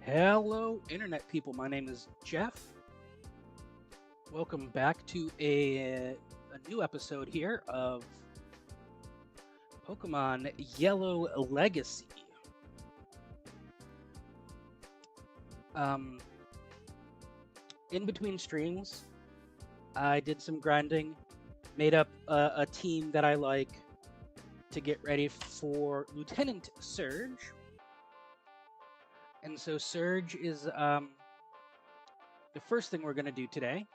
Hello, Internet people. My name is Jeff. Welcome back to a new episode here of Pokemon Yellow Legacy. In between streams, I did some grinding, made up a team that I like to get ready for Lieutenant Surge. And so Surge is the first thing we're going to do today.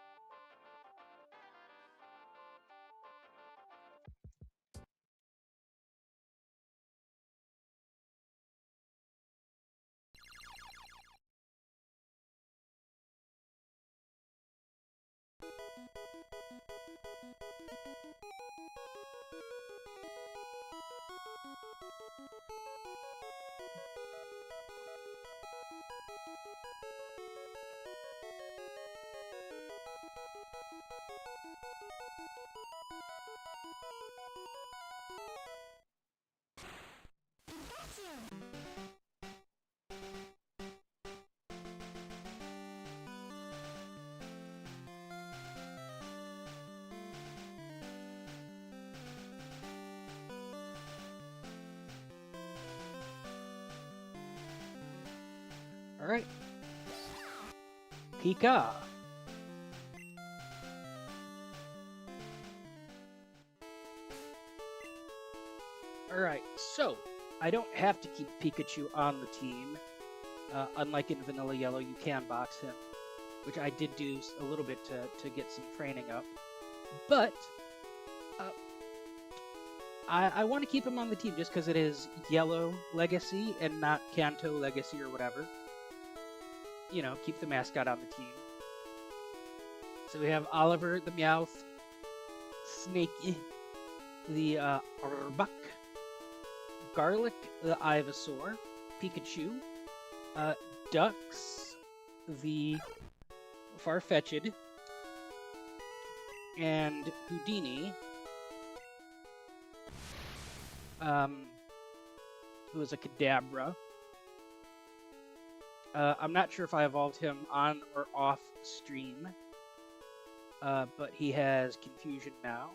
All right. Pika. All right, so I don't have to keep Pikachu on the team. Unlike in Vanilla Yellow, you can box him, which I did do a little bit to get some training up. But I want to keep him on the team just because it is Yellow Legacy and not Kanto Legacy or whatever. You know, keep the mascot on the team. So we have Oliver the Meowth, Snakey the Arbok, Garlic the Ivysaur, Pikachu, Ducks the Farfetch'd, and Houdini, who is a Kadabra. I'm not sure if I evolved him on or off stream, but he has Confusion now.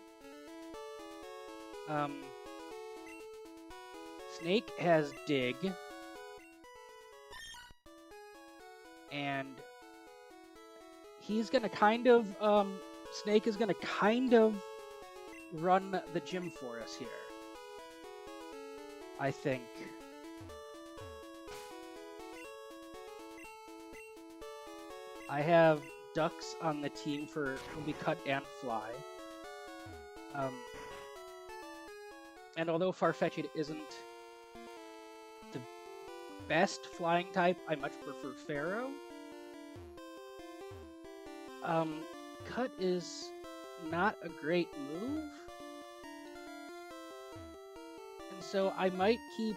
Snake has Dig, and he's gonna kind of, Snake is gonna kind of run the gym for us here, I think. I have Ducks on the team for Be Cut and Fly. And although Farfetch'd isn't the best flying type, I much prefer Pharaoh. Cut is not a great move. And so I might keep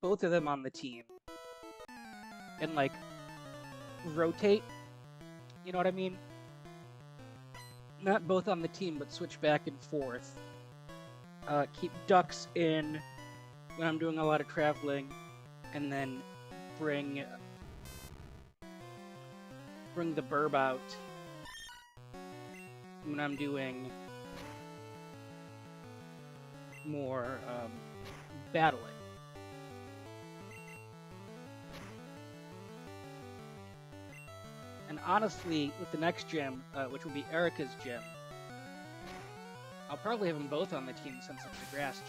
both of them on the team. And like rotate, you know what I mean? Not both on the team, but switch back and forth. Keep Ducks in when I'm doing a lot of traveling, and then bring the Burb out when I'm doing more battling. And honestly, with the next gym, which will be Erica's gym, I'll probably have them both on the team since it's a grass gym.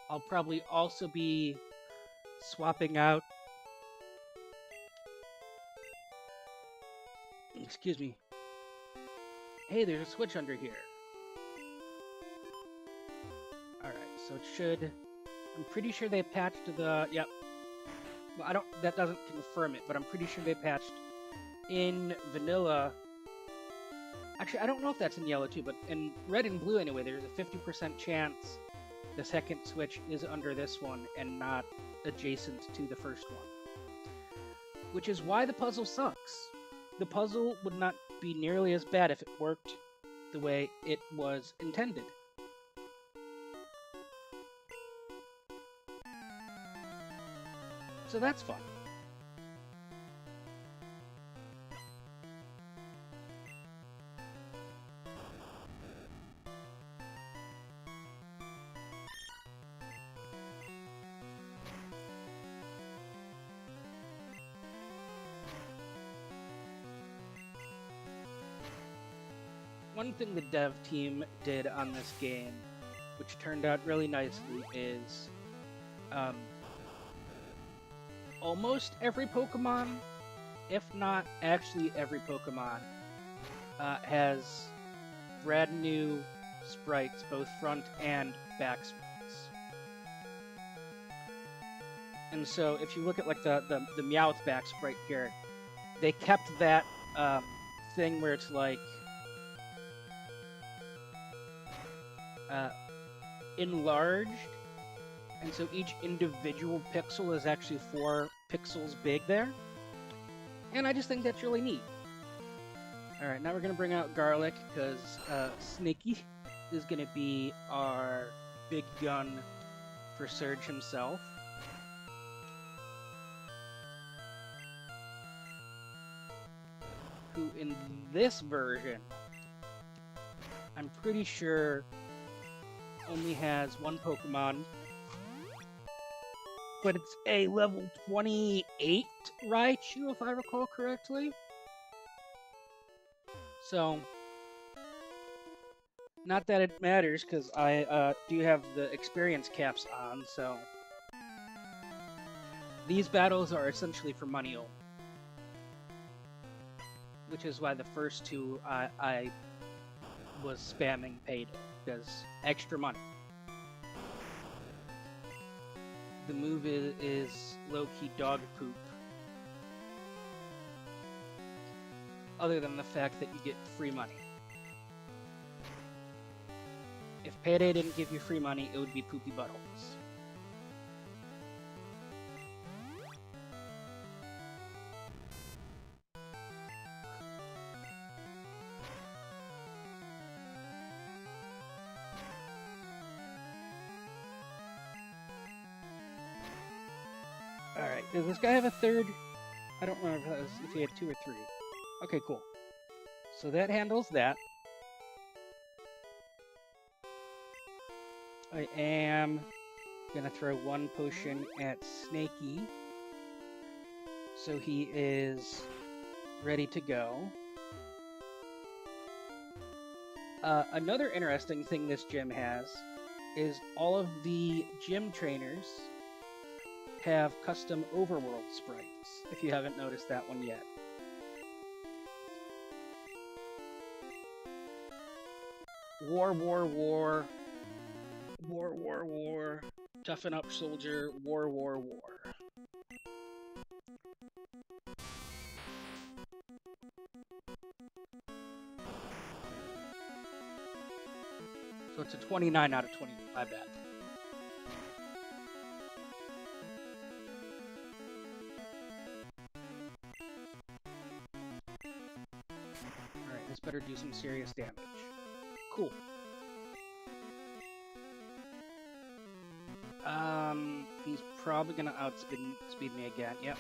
I'll probably also be swapping out... Excuse me. Hey, there's a switch under here. Alright, so it should... I'm pretty sure they patched the... Yep. Well, that doesn't confirm it, but I'm pretty sure they patched in Vanilla... Actually, I don't know if that's in Yellow too, but in Red and Blue anyway, there's a 50% chance the second switch is under this one and not adjacent to the first one. Which is why the puzzle sucks. The puzzle would not be nearly as bad if it worked the way it was intended. So that's fun. One thing the dev team did on this game, which turned out really nicely, is almost every Pokemon, if not actually every Pokemon, has brand new sprites, both front and back sprites. And so if you look at like the Meowth back sprite here, they kept that thing where it's like enlarged, and so each individual pixel is actually 4 pixels big there, and I just think that's really neat. Alright, now we're going to bring out Garlic, because Snaky is going to be our big gun for Surge himself. Who in this version, I'm pretty sure only has one Pokemon, but it's a level 28 Raichu, if I recall correctly. So, not that it matters, because I do have the experience caps on, so these battles are essentially for money only. Which is why the first two I was spamming payday, because extra money. The move is low-key dog poop. Other than the fact that you get free money. If payday didn't give you free money, it would be poopy buttholes. Alright, does this guy have a third? I don't remember if he had 2 or 3. Okay, cool. So that handles that. I am gonna throw 1 potion at Snaky, so he is ready to go. Another interesting thing this gym has is all of the gym trainers have custom overworld sprites, if you haven't noticed that one yet. War, war, war. War, war, war. Toughen up, soldier. War, war, war. So it's a 29 out of 20. My bad. Alright, this better do some serious damage. Cool. He's probably gonna outspeed me again. Yep.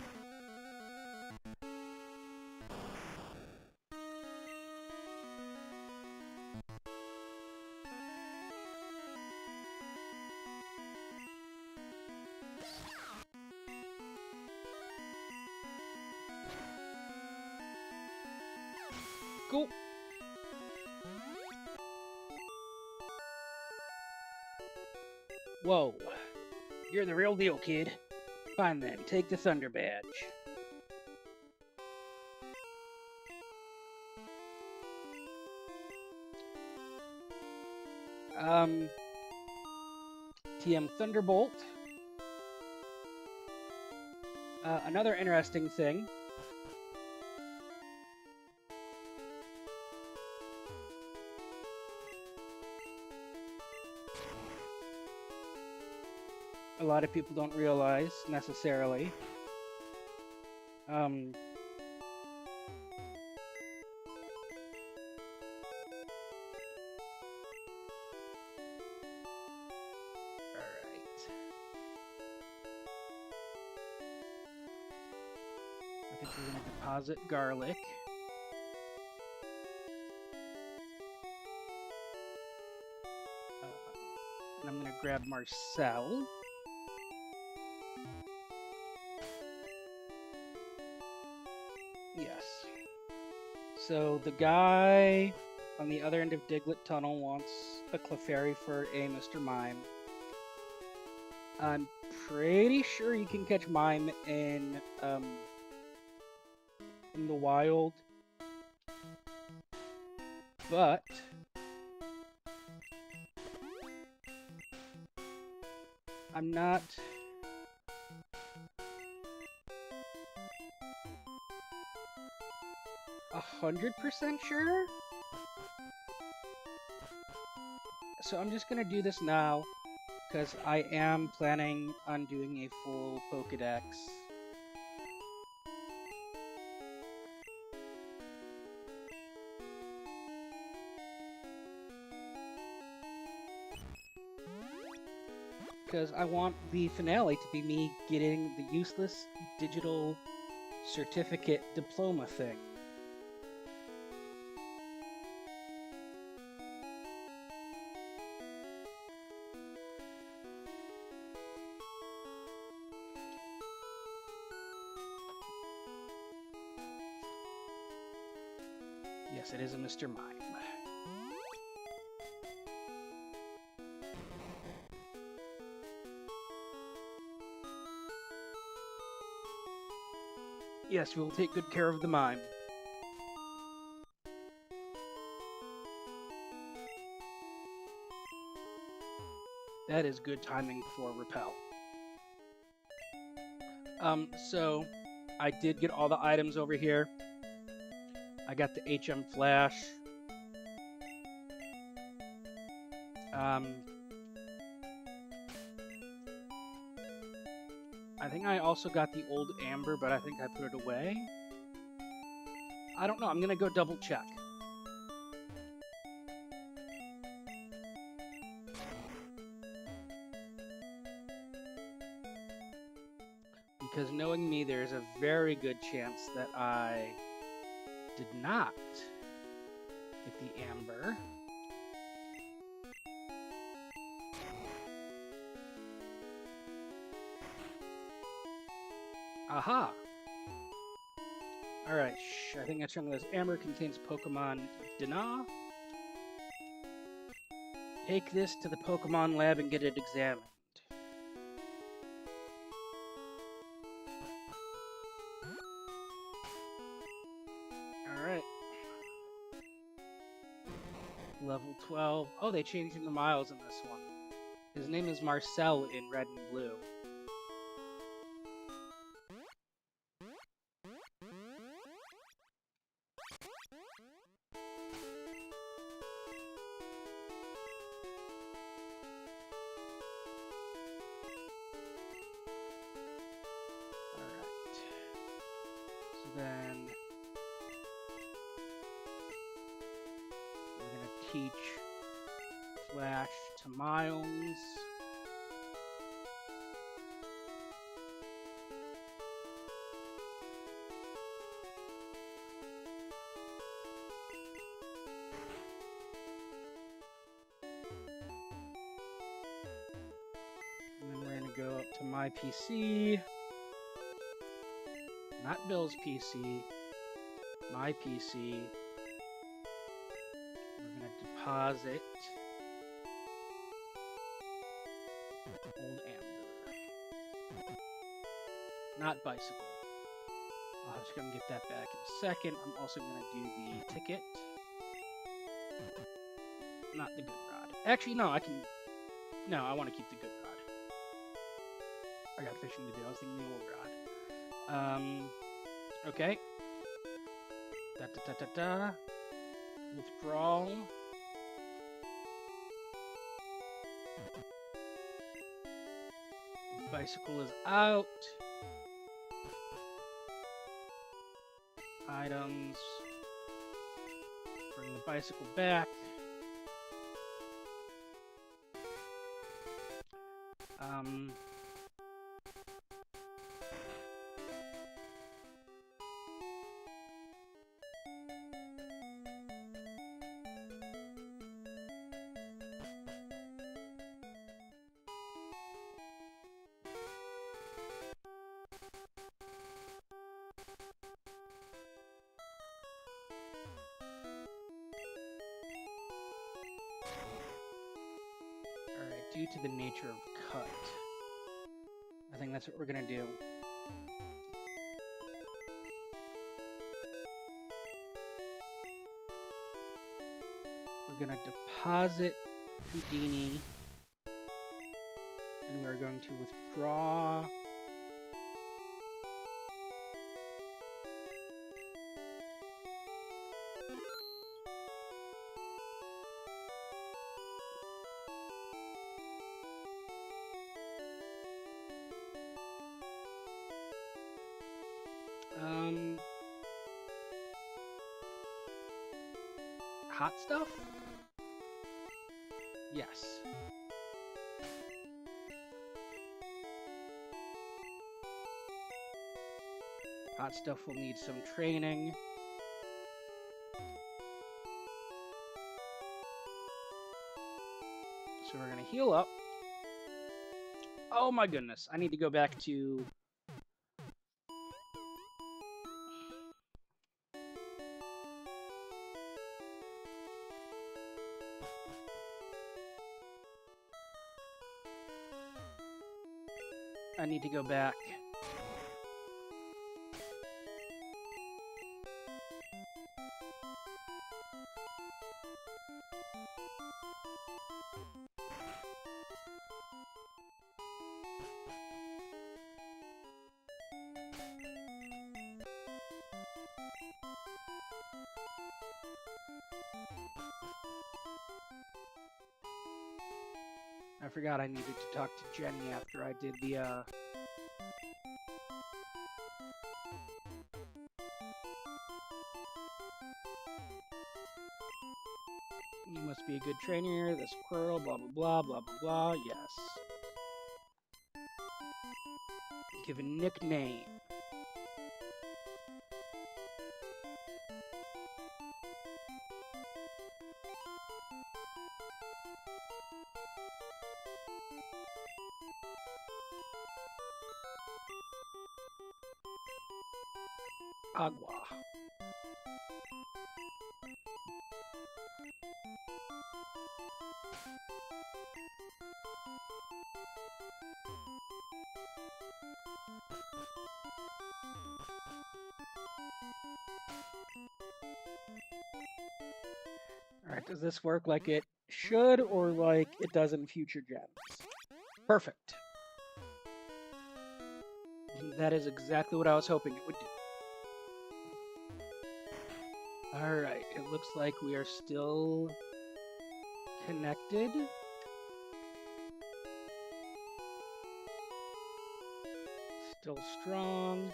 Cool. Whoa. You're the real deal, kid. Fine then, take the Thunder Badge. TM Thunderbolt. Another interesting thing. A lot of people don't realize, necessarily. Alright. I think we're going to deposit garlic. And I'm going to grab Marcel. Yes. So the guy on the other end of Diglett Tunnel wants a Clefairy for a Mr. Mime. I'm pretty sure you can catch Mime in the wild, but I'm not 100% sure. So I'm just gonna do this now, because I am planning on doing a full Pokédex. Because I want the finale to be me getting the useless digital certificate diploma thing. Yes, it is a Mr. Mime. Yes, we will take good care of the mime. That is good timing for Repel. So I did get all the items over here. I got the HM Flash. I think I also got the old Amber, but I think I put it away. I don't know. I'm gonna go double check. Because knowing me, there's a very good chance that I did not get the Amber. Aha! Alright, I think that's wrong. This Amber contains Pokemon Dana. Take this to the Pokemon lab and get it examined. Alright. Level 12. Oh, they changed him to Miles in this one. His name is Marcel in Red and Blue. Then we're going to teach Flash to Miles. And then we're going to go up to my PC. Not Bill's PC, my PC. We're going to deposit old Amber. Not bicycle. I'm just going to get that back in a second. I'm also going to do the ticket. Not the good rod. Actually, no, I can... No, I want to keep the good rod. I got fishing to do. I was thinking the old rod. Okay. Withdrawal. Bicycle is out. Items. Bring the bicycle back. due to the nature of cut. I think that's what we're gonna do. We're gonna deposit Houdini, and we're going to withdraw hot stuff? Yes. Hot stuff will need some training. So we're gonna heal up. Oh my goodness, I need to go back to... I need to go back. I forgot I needed to talk to Jenny after I did the, You must be a good trainer, the squirrel, blah blah blah, blah blah blah, yes. Give a nickname. Agua. Alright, does this work like it should or like it does in future gens? Perfect. That is exactly what I was hoping it would do. Alright, it looks like we are still connected. Still strong.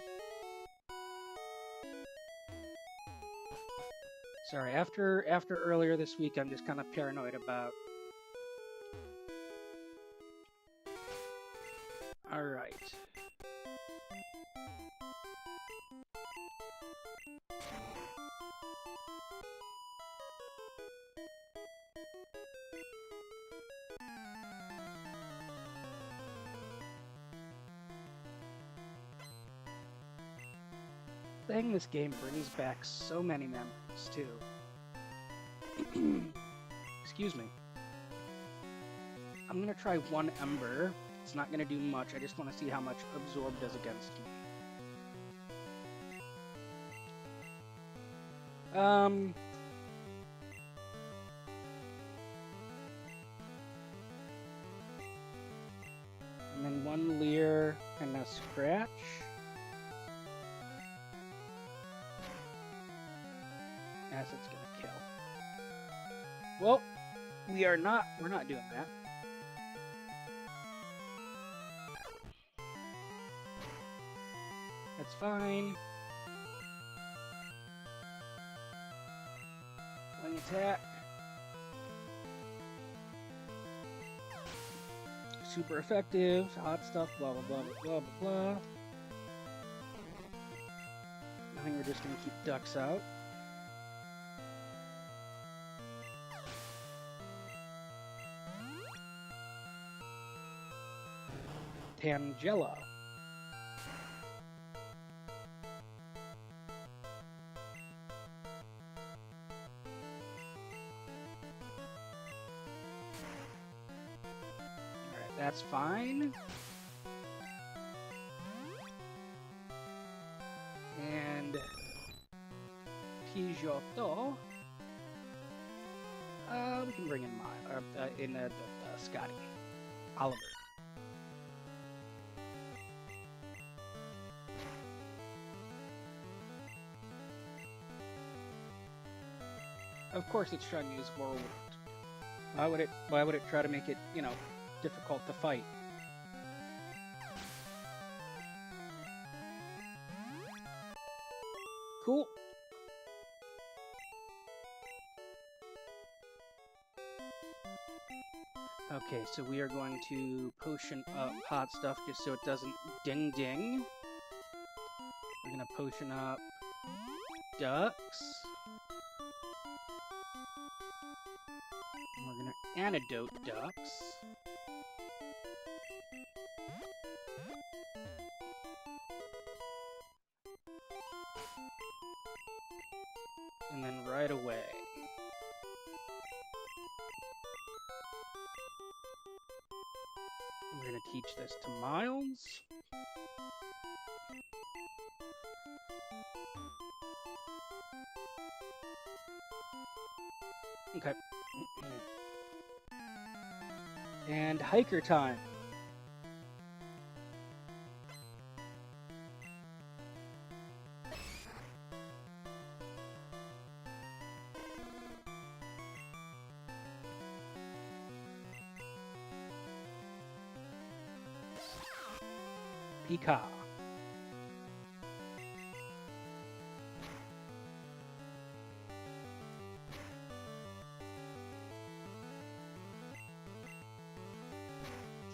Sorry, after earlier this week, I'm just kind of paranoid about... Alright. Playing this game brings back so many memories, too. Excuse me. I'm gonna try one Ember. It's not gonna do much. I just want to see how much Absorb does against me. And then one Leer and a Scratch. Acid's gonna kill. Well, we're not doing that. That's fine. Wing attack. Super effective. Hot stuff. Blah blah blah blah blah blah. I think we're just gonna keep ducks out. Tangela. That's fine. And Pidgeotto. We can bring in Scotty. Oliver. Of course it's trying to use Whirlwind. Why would it try to make it, you know, difficult to fight? Cool. Okay, so we are going to potion up hot stuff just so it doesn't ding ding. We're gonna potion up ducks. And we're gonna antidote ducks. And then right away. We're going to teach this to Miles. Okay. And hiker time. Pika.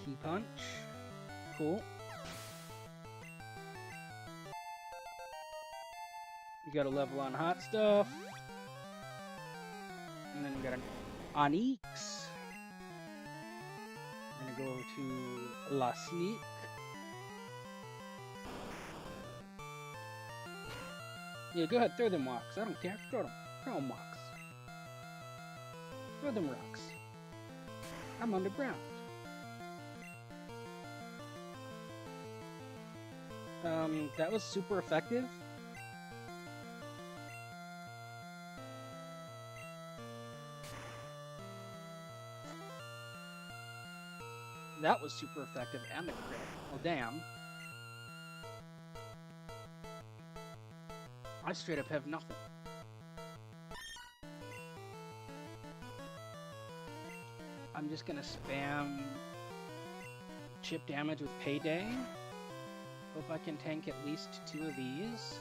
T-Punch. Cool. We got a level on hot stuff. And then we got an Onyx. We're gonna go to La Sneak. Yeah, go ahead, throw them rocks. I don't care. Throw them. Throw them rocks. Throw them rocks. I'm underground. That was super effective. That was super effective and the crit. Well, damn. I straight up have nothing. I'm just gonna spam chip damage with Payday. Hope I can tank at least 2 of these.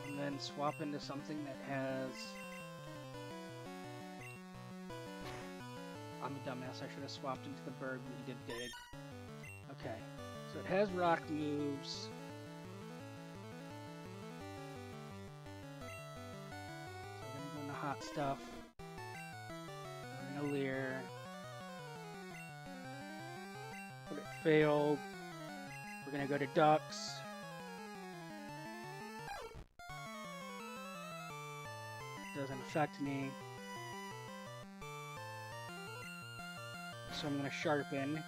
And then swap into something that has... I'm a dumbass, I should have swapped into the bird when he did dig. Okay, so it has rock moves. Hot stuff. We're gonna leer. But it failed. We're gonna go to ducks. Doesn't affect me. So I'm gonna sharpen.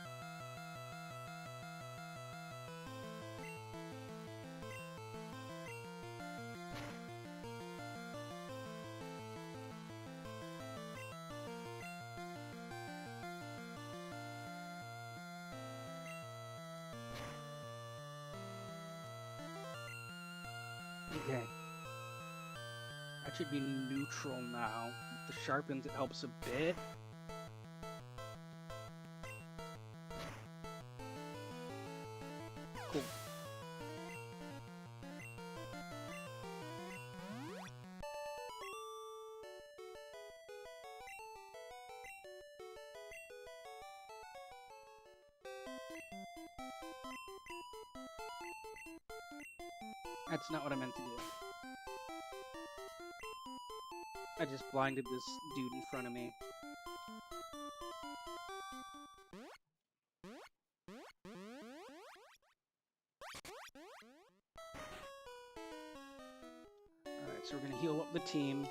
Okay. That should be neutral now. If the sharpens, it helps a bit. Cool. That's not what I meant to do. I just blinded this dude in front of me. Alright, so we're gonna heal up the team.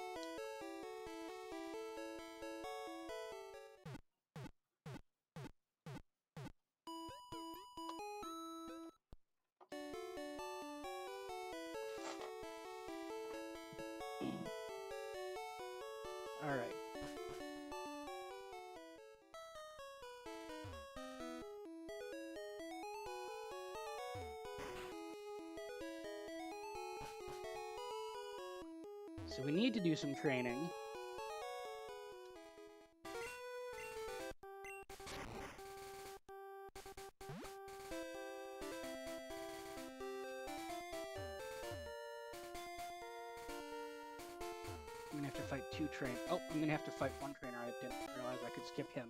so we need to do some training. I'm gonna have to fight 2 trainers. Oh, I'm gonna have to fight 1 trainer. I didn't realize I could skip him.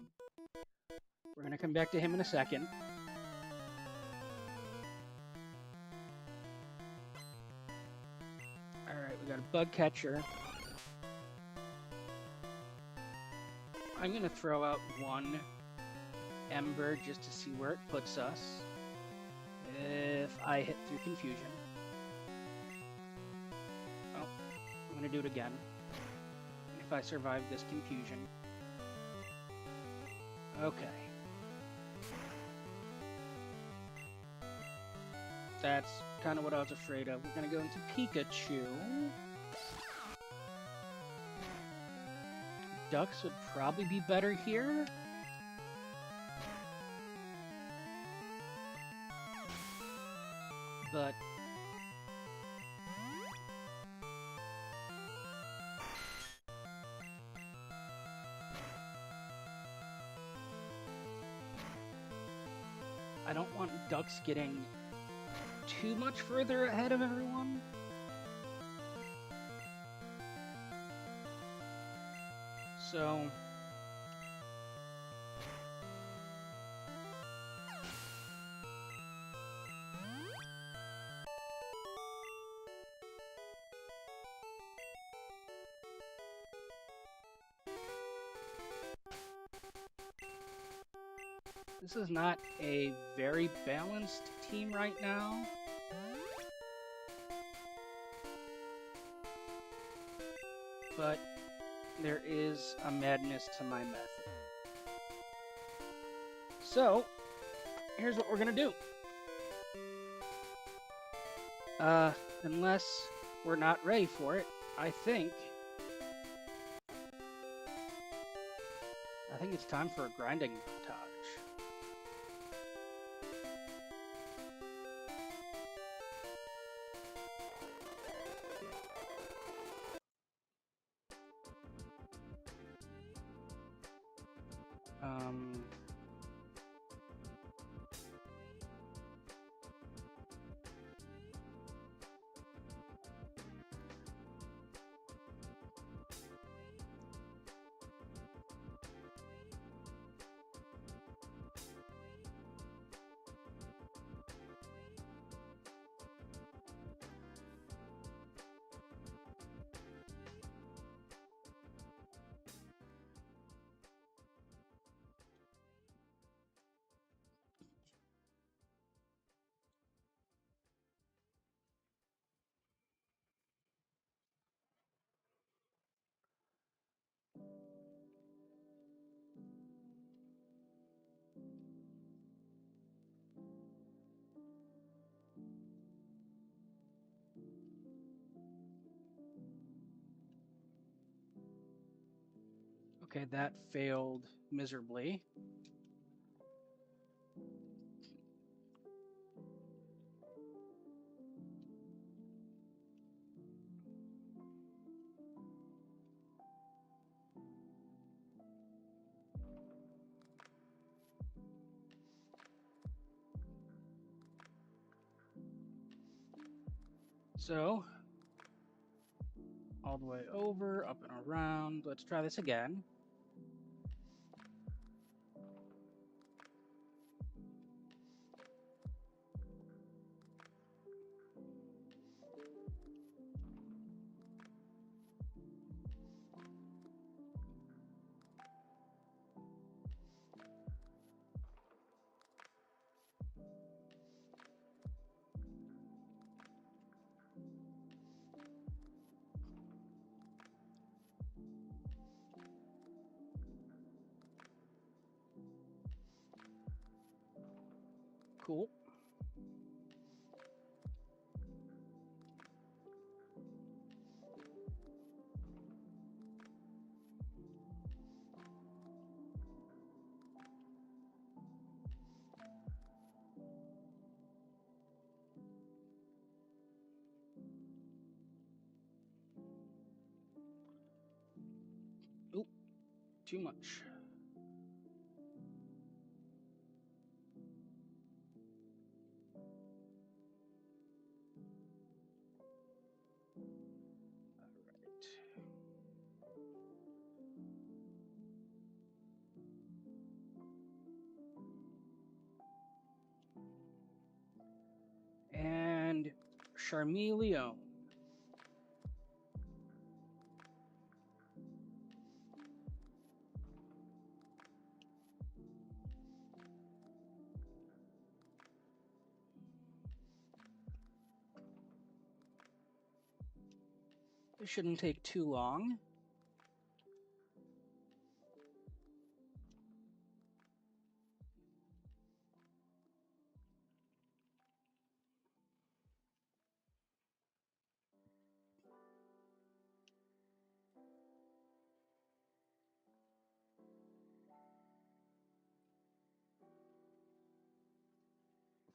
We're gonna come back to him in a second. Alright, we got a bug catcher. I'm gonna throw out 1 ember just to see where it puts us. If I hit through confusion. Oh, I'm gonna do it again. If I survive this confusion. Okay. That's kind of what I was afraid of. We're gonna go into Pikachu. Ducks would probably be better here. But I don't want Ducks getting too much further ahead of everyone. So this is not a very balanced team right now. But there is a madness to my method. So, here's what we're gonna do. Unless we're not ready for it, I think it's time for a grinding montage. Okay, that failed miserably. So, all the way over, up and around. Let's try this again. Cool. Too much. And Charmeleon. This shouldn't take too long.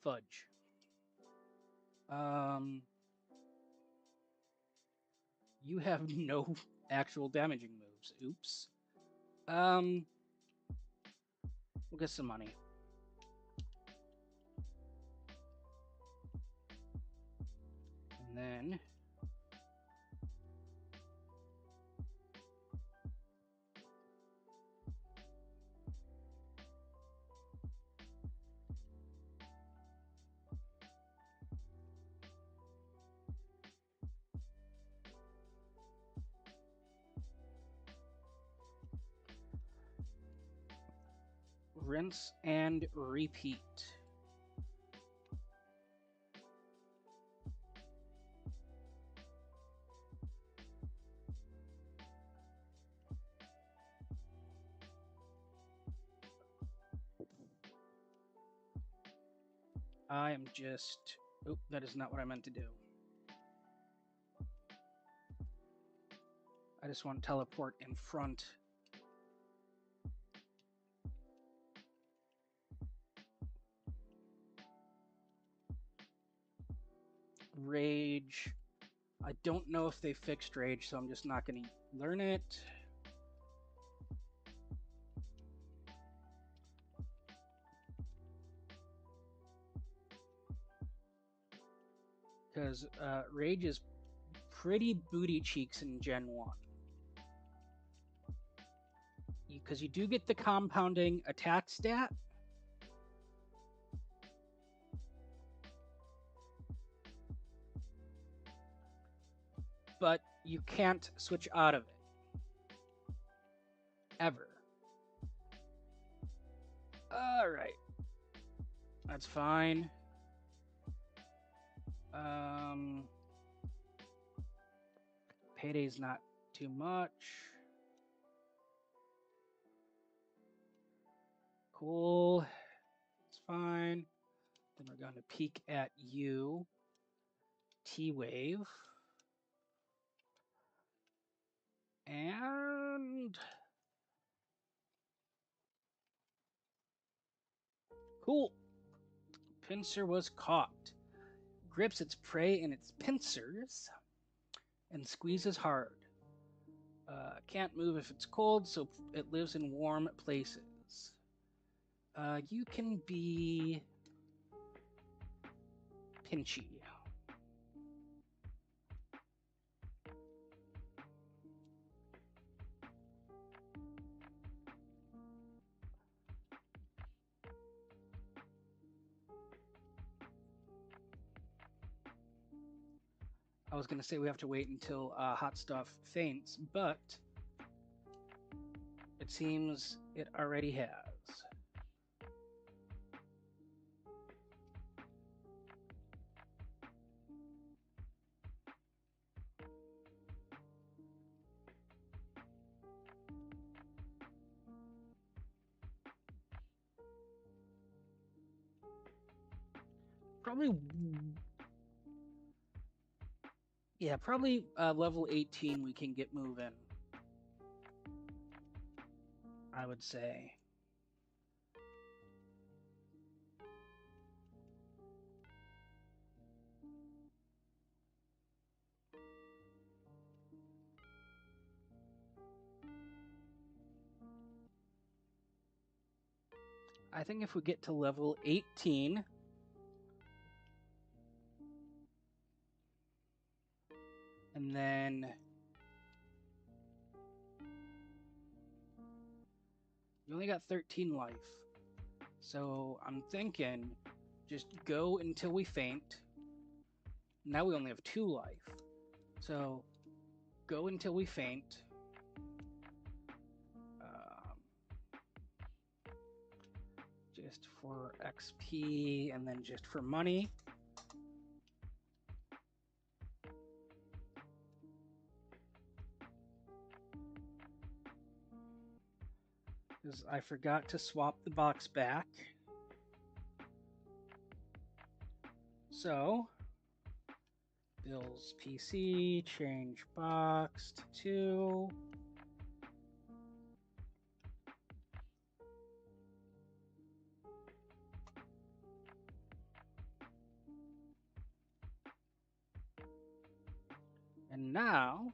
Fudge. You have no actual damaging moves. Oops. We'll get some money. And then rinse and repeat. I am just... Oop, that is not what I meant to do. I just want to teleport in front. Rage. I don't know if they fixed Rage, so I'm just not going to learn it. Because Rage is pretty booty cheeks in Gen 1. Because you do get the compounding attack stat. But you can't switch out of it. Ever. Alright. That's fine. Payday's not too much. Cool. It's fine. Then we're going to peek at you. T-Wave. And... Cool. Pinsir was caught. Grips its prey in its pincers and squeezes hard. Can't move if it's cold, so it lives in warm places. You can be pinchy. I was going to say we have to wait until Hot Stuff faints, but it seems it already has. Probably level 18 we can get moving, I would say. I think if we get to level 18, and then you only got 13 life. So I'm thinking just go until we faint. Now we only have 2 life. So go until we faint. Just for XP and then just for money. Because I forgot to swap the box back. So, Bill's PC, change box to 2. And now,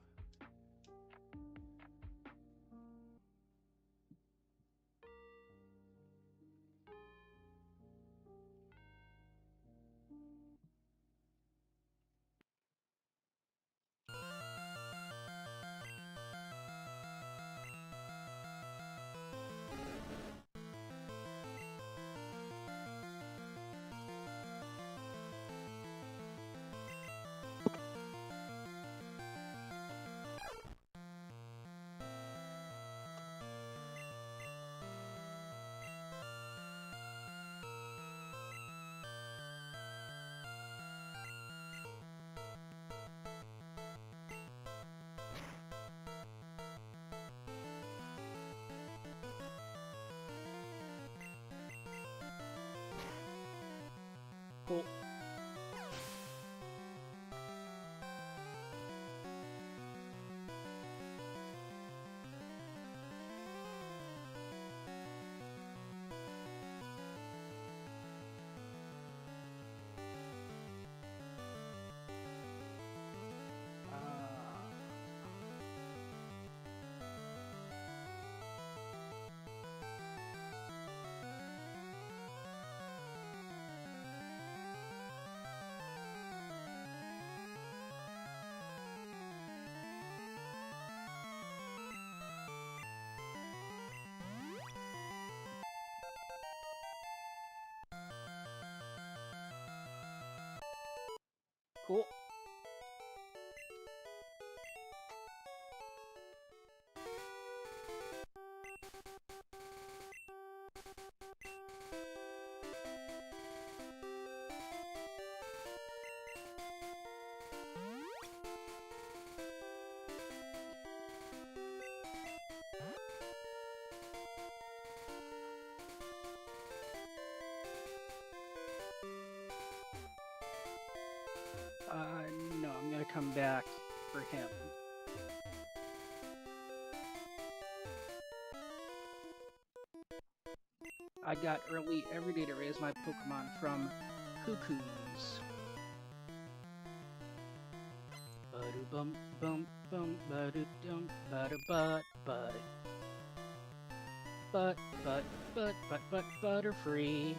cool. Cool. No, I'm gonna come back for him. I got early every day to raise my Pokemon from Cuckoos. Badu bum bum bum badu dum badu but Butterfree.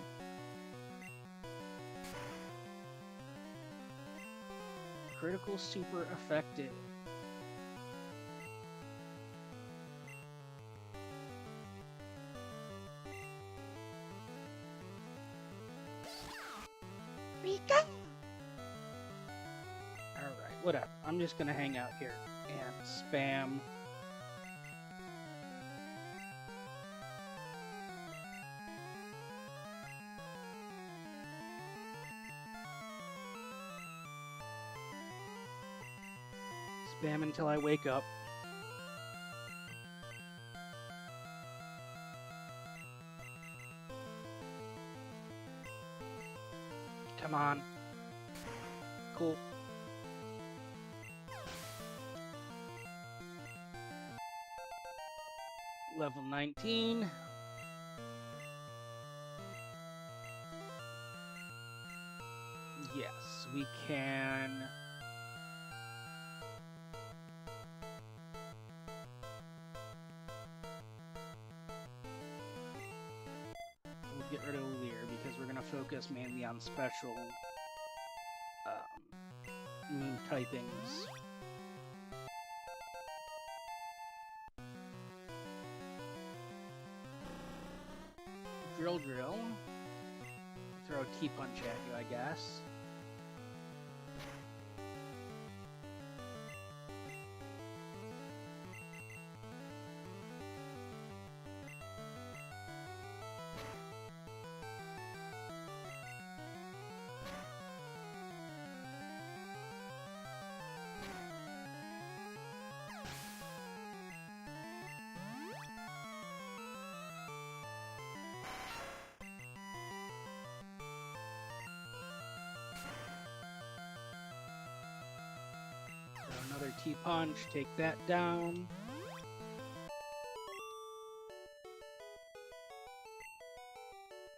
Critical super effective. Pika! Alright, whatever. I'm just gonna hang out here and spam. Spam until I wake up. Come on. Cool. Level 19. Yes, we can. We'll get rid of Leer because we're going to focus mainly on special move typings. Drill. Throw a T-punch at you, I guess. Another T-punch, take that down.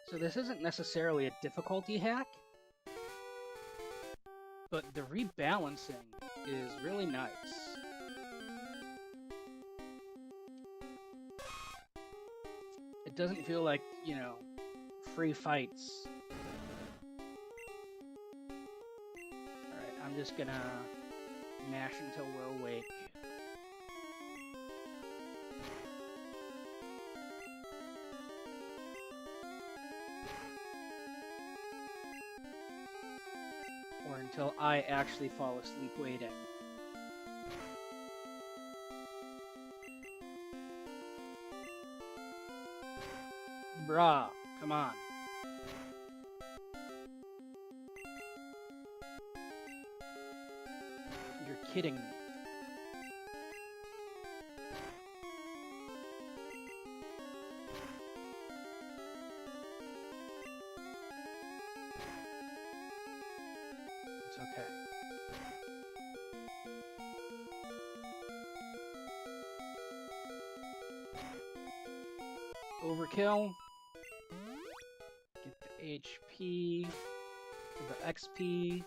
So this isn't necessarily a difficulty hack, but the rebalancing is really nice. It doesn't feel like, you know, free fights. Alright, I'm just gonna mash until we're awake. Or until I actually fall asleep waiting. Bruh, come on. You're kidding me. It's okay. Overkill. Get the HP, the XP.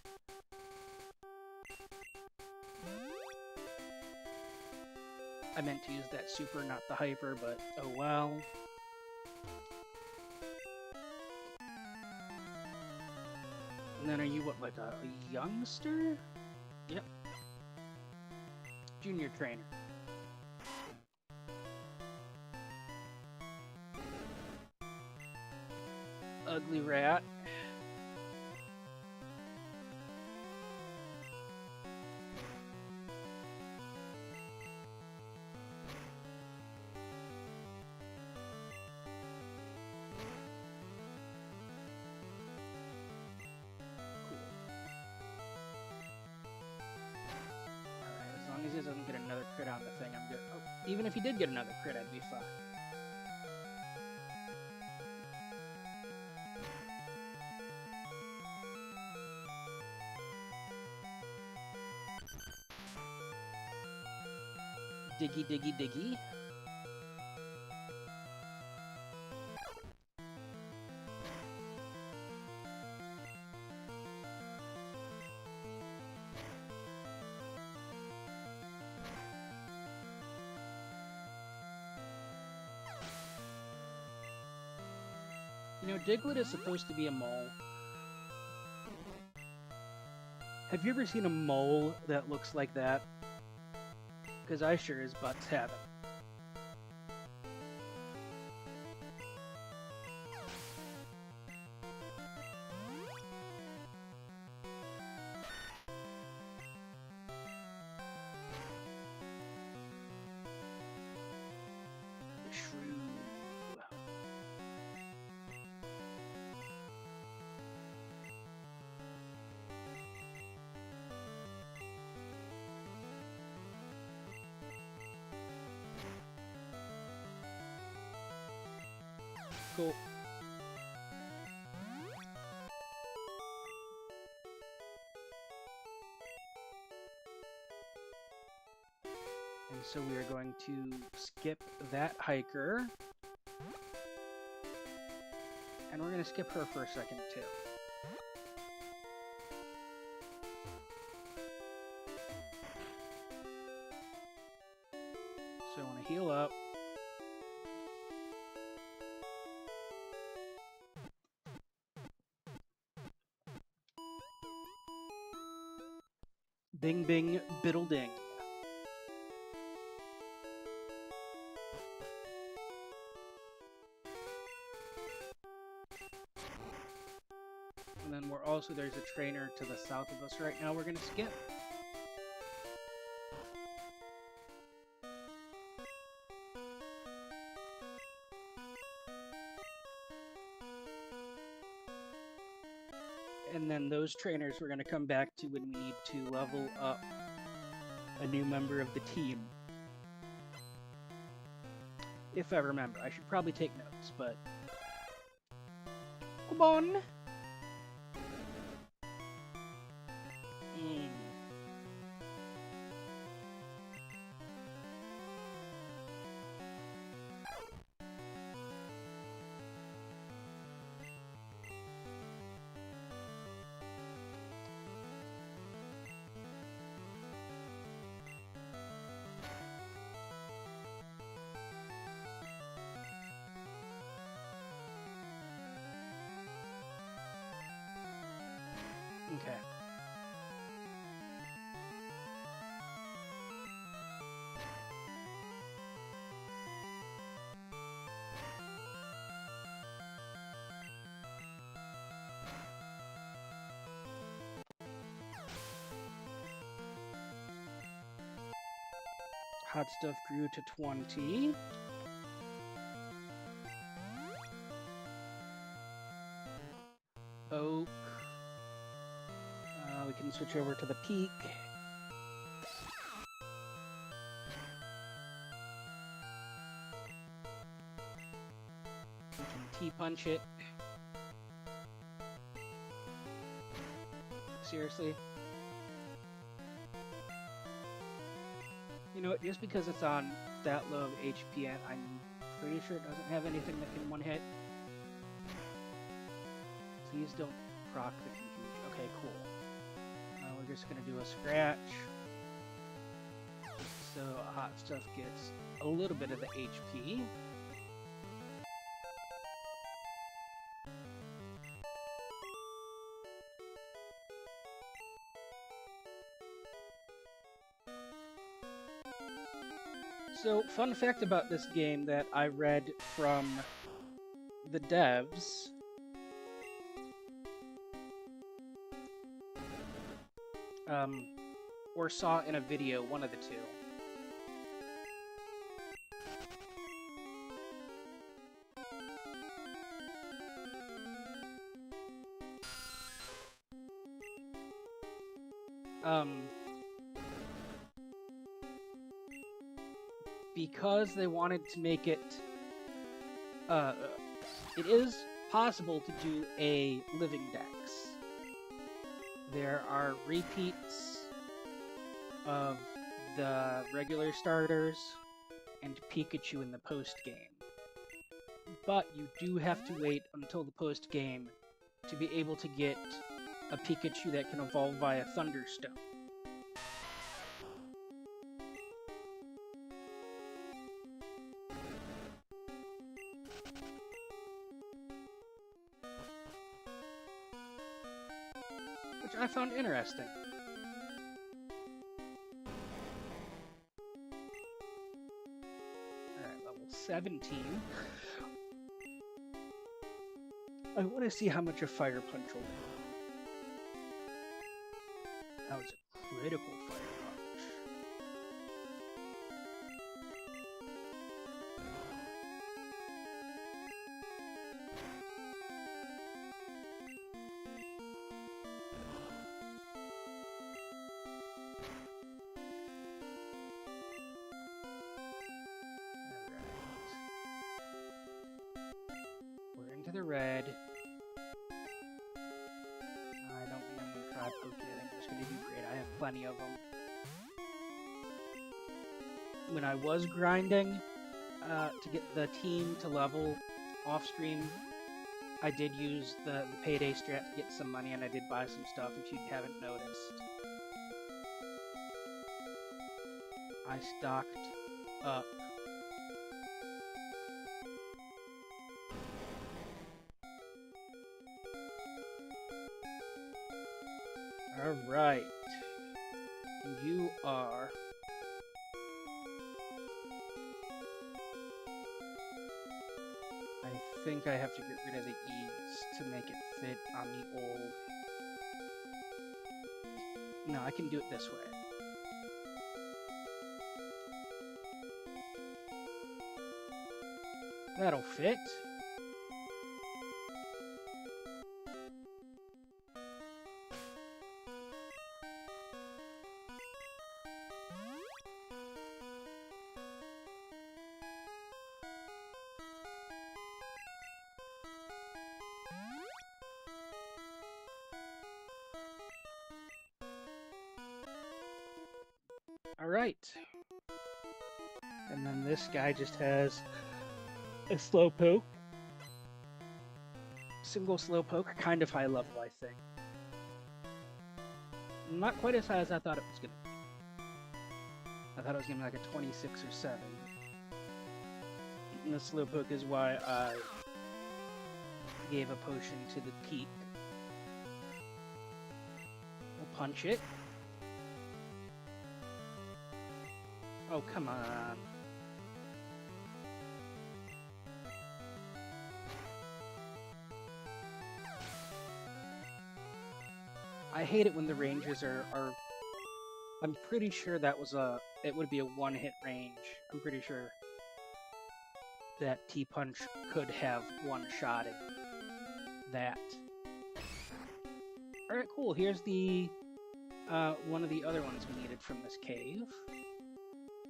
I meant to use that super, not the hyper, but oh well. And then are you what, like a youngster? Yep. Junior trainer. Ugly rat. He doesn't get another crit on the thing, I'm good. Oh, even if he did get another crit, I'd be fine. Diggy, diggy, diggy. You know, Diglett is supposed to be a mole. Have you ever seen a mole that looks like that? Because I sure as butts haven't. Cool. And so we are going to skip that hiker. And we're going to skip her for a second too. So I want to heal up. Bing bing biddle ding. And then we're also, there's a trainer to the south of us right now we're gonna skip. And then those trainers we're going to come back to when we need to level up a new member of the team. If I remember. I should probably take notes, but... Come on! Okay. Hot stuff grew to 20. Oak. We can switch over to the peak. We can T-punch it. Seriously? You know what, just because it's on that low of HP, I'm pretty sure it doesn't have anything that can one-hit. Please don't proc the confusion. Okay, cool. We're just gonna do a scratch. So hot stuff gets a little bit of the HP. So, fun fact about this game that I read from the devs. Or saw in a video, one of the two. Because they wanted to make it, it is possible to do a living dex. There are repeats of the regular starters and Pikachu in the post-game. But you do have to wait until the post-game to be able to get a Pikachu that can evolve via Thunderstone. Which I found interesting. Alright, level 17. I want to see how much a Fire Punch will do. That was a critical Fire Punch. The red. I don't think I'm going to try Pokey. I think it's going to do great. I have plenty of them. When I was grinding to get the team to level off stream, I did use the payday strat to get some money, and I did buy some stuff if you haven't noticed. I stocked up. Alright. And you are... I think I have to get rid of the E's to make it fit on the old... No, I can do it this way. That'll fit. All right. And then this guy just has a slowpoke. Single slowpoke, kind of high level, I think. Not quite as high as I thought it was going to be. I thought it was going to be like a 26 or 7. And the slowpoke is why I gave a potion to the peak. We'll punch it. Oh, come on. I hate it when the ranges are... I'm pretty sure that was it would be a one-hit range. I'm pretty sure that T-Punch could have one-shotted that. Alright, cool. Here's the one of the other ones we needed from this cave.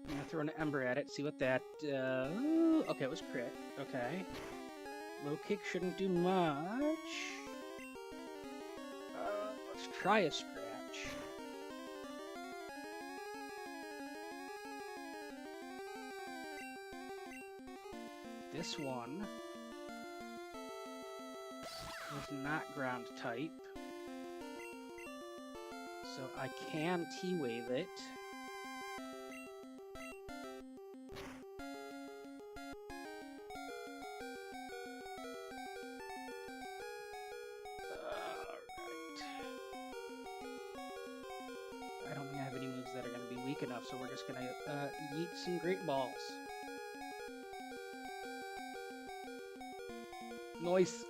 I'm gonna throw an ember at it, see what that... okay, it was crit. Okay. Low kick shouldn't do much. Let's try a scratch. This one is not ground type, so I can T-wave it. So we're just gonna yeet some great balls. Nice.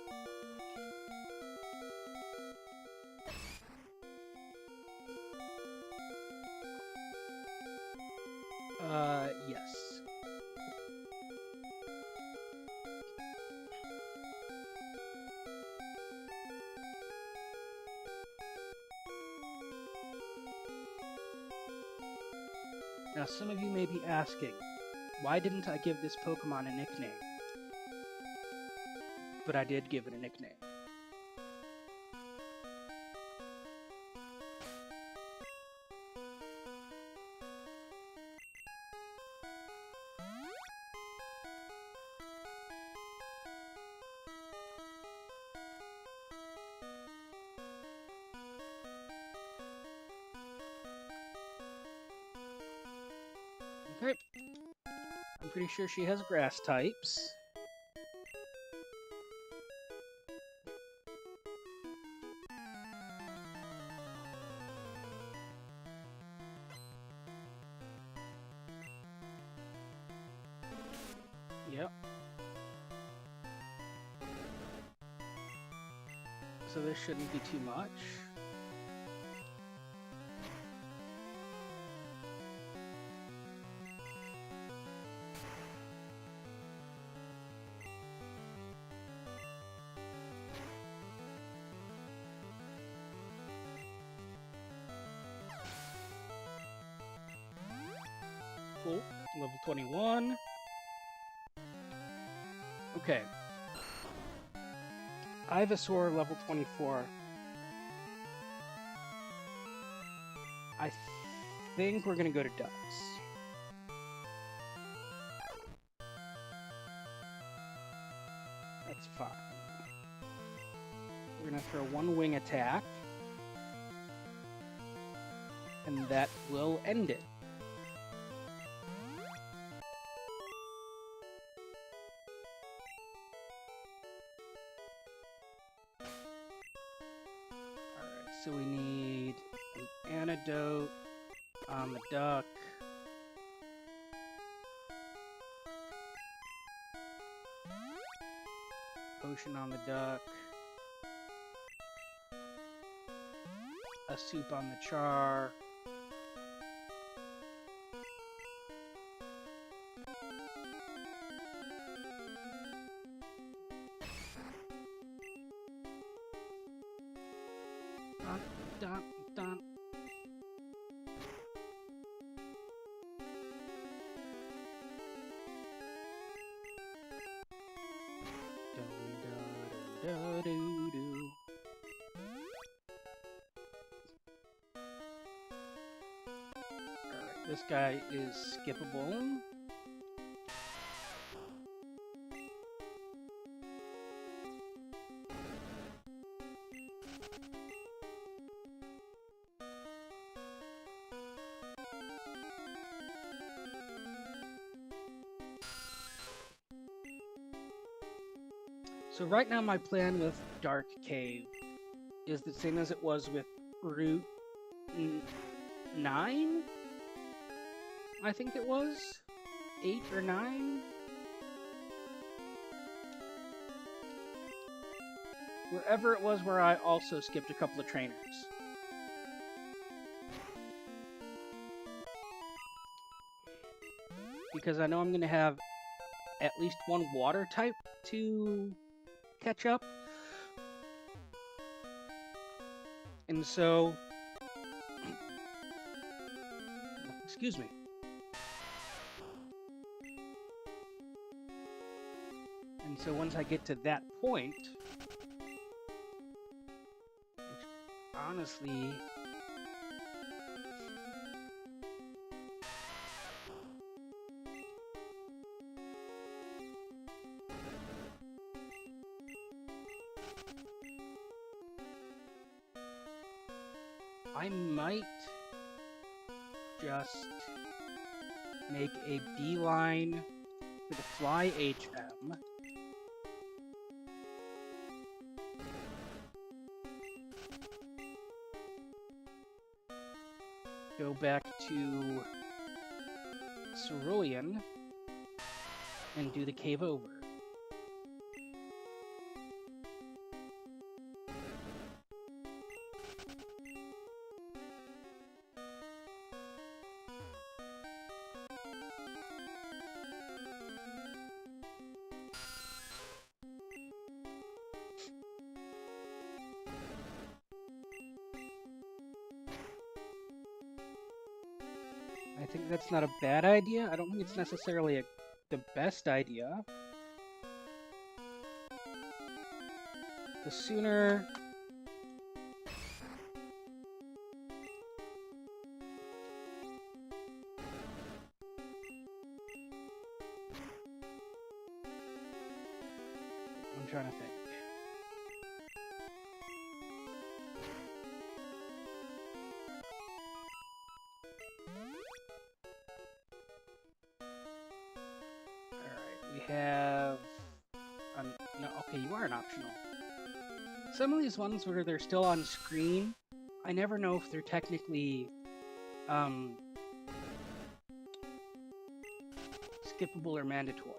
Yes. Now, some of you may be asking, why didn't I give this Pokemon a nickname? But I did give it a nickname. Okay. I'm pretty sure she has grass types. Yep. So this shouldn't be too much. Cool. Level 21. Okay. Ivysaur, level 24. I think we're gonna go to Ducks. That's fine. We're gonna throw one wing attack. And that will end it. So we need an antidote on the duck. Potion on the duck. A soup on the char. Dun, dun, dun. Dun-dun-dun-dun-doo-doo. Alright, this guy is skippable. So right now my plan with Dark Cave is the same as it was with Route 9? I think it was? 8 or 9? Wherever it was where I also skipped a couple of trainers. Because I know I'm going to have at least one water type to catch up. And so, excuse me. And so once I get to that point, which honestly, I might just make a beeline for the fly HM. Go back to Cerulean and do the cave over. I think that's not a bad idea. I don't think it's necessarily the best idea. The sooner... I'm trying to think. We have... no, okay, you are an optional. Some of these ones where they're still on screen, I never know if they're technically skippable or mandatory.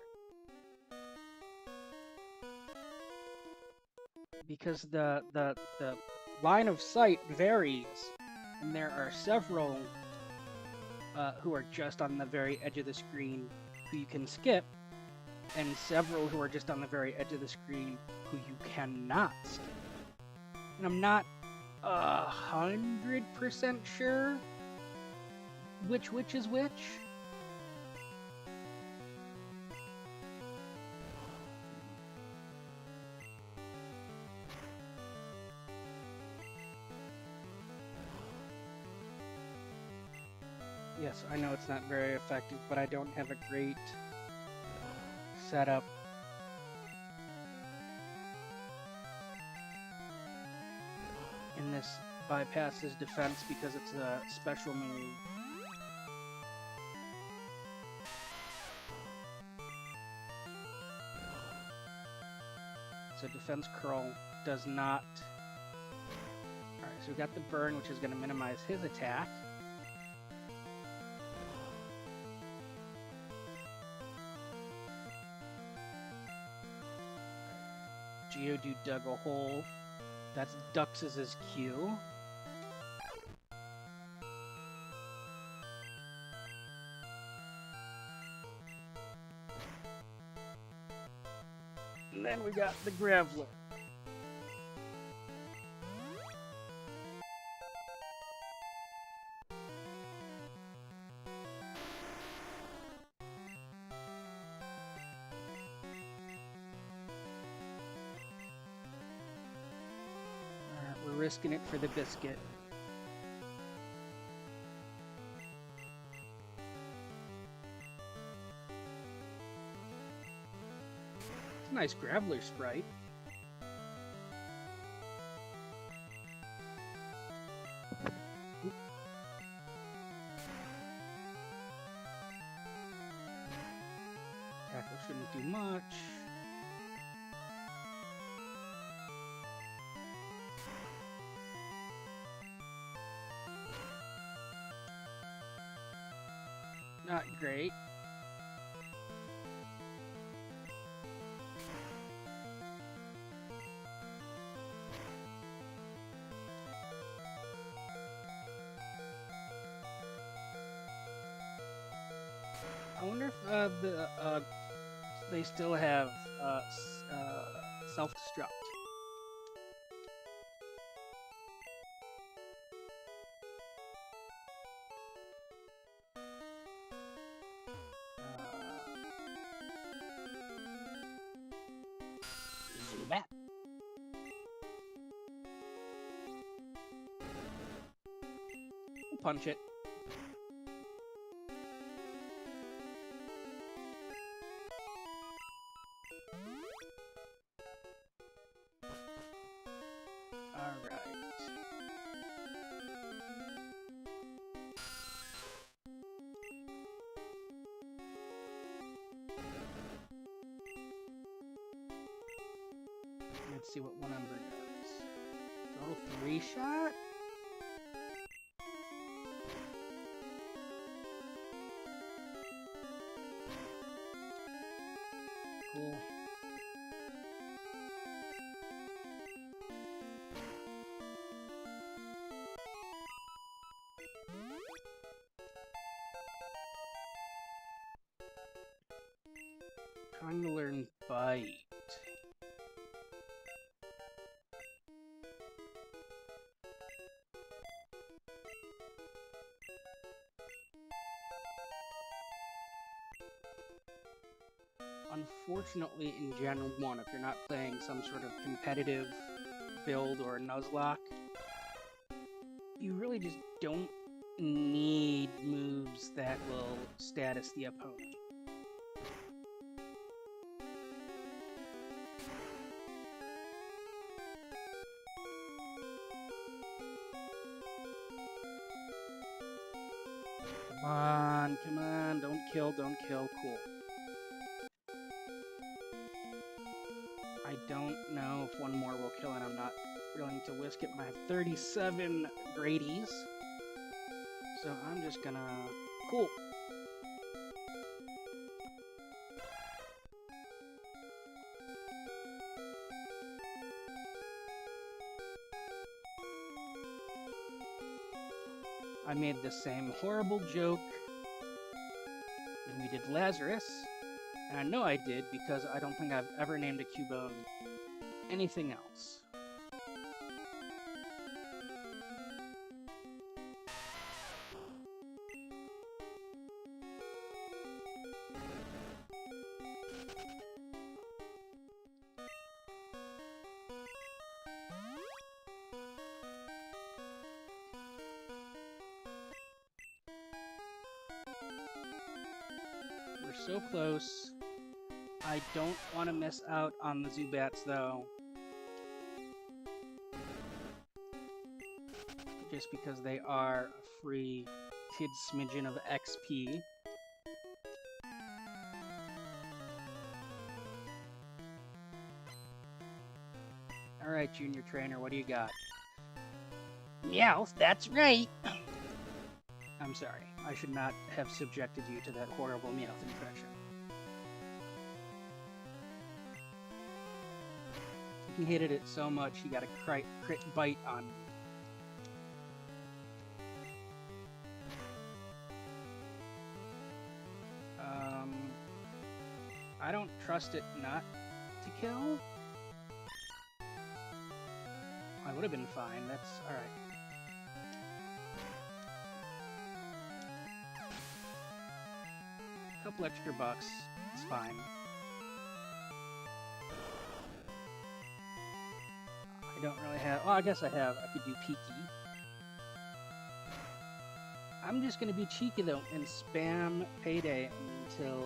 Because the line of sight varies, and there are several who are just on the very edge of the screen who you can skip, and several who are just on the very edge of the screen who you cannot skip. And I'm not 100% sure which is which. Yes, I know it's not very effective, but I don't have a great setup. And this bypasses defense because it's a special move. So defense curl does not... Alright, so we got the burn, which is going to minimize his attack. Geodude dug a hole. That's Dux's Q. And then we got the Graveler. We're risking it for the biscuit. It's a nice Graveler sprite. Tackle shouldn't do much. Not great. I wonder if they still have self-destruct. Zubat. We'll punch it. Let's see what one number does. Total 3-shot? Cool. Trying to learn Bite. Unfortunately, in Gen 1, if you're not playing some sort of competitive build or Nuzlocke, you really just don't need moves that will status the opponent. Come on, don't kill, cool. I don't know if one more will kill, and I'm not willing to risk it. I have 37 Grady's, so I'm just gonna... Cool. I made the same horrible joke when we did Lazarus. And I know I did because I don't think I've ever named a Cubone anything else. We're so close. I don't want to miss out on the Zubats, though. Just because they are a free kid smidgen of XP. Alright, Junior Trainer, what do you got? Meowth, that's right! I'm sorry, I should not have subjected you to that horrible Meowth impression. fucking hated it so much he got a crit bite on me. I don't trust it not to kill. I would have been fine. That's alright. A couple extra bucks. It's fine. I don't really have... Oh, I guess I have. I could do Peaky. I'm just going to be cheeky, though, and spam Payday until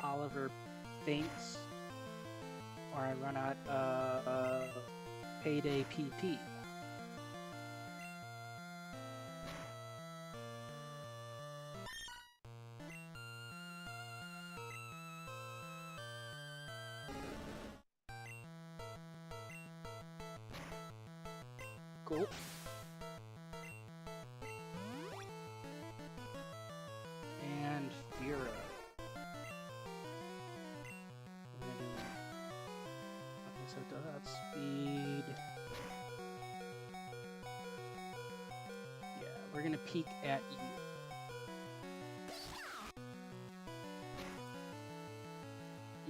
Oliver faints or I run out of Payday PP. Cool. And Fira. Okay, so that's speed. Yeah, we're gonna peek at you.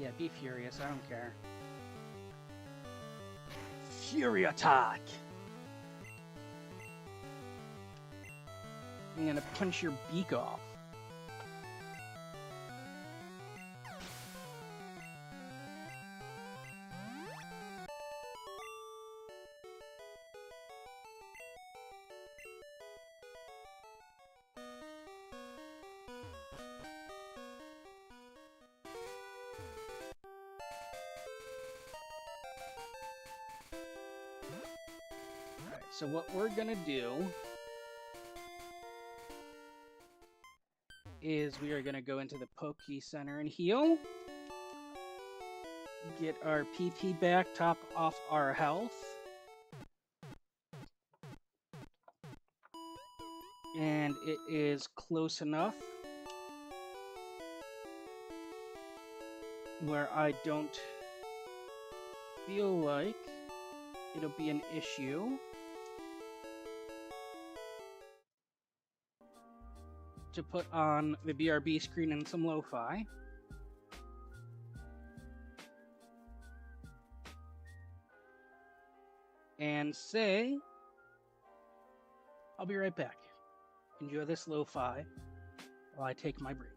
Yeah, be furious, I don't care. Fury attack! I'm gonna punch your beak off. Alright, so what we're gonna do is we are going to go into the Poke Center and heal. Get our PP back, top off our health. And it is close enough where I don't feel like it'll be an issue to put on the BRB screen and some lo-fi. And say, I'll be right back. Enjoy this lo-fi while I take my break.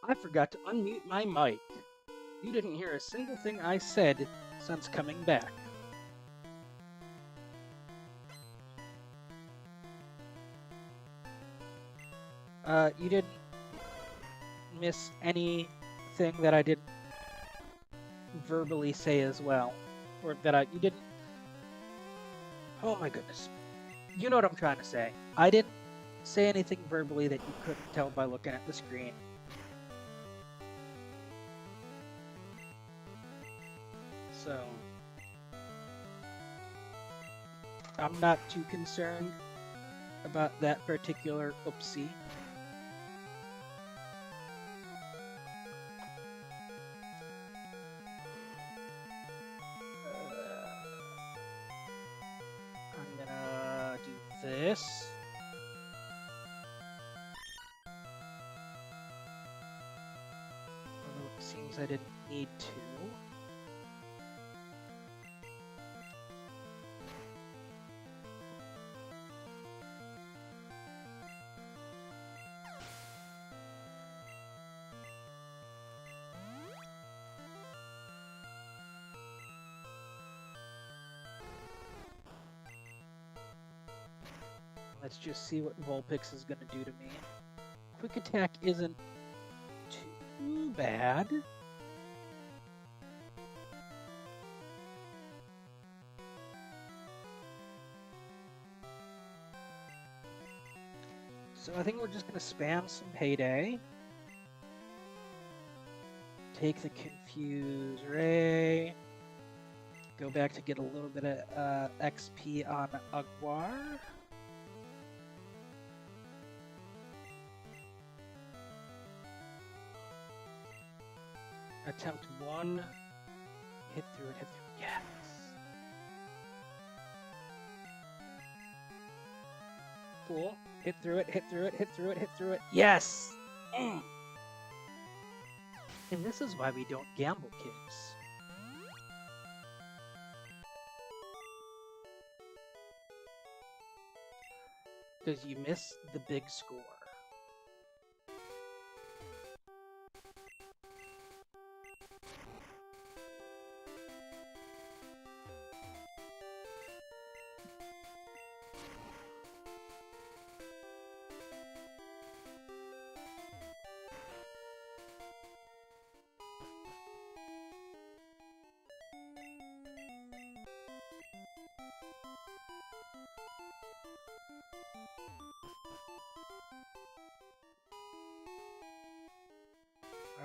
I forgot to unmute my mic. You didn't hear a single thing I said since coming back. You didn't miss anything that I didn't verbally say as well. Or that you didn't... Oh my goodness. You know what I'm trying to say. I didn't say anything verbally that you couldn't tell by looking at the screen. So... I'm not too concerned about that particular oopsie. I'm gonna do this. Although it seems I didn't need to. Let's just see what Vulpix is going to do to me. Quick attack isn't too bad. So I think we're just going to spam some Payday. Take the Confuse Ray. Go back to get a little bit of XP on Agwar. Attempt 1. Hit through it, hit through it. Yes! Cool. Hit through it, hit through it, hit through it, hit through it. Yes! And this is why we don't gamble, kids. Because you miss the big score.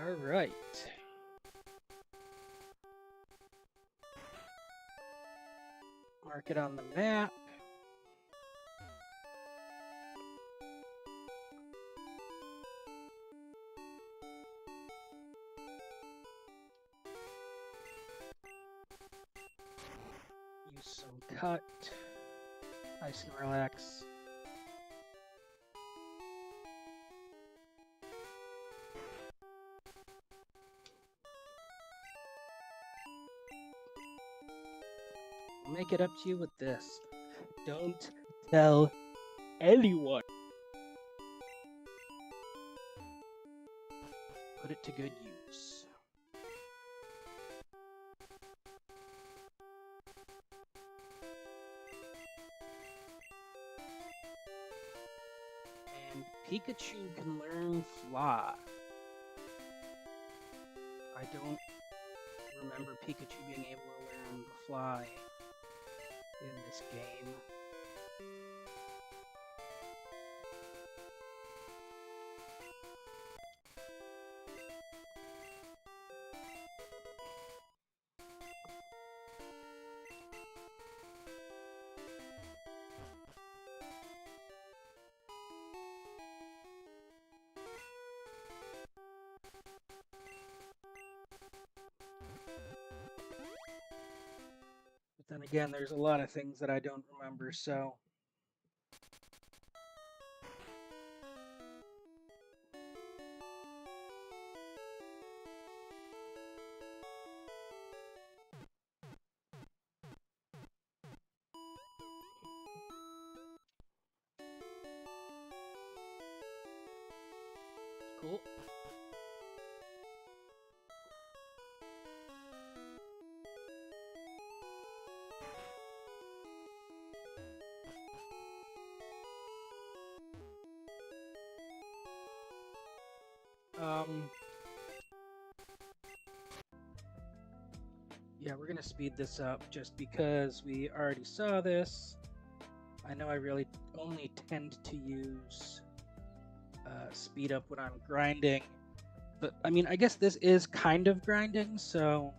All right. Mark it on the map. Use some cut. Ice and relax. I'll make it up to you with this. Don't tell anyone. Put it to good use. And Pikachu can learn Fly. I don't remember Pikachu being able to learn Fly in this game. Then again, there's a lot of things that I don't remember, so... Cool. Yeah, we're gonna speed this up just because we already saw this. I know I really only tend to use speed up when I'm grinding, but I mean, I guess this is kind of grinding, so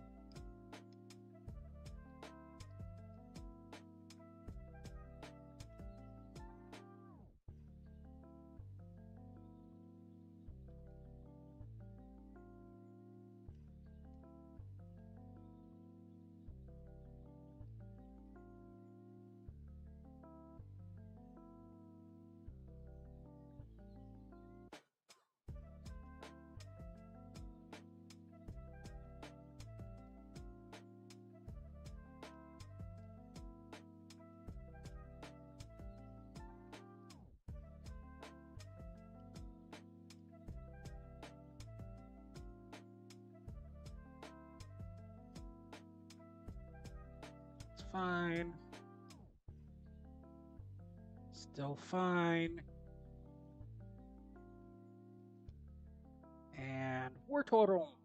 it's fine. Still fine. And war total.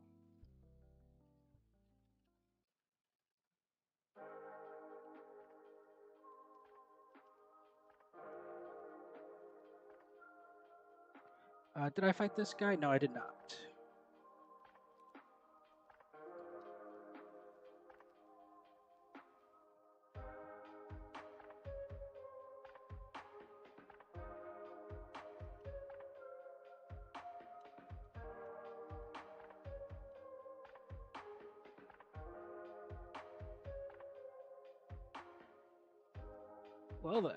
Did I fight this guy? No, I did not. Well then.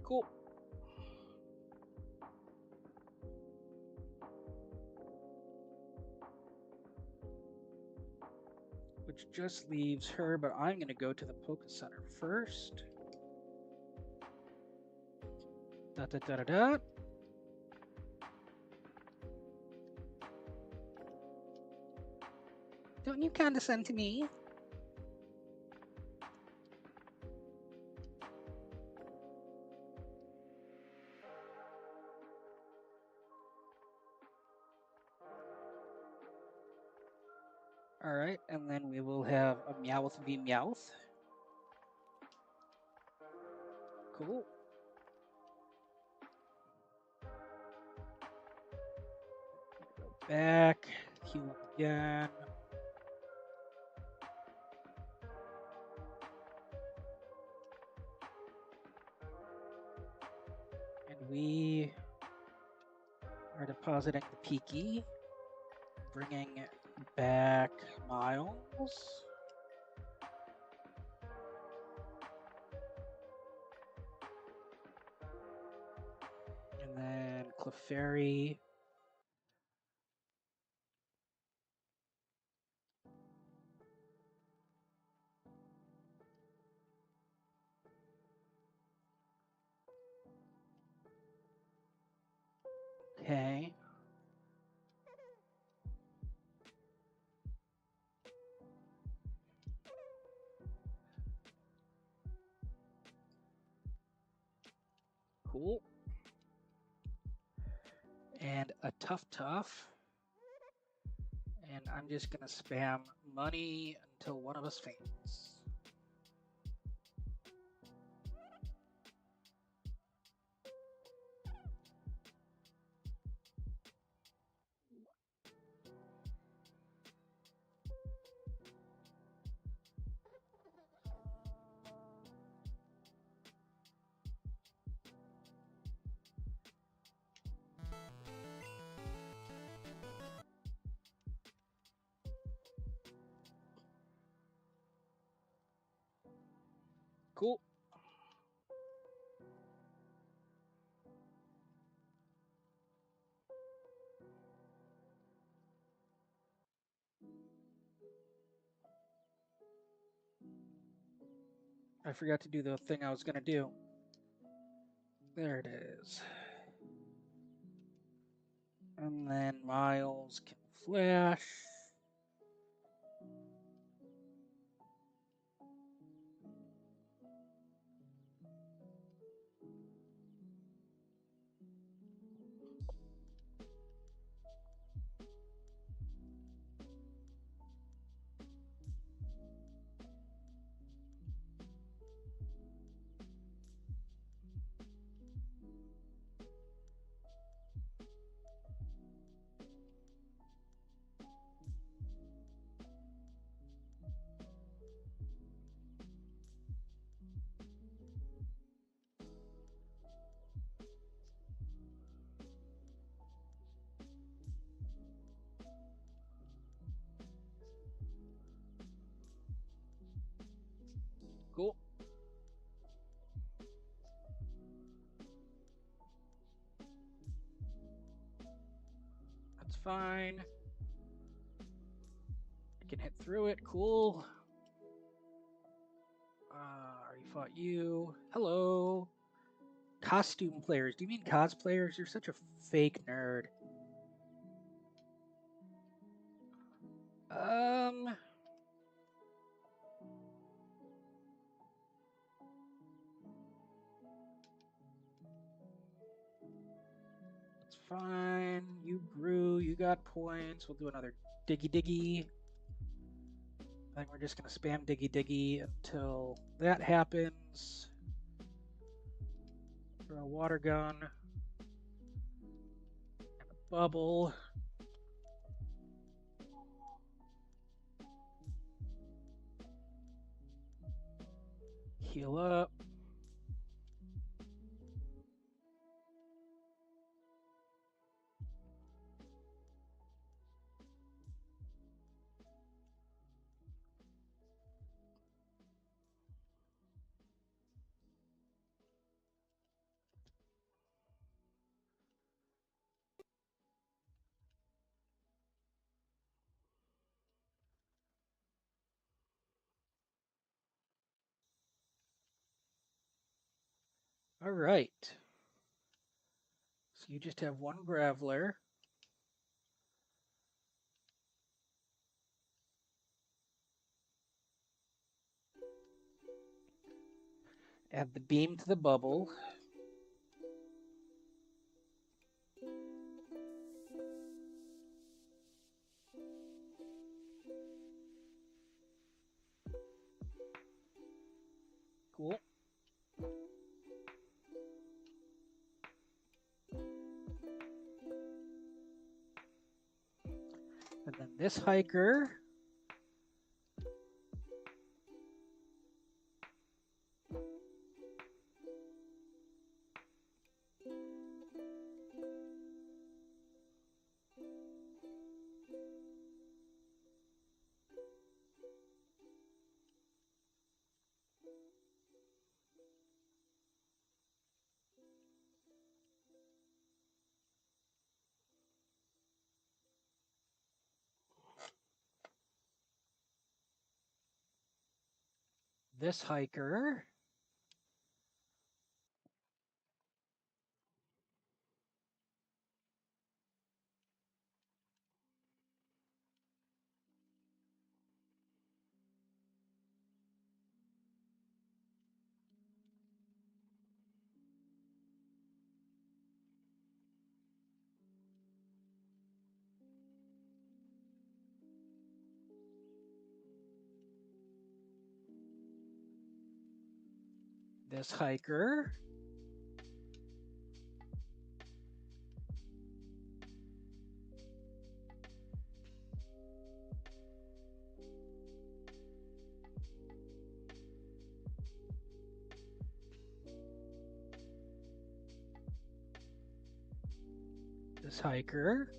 Cool. Which just leaves her, but I'm going to go to the Poké Center first. Da da da da da. Don't you condescend to me? Alright, and then we will have a Meowth v Meowth. Cool. Go back, heal up again. And we are depositing the Peaky, bringing back Miles. And then Clefairy. Okay. Cool. And a Tough. And I'm just gonna spam money until one of us faints. Cool. I forgot to do the thing I was gonna do. There it is. And then Miles can flash. Cool. That's fine. I can hit through it. Cool. Already fought you. Hello. Costume players. Do you mean cosplayers? You're such a fake nerd. It's fine. You grew. You got points. We'll do another diggy diggy. I think we're just going to spam diggy diggy until that happens. Throw a water gun. And a bubble. Heal up. All right. So you just have one Graveler. Add the beam to the bubble. Cool. And then this hiker. This hiker. This hiker. This hiker.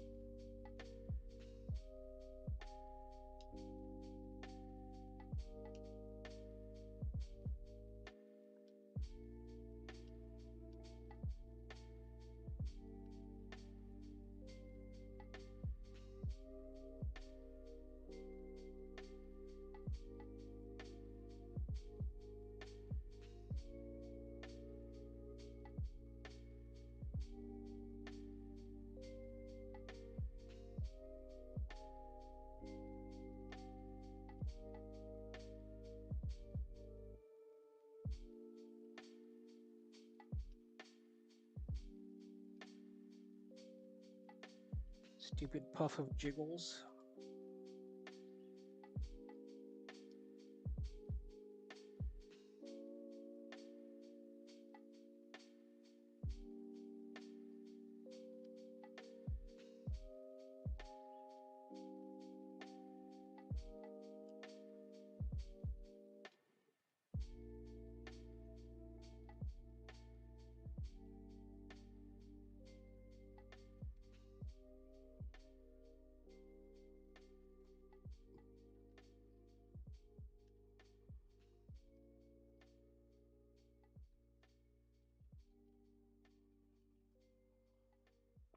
Stupid puff of jiggles.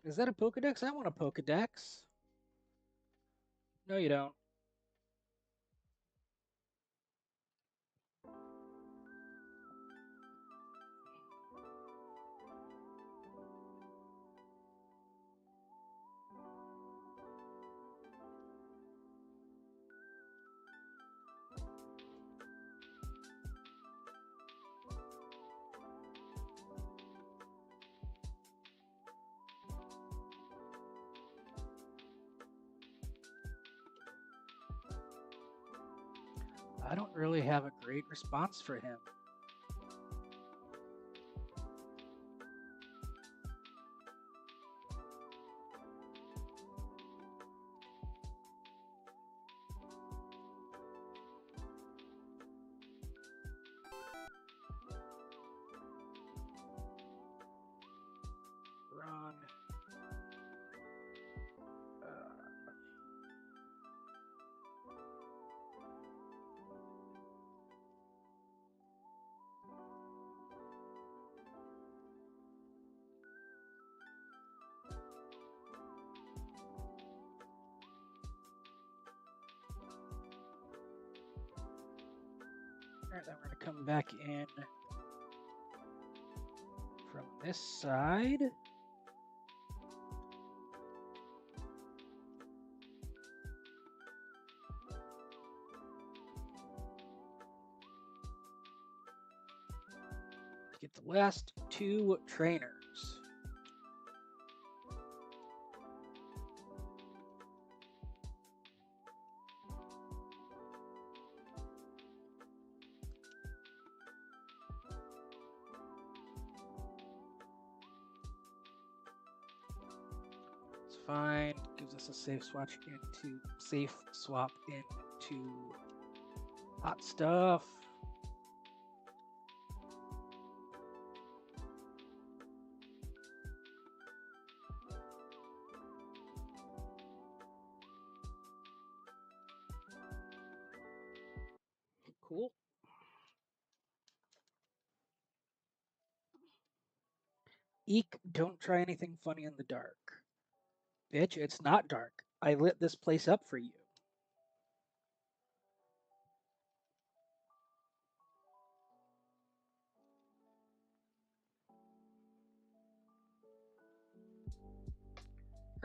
Is that a Pokedex? I want a Pokedex. No, you don't. I don't really have a great response for him. Wrong. Alright, then we're going to come back in from this side. To get the last two trainers. Fine, gives us a safe swap into hot stuff. Cool. Eek, don't try anything funny in the dark. Bitch, it's not dark. I lit this place up for you.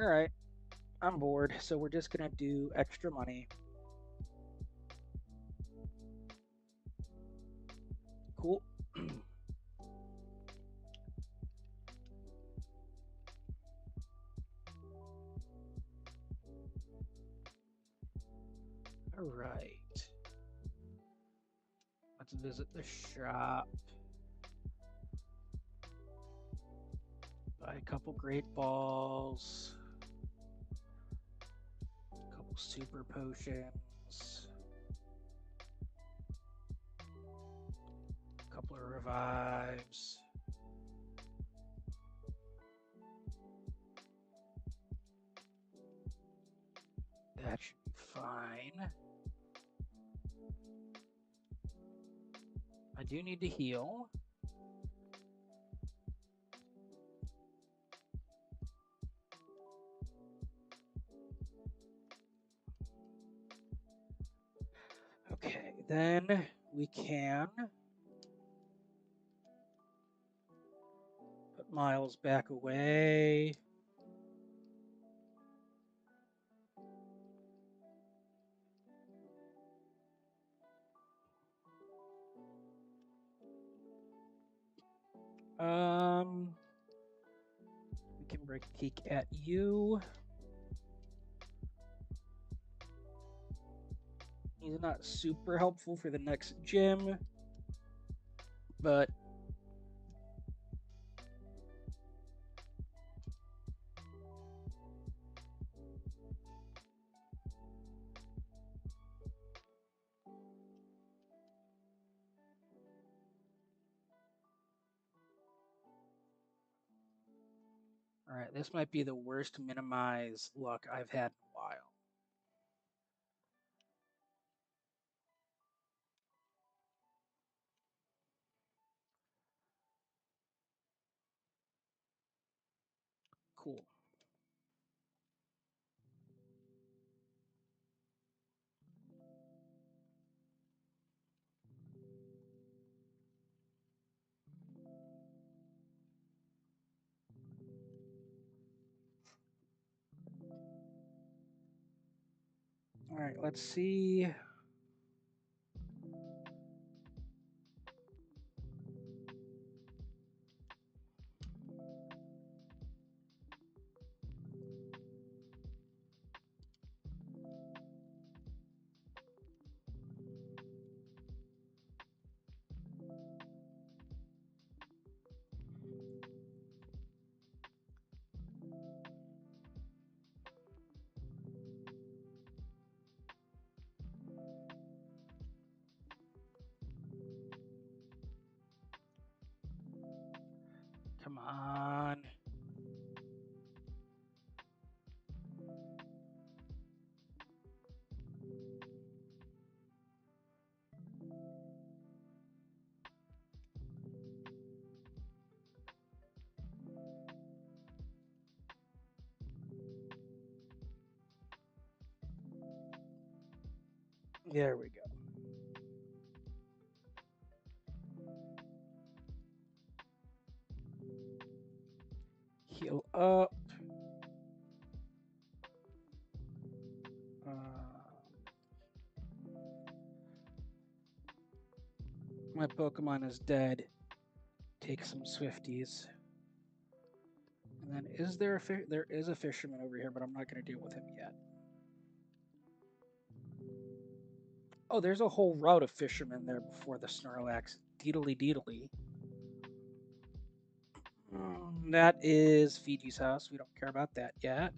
Alright, I'm bored, so we're just gonna do extra money. Cool. Alright. Let's visit the shop. Buy a couple great balls. A couple super potions. A couple of revives. That should be fine. I do need to heal. Okay, then we can put Miles back away. We can break a peek at you. He's not super helpful for the next gym, but all right, this might be the worst minimize luck I've had in a while. Cool. All right, let's see. Come on. There we go. Heal up. My Pokemon is dead. Take some Swifties. And then is there a there is a fisherman over here, but I'm not going to deal with him yet. Oh, there's a whole route of fishermen there before the Snorlax. Deedly deedly. That is Fiji's house. We don't care about that yet.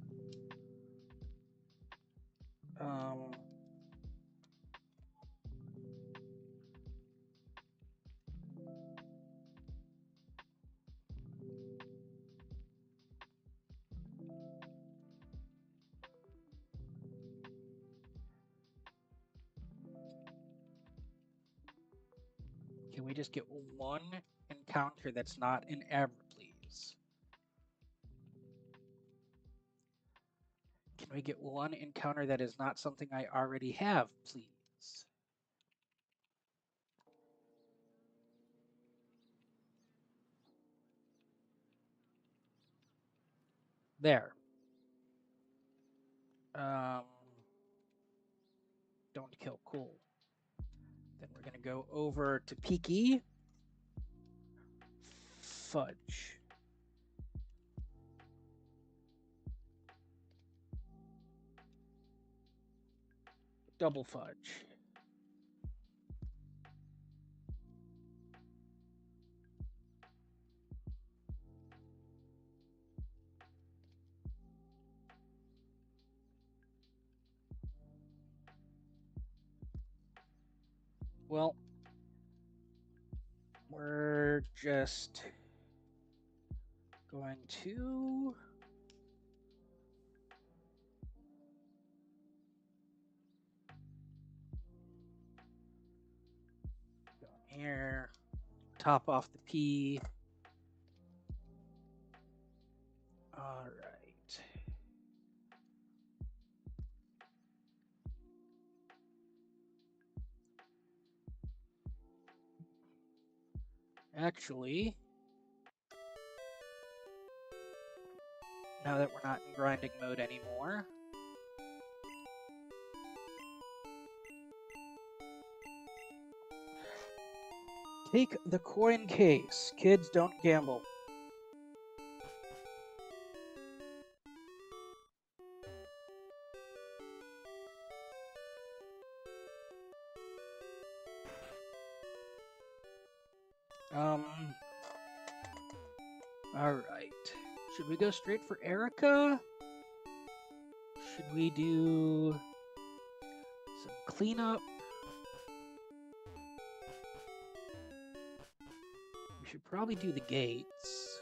Can we just get one encounter that's not an Abra, please? Can we get one encounter that is not something I already have, please? There. Don't kill. Cool. Then we're going to go over to Peaky. Fudge. Double fudge. Well, we're just going to go here, top off the P. All right. Actually, now that we're not in grinding mode anymore, take the coin case. Kids, don't gamble. Alright. Should we go straight for Erica? Should we do some cleanup? We should probably do the gates.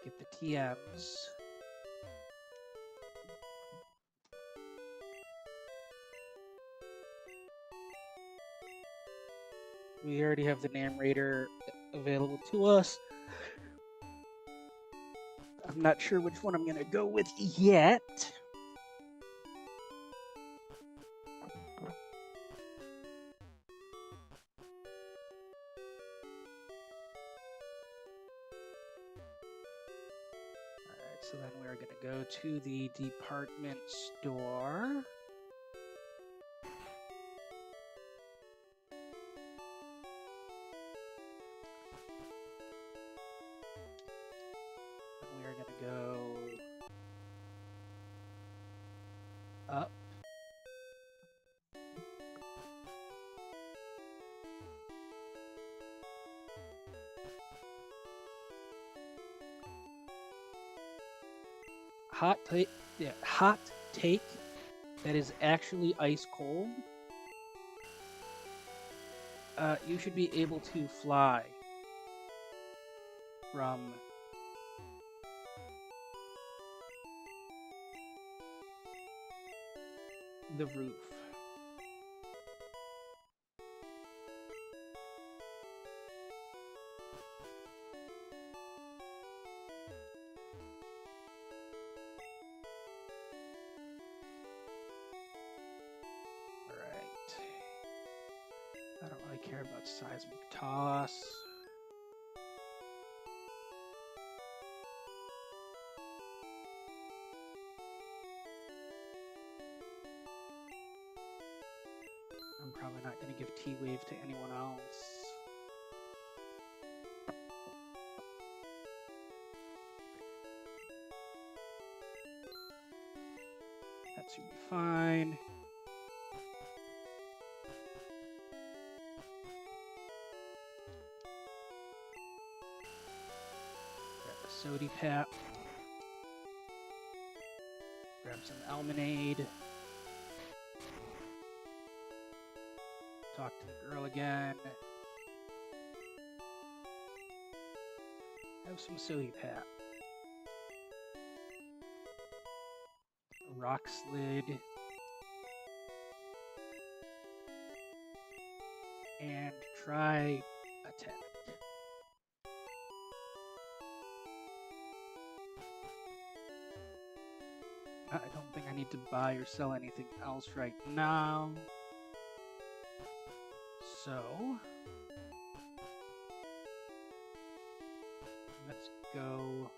Get the TMs. We already have the narrator available to us. I'm not sure which one I'm going to go with yet. Alright, so then we're going to go to the department store. Go up. Hot take that is actually ice cold. You should be able to fly from the roof. Alright. I don't really care about seismic toss. I'm probably not going to give T-Wave to anyone else. That should be fine. Grab the Sody Pap. Grab some Almonade. Talk to the girl again. Have some Sody Pap. Rock Slid. And try attack. I don't think I need to buy or sell anything else right now. So, let's go.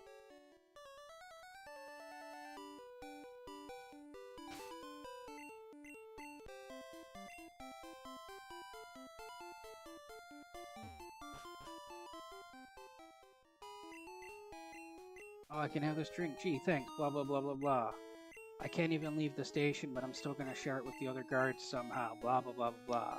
Oh, I can have this drink. Gee, thanks. Blah, blah, blah, blah, blah. I can't even leave the station, but I'm still going to share it with the other guards somehow. Blah, blah, blah, blah, blah.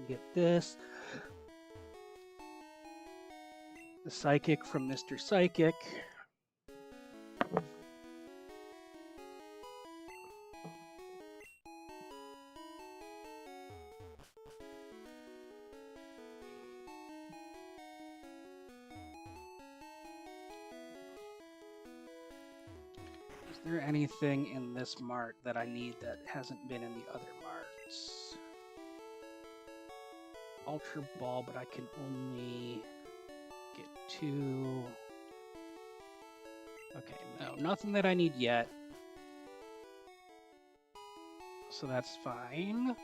Get this. The Psychic from Mr. Psychic. Is there anything in this mart that I need that hasn't been in the other marts? Ultra Ball, but I can only get 2. Okay, no, nothing that I need yet. So that's fine.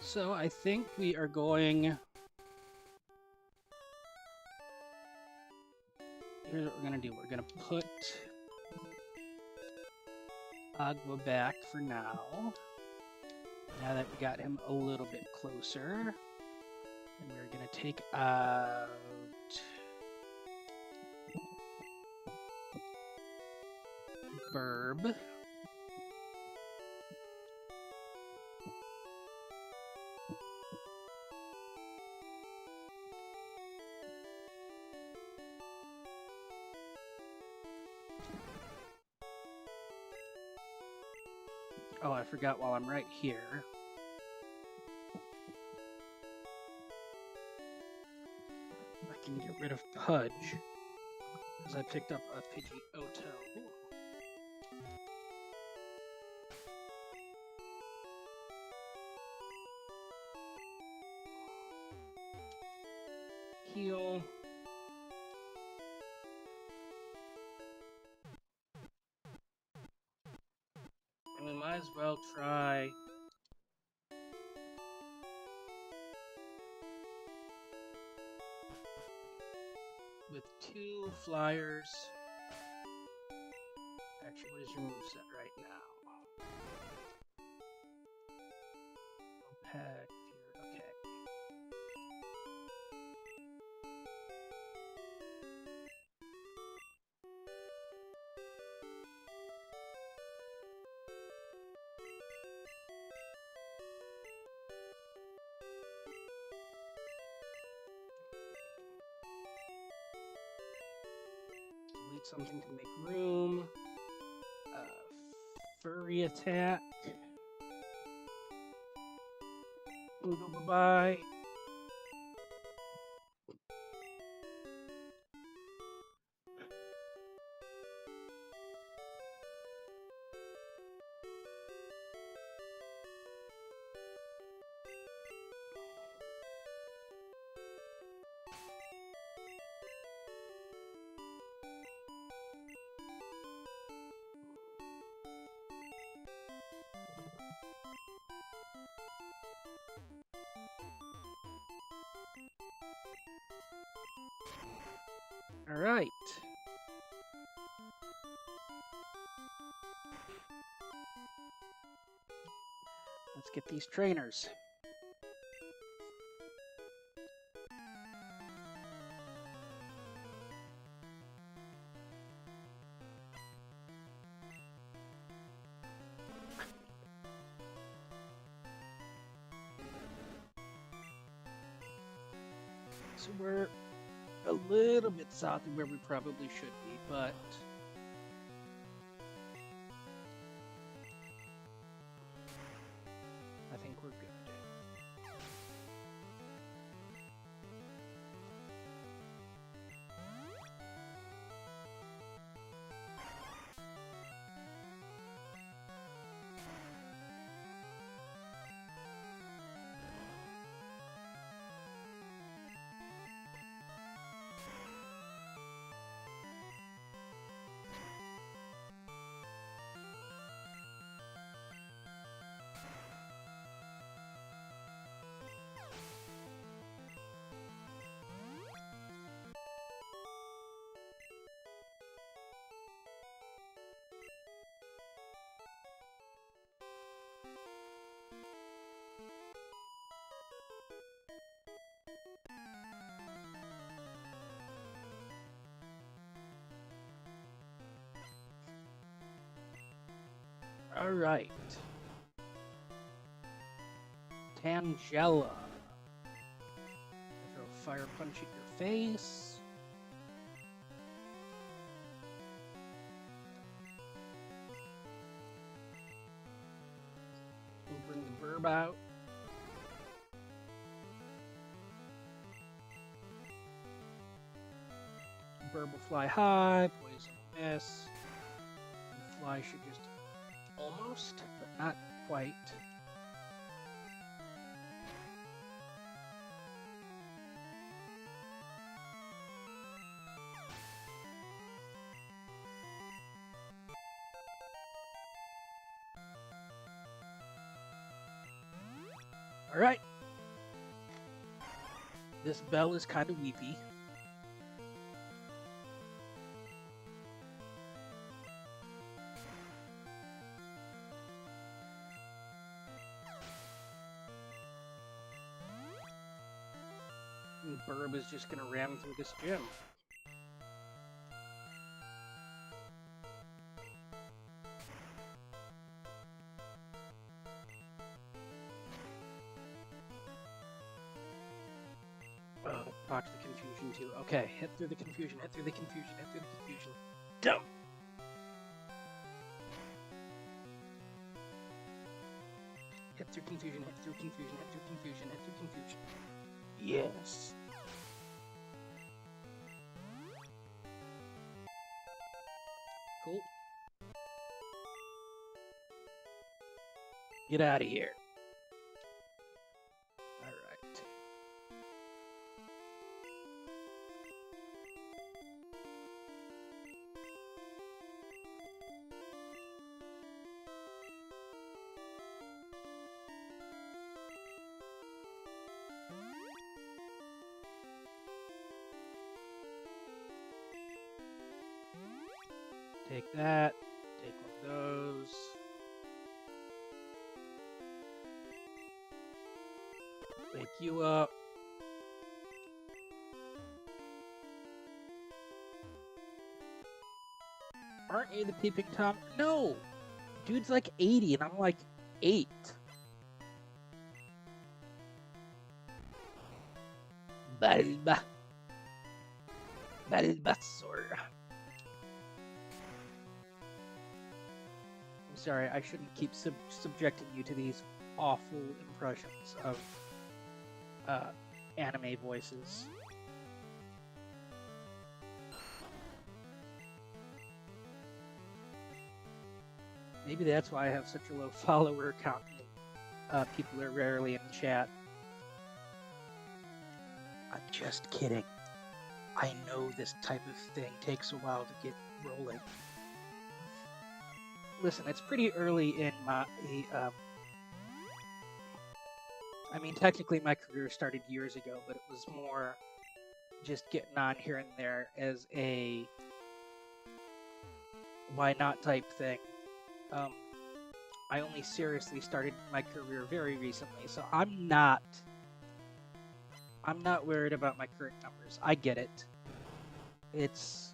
So I think we are going... Here's what we're gonna do. We're gonna put Agua back for now. Now that we got him a little bit closer. And we're gonna take out... Burb. Oh, I forgot while I'm right here. I can get rid of Pudge, because I picked up a Pidgeotto. Heal. And we might as well try with 2 flyers. Actually, what is your moveset right now? Opaque, okay. Delete something to make room. Furry attack. Bye-bye. All right. Let's get these trainers. So we're a little bit south of where we probably should be, but I think we're good. All right. Tangela. Throw a fire punch at your face. We'll bring the burb out. Burb will fly high, poison will miss. The fly should just almost, but not quite. Alright. This bell is kind of weepy. And Burb is just gonna ram through this gym. Proc the confusion too. Okay, hit through the confusion, hit through the confusion, hit through the confusion. Dumb! Hit through confusion, hit through confusion, hit through confusion, hit through confusion. Yes! Cool. Get out of here. Take that, take one of those. Wake you up. Aren't you the peeping Tom? No! Dude's like 80 and I'm like 8. Bulbasaur. Sorry, I shouldn't keep subjecting you to these awful impressions of anime voices. Maybe that's why I have such a low follower count. People are rarely in chat. I'm just kidding. I know this type of thing takes a while to get rolling. Listen, it's pretty early in my... I mean, technically my career started years ago, but it was more just getting on here and there as a why not type thing. I only seriously started my career very recently, so I'm not worried about my current numbers. I get it. It's...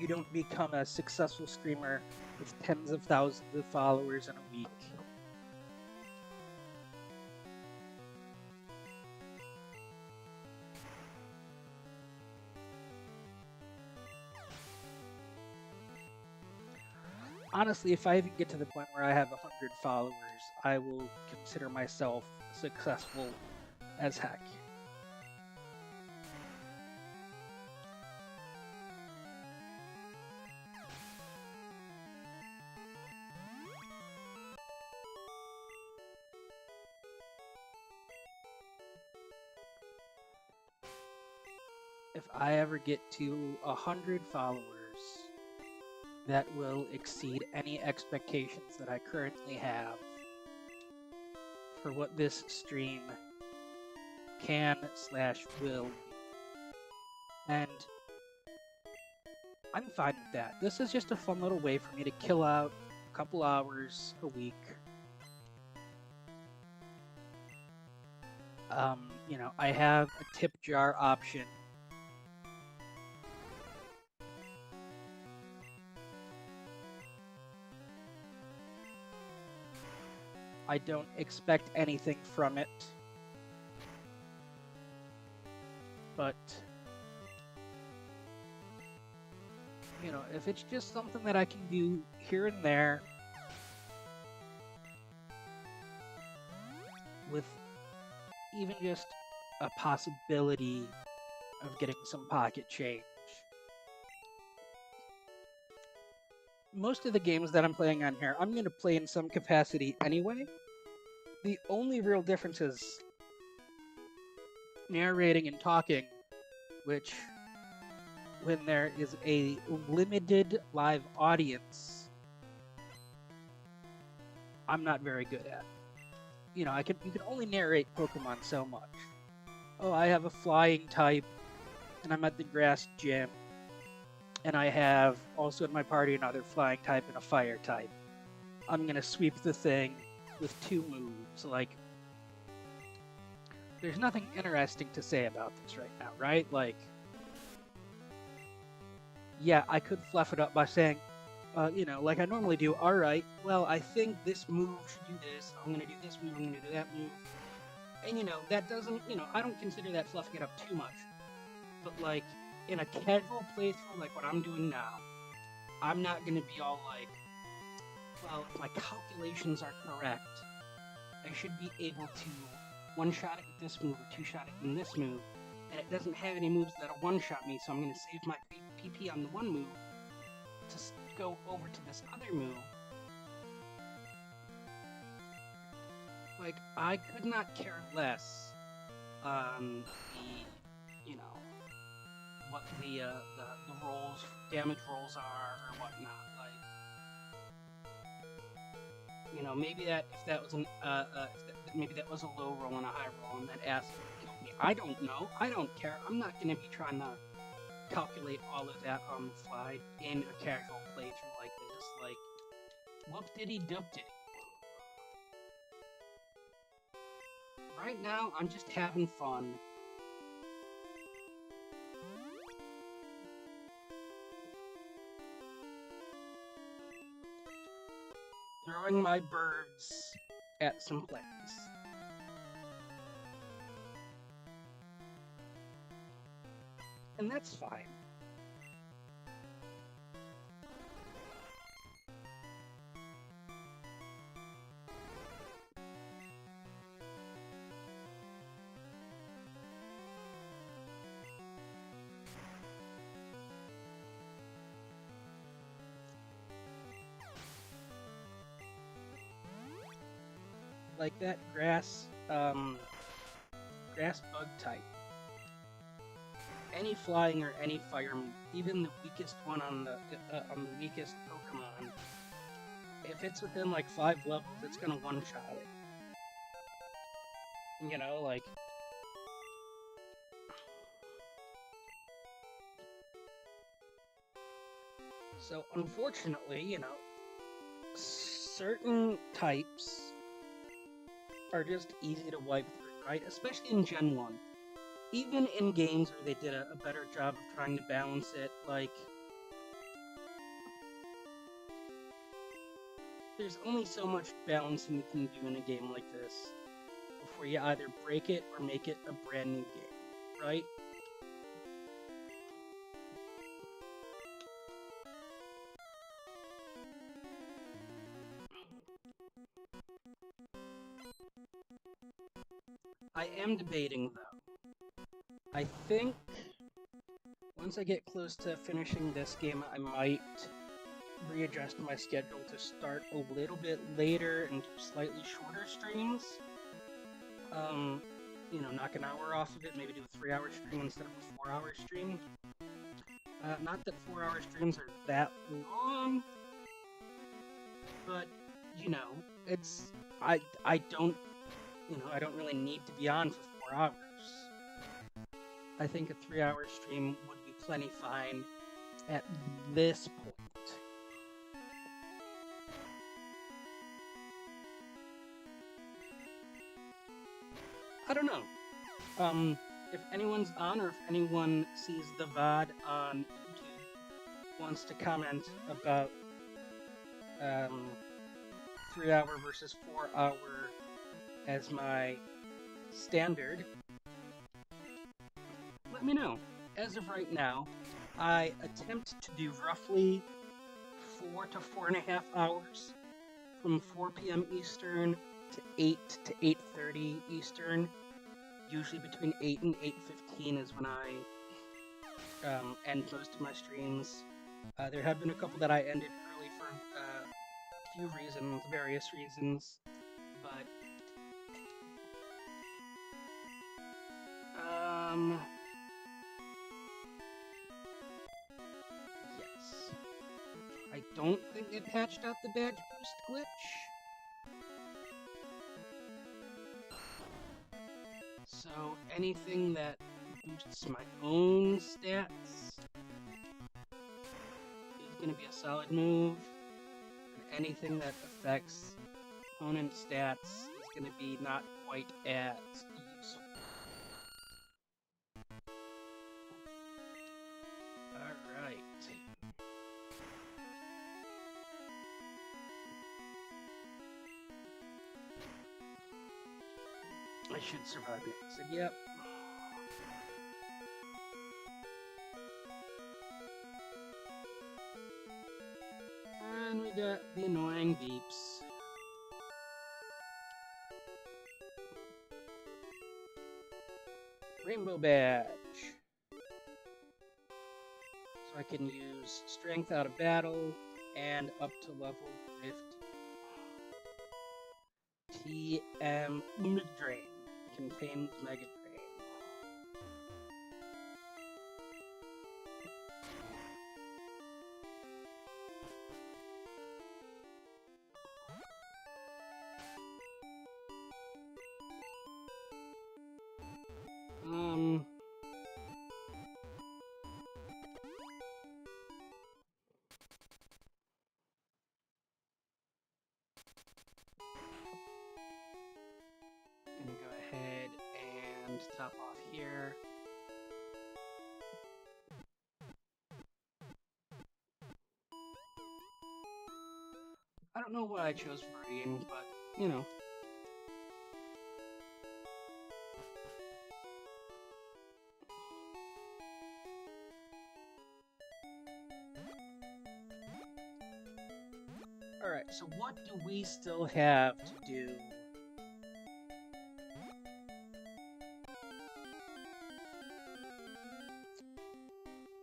You don't become a successful streamer with tens of thousands of followers in a week. Honestly, if I even get to the point where I have 100 followers, I will consider myself successful as heck. If I ever get to 100 followers, that will exceed any expectations that I currently have for what this stream can/will be. And I'm fine with that. This is just a fun little way for me to kill out a couple hours a week. You know, I have a tip jar option. I don't expect anything from it, but, you know, if it's just something that I can do here and there with even just a possibility of getting some pocket change. Most of the games that I'm playing on here, I'm going to play in some capacity anyway. The only real difference is narrating and talking, which, when there is a limited live audience, I'm not very good at. You know, you can only narrate Pokemon so much. Oh, I have a flying type, and I'm at the grass gym, and I have also in my party another flying type and a fire type. I'm gonna sweep the thing with 2 moves. Like, there's nothing interesting to say about this right now, right? Like, yeah, I could fluff it up by saying, you know, like I normally do, alright, well, I think this move should do this, I'm gonna do this move, I'm gonna do that move. And, you know, that doesn't, you know, I don't consider that fluffing it up too much. But, like, in a casual playthrough like what I'm doing now, I'm not gonna be all like, well, if my calculations are correct, I should be able to one-shot it with this move or two-shot it in this move, and it doesn't have any moves that'll one-shot me, so I'm gonna save my PP on the one move to go over to this other move. Like, I could not care less on the, you know, what the rolls, damage rolls are or whatnot. Like, you know, maybe that if that was an maybe that was a low roll and a high roll, and that acid killed me. I don't know. I don't care. I'm not gonna be trying to calculate all of that on the fly in a casual playthrough like this. Like, whoop-diddy-doop-diddy. Right now, I'm just having fun. Throwing my birds at some plants. And that's fine. Like that grass bug type. Any flying or any fire move, even the weakest one on the weakest Pokemon, if it's within like 5 levels, it's gonna one-shot it. You know, like. So unfortunately, you know, certain types are just easy to wipe through, right? Especially in Gen 1. Even in games where they did a better job of trying to balance it, like, there's only so much balancing you can do in a game like this before you either break it or make it a brand new game, right? I am debating, though. I think once I get close to finishing this game, I might readjust my schedule to start a little bit later and do slightly shorter streams. You know, knock an hour off of it, maybe do a 3-hour stream instead of a 4-hour stream. Not that 4-hour streams are that long, but, you know, it's, I don't, you know, I don't really need to be on for 4 hours. I think a 3-hour stream would be plenty fine at this point. I don't know. If anyone's on or if anyone sees the VOD on YouTube, wants to comment about 3-hour versus 4-hour as my standard, let me know. As of right now, I attempt to do roughly 4 to 4.5 hours from 4 p.m. Eastern to 8 to 8:30 Eastern. Usually between 8 and 8:15 is when I end most of my streams. There have been a couple that I ended early for a few reasons, various reasons, but yes. I don't think they patched out the badge boost glitch. anything that boosts my own stats is going to be a solid move. And anything that affects opponent stats is going to be not quite as useful. Alright. I should survive it. So, yep. And we got the annoying beeps. Rainbow badge. So I can use strength out of battle and up to level 50. TM Drain contains Mega Drain. Gonna go ahead and top off here. I don't know why I chose Viridian, but, you know. Alright, so what do we still have to do?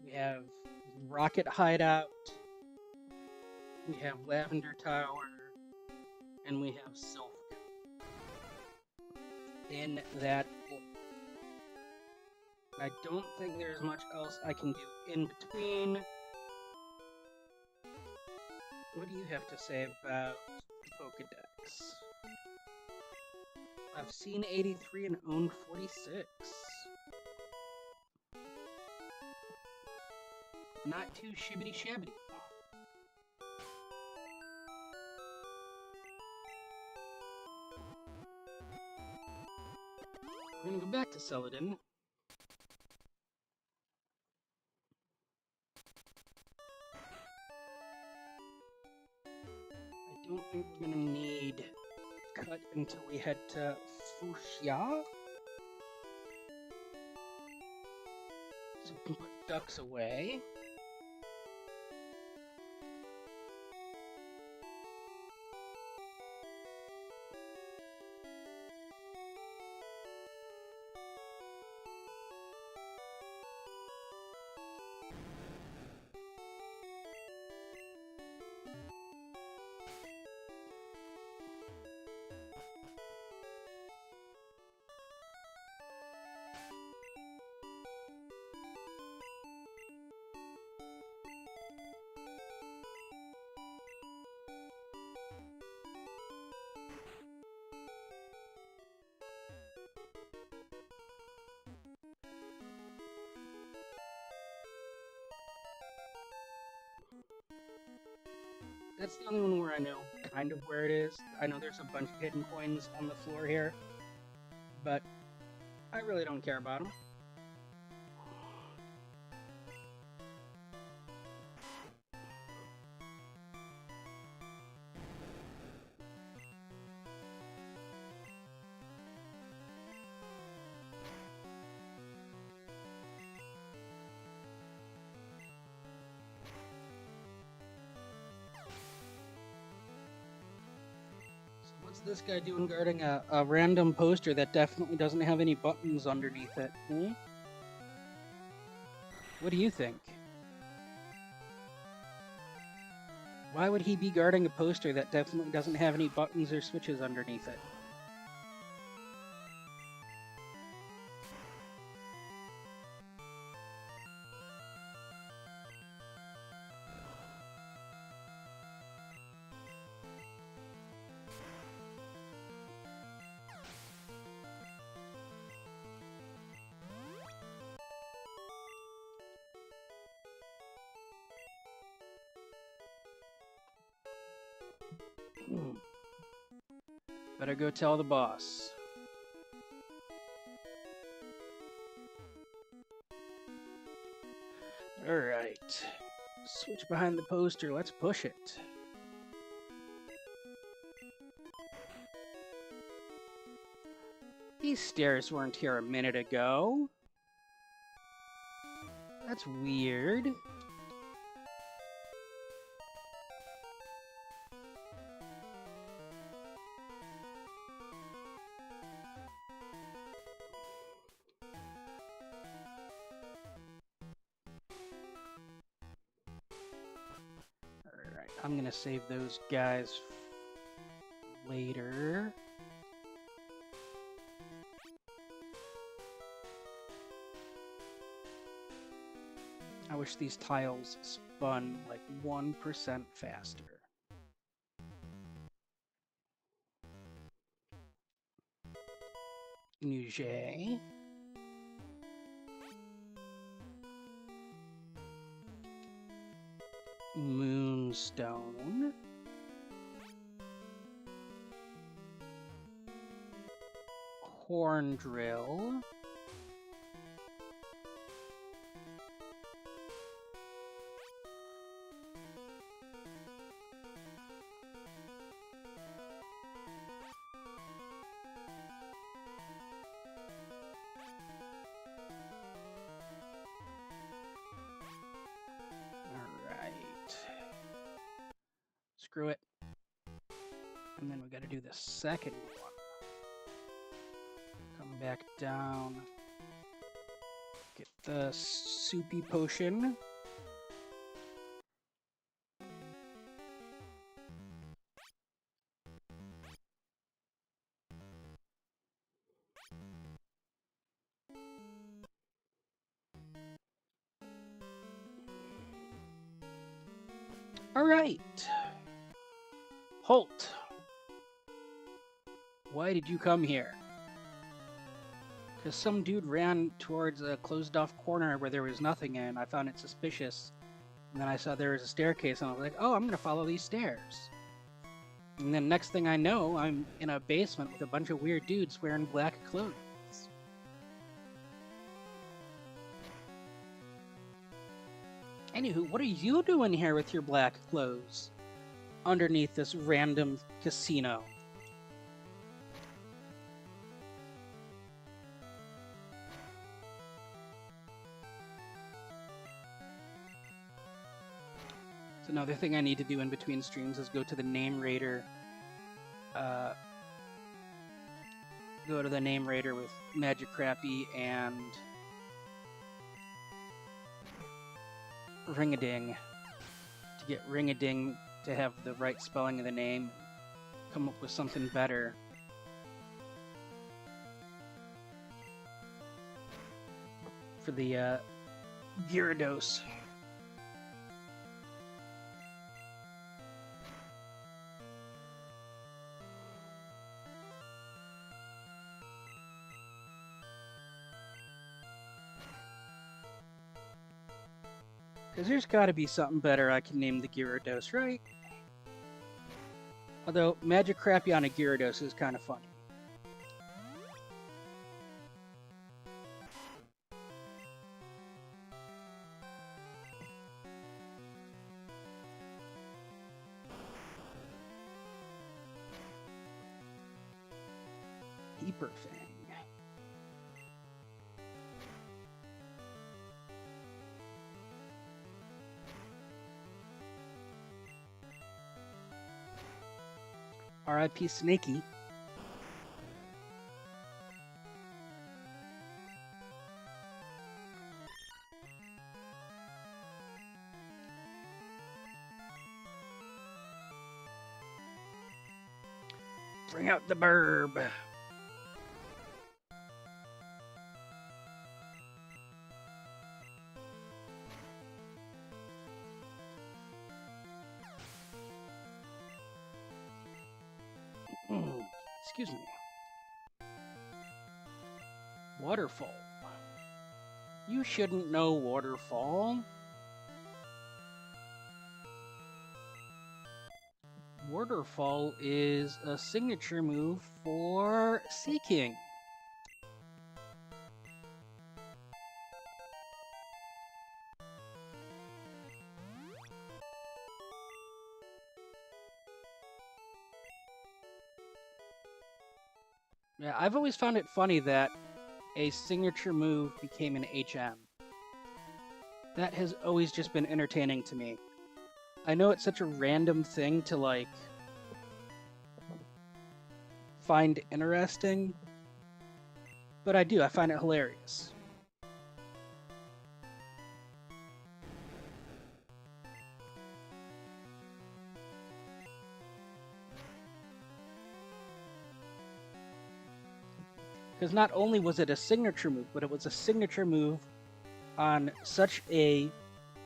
We have Rocket Hideout, we have Lavender Tower, and we have Sylph. In that order. I don't think there's much else I can do in between. What do you have to say about the Pokedex? I've seen 83 and owned 46. Not too shibbity shabbity. We're gonna go back to Celadon. I don't think we're gonna need cut until we head to Fuxia. So we can put ducks away. That's the only one where I know kind of where it is. I know there's a bunch of hidden coins on the floor here, but I really don't care about them. What's this guy doing guarding a random poster that definitely doesn't have any buttons underneath it? Hmm? What do you think? Why would he be guarding a poster that definitely doesn't have any buttons or switches underneath it? Better go tell the boss. Alright. Switch behind the poster. Let's push it. These stairs weren't here a minute ago. That's weird. Alright, I'm gonna save those guys later. I wish these tiles spun like 1% faster. Nuget. Moonstone. Horn drill. Screw it. And then we got to do the second one. Come back down. Get the soupy potion. All right. Holt. Why did you come here? Because some dude ran towards a closed off corner where there was nothing in. I found it suspicious. And then I saw there was a staircase and I was like, oh, I'm going to follow these stairs. And then next thing I know, I'm in a basement with a bunch of weird dudes wearing black clothes. Anywho, what are you doing here with your black clothes? Underneath this random casino. So another thing I need to do in between streams is go to the name raider. Go to the name raider with Magic Crappy and Ring-a-Ding to get Ring-a-Ding to have the right spelling of the name, come up with something better. For the Gyarados. Because there's got to be something better I can name the Gyarados, right? Although, Magic Crappy on a Gyarados is kind of funny. Hyperfang. R.I.P. Snakey. Bring out the burb. Excuse me. Waterfall. You shouldn't know Waterfall. Waterfall is a signature move for Seeking. Yeah, I've always found it funny that a signature move became an HM. That has always just been entertaining to me. I know it's such a random thing to, like, find interesting, but I do. I find it hilarious. Because not only was it a signature move, but it was a signature move on such a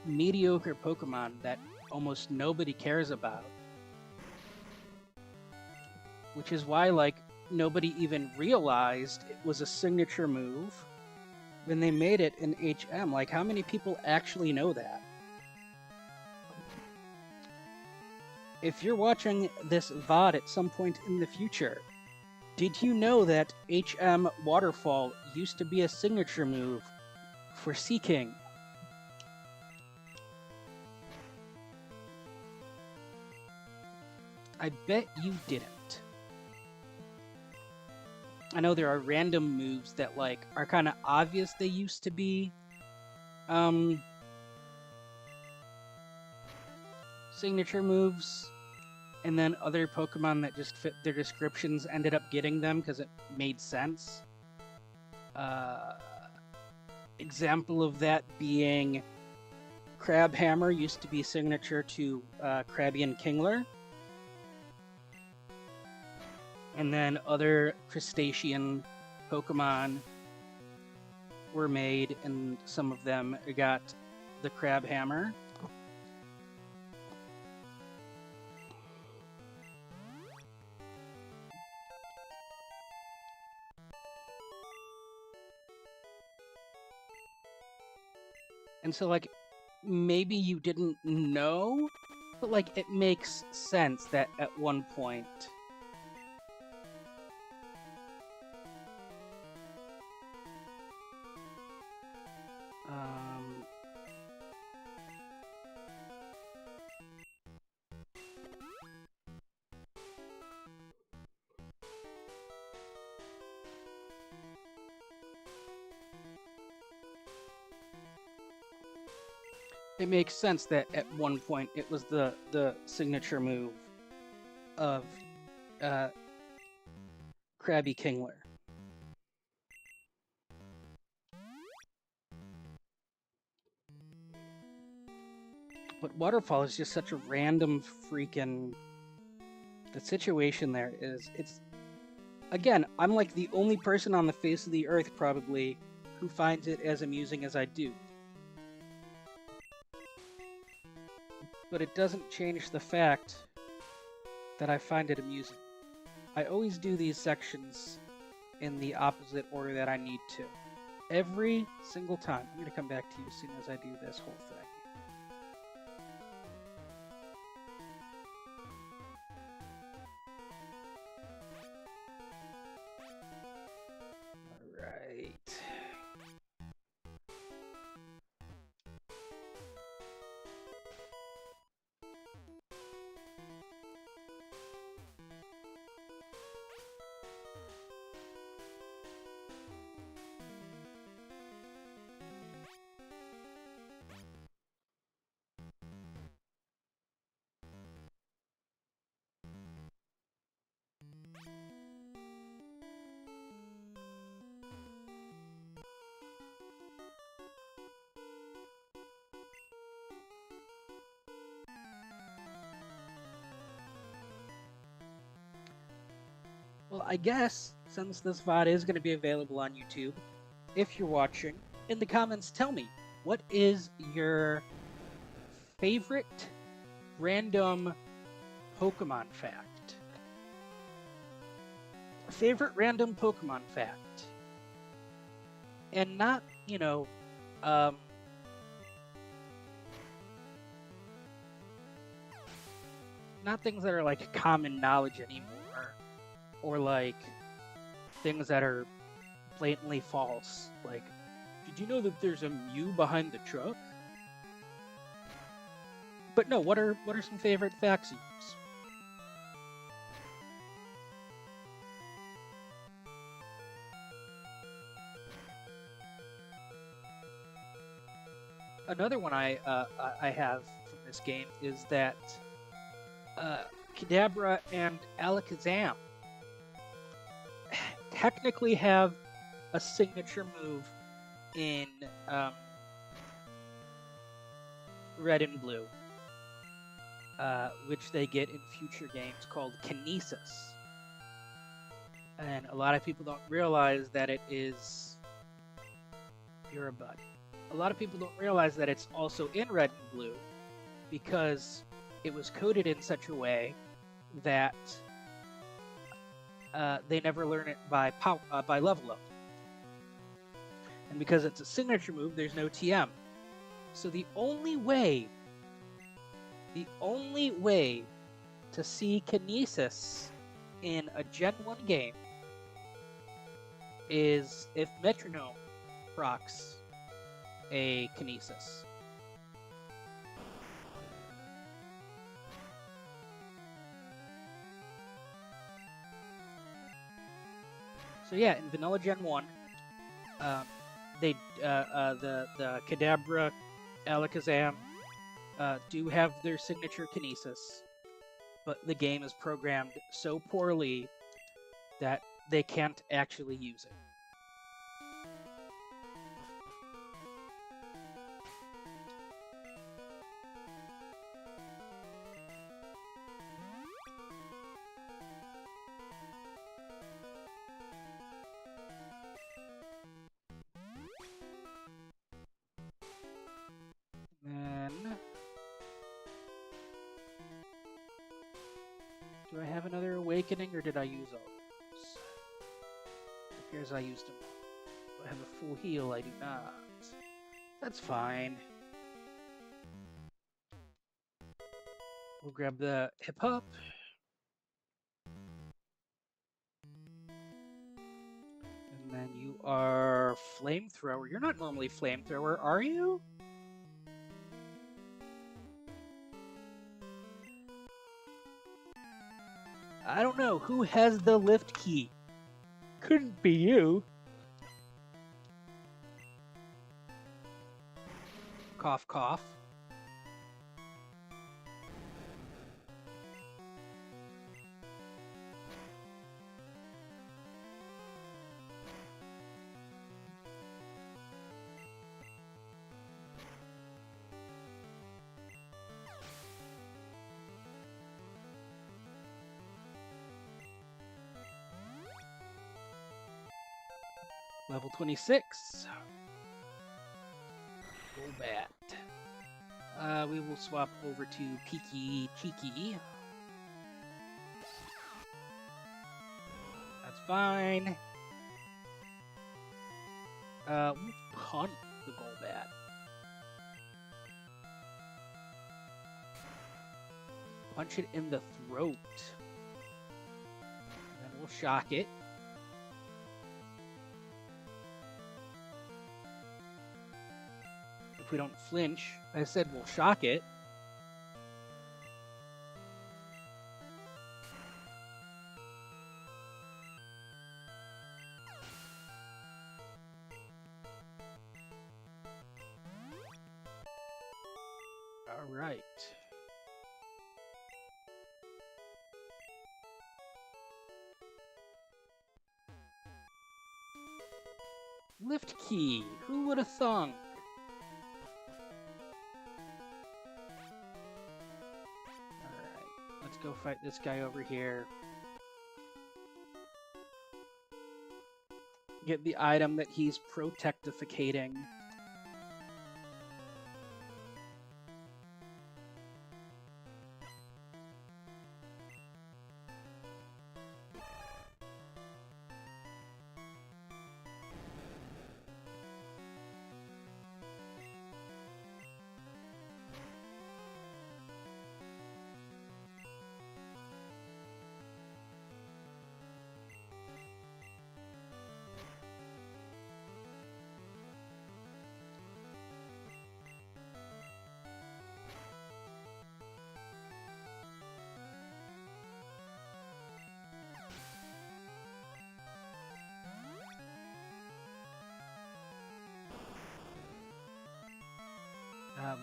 mediocre Pokemon that almost nobody cares about. Which is why, like, nobody even realized it was a signature move when they made it in HM. Like, how many people actually know that? If you're watching this VOD at some point in the future, did you know that HM Waterfall used to be a signature move for Seeking? I bet you didn't. I know there are random moves that, like, are kind of obvious they used to be signature moves, and then other Pokemon that just fit their descriptions ended up getting them because it made sense. Example of that being Crabhammer used to be signature to Krabby and Kingler. And then other crustacean Pokemon were made, and some of them got the Crabhammer. And so, like, maybe you didn't know, but, like, it makes sense that at one point it makes sense that at one point it was the signature move of Krabby Kingler. But Waterfall is just such a random freaking... The situation there is, it's... Again, I'm like the only person on the face of the earth, probably, who finds it as amusing as I do. But it doesn't change the fact that I find it amusing. I always do these sections in the opposite order that I need to. Every single time. I'm going to come back to you as soon as I do this whole thing. Alright. Well, I guess, since this VOD is going to be available on YouTube, if you're watching, in the comments tell me, what is your favorite random Pokemon fact? Favorite random Pokemon fact. And not, you know, not things that are like common knowledge anymore, or like things that are blatantly false. Like, did you know that there's a Mew behind the truck? But no, what are some favorite facts you use? Another one I have from this game is that Kadabra and Alakazam technically have a signature move in Red and Blue, which they get in future games called Kinesis. And a lot of people don't realize that it is... You're a bud. A lot of people don't realize that it's also in Red and Blue because it was coded in such a way that they never learn it by level up. And because it's a signature move, there's no TM. So the only way to see Kinesis in a Gen 1 game is if Metronome procs a Kinesis. So yeah, in Vanilla Gen 1, the Kadabra, Alakazam do have their signature Kinesis, but the game is programmed so poorly that they can't actually use it. Then... do I have another awakening, or did I use all those? It appears I used them all. Do I have a full heal? I do not. That's fine. We'll grab the hip hop. And then you are flamethrower. You're not normally flamethrower, are you? I don't know. Who has the lift key? Couldn't be you. Cough, cough. Level 26. Golbat. We will swap over to Peaky Cheeky. That's fine. We'll punt the Golbat. Punch it in the throat. And then we'll shock it. If we don't flinch, I said we'll shock it. All right. Lift key. Who would have thunk? Go fight this guy over here. Get the item that he's protectificating.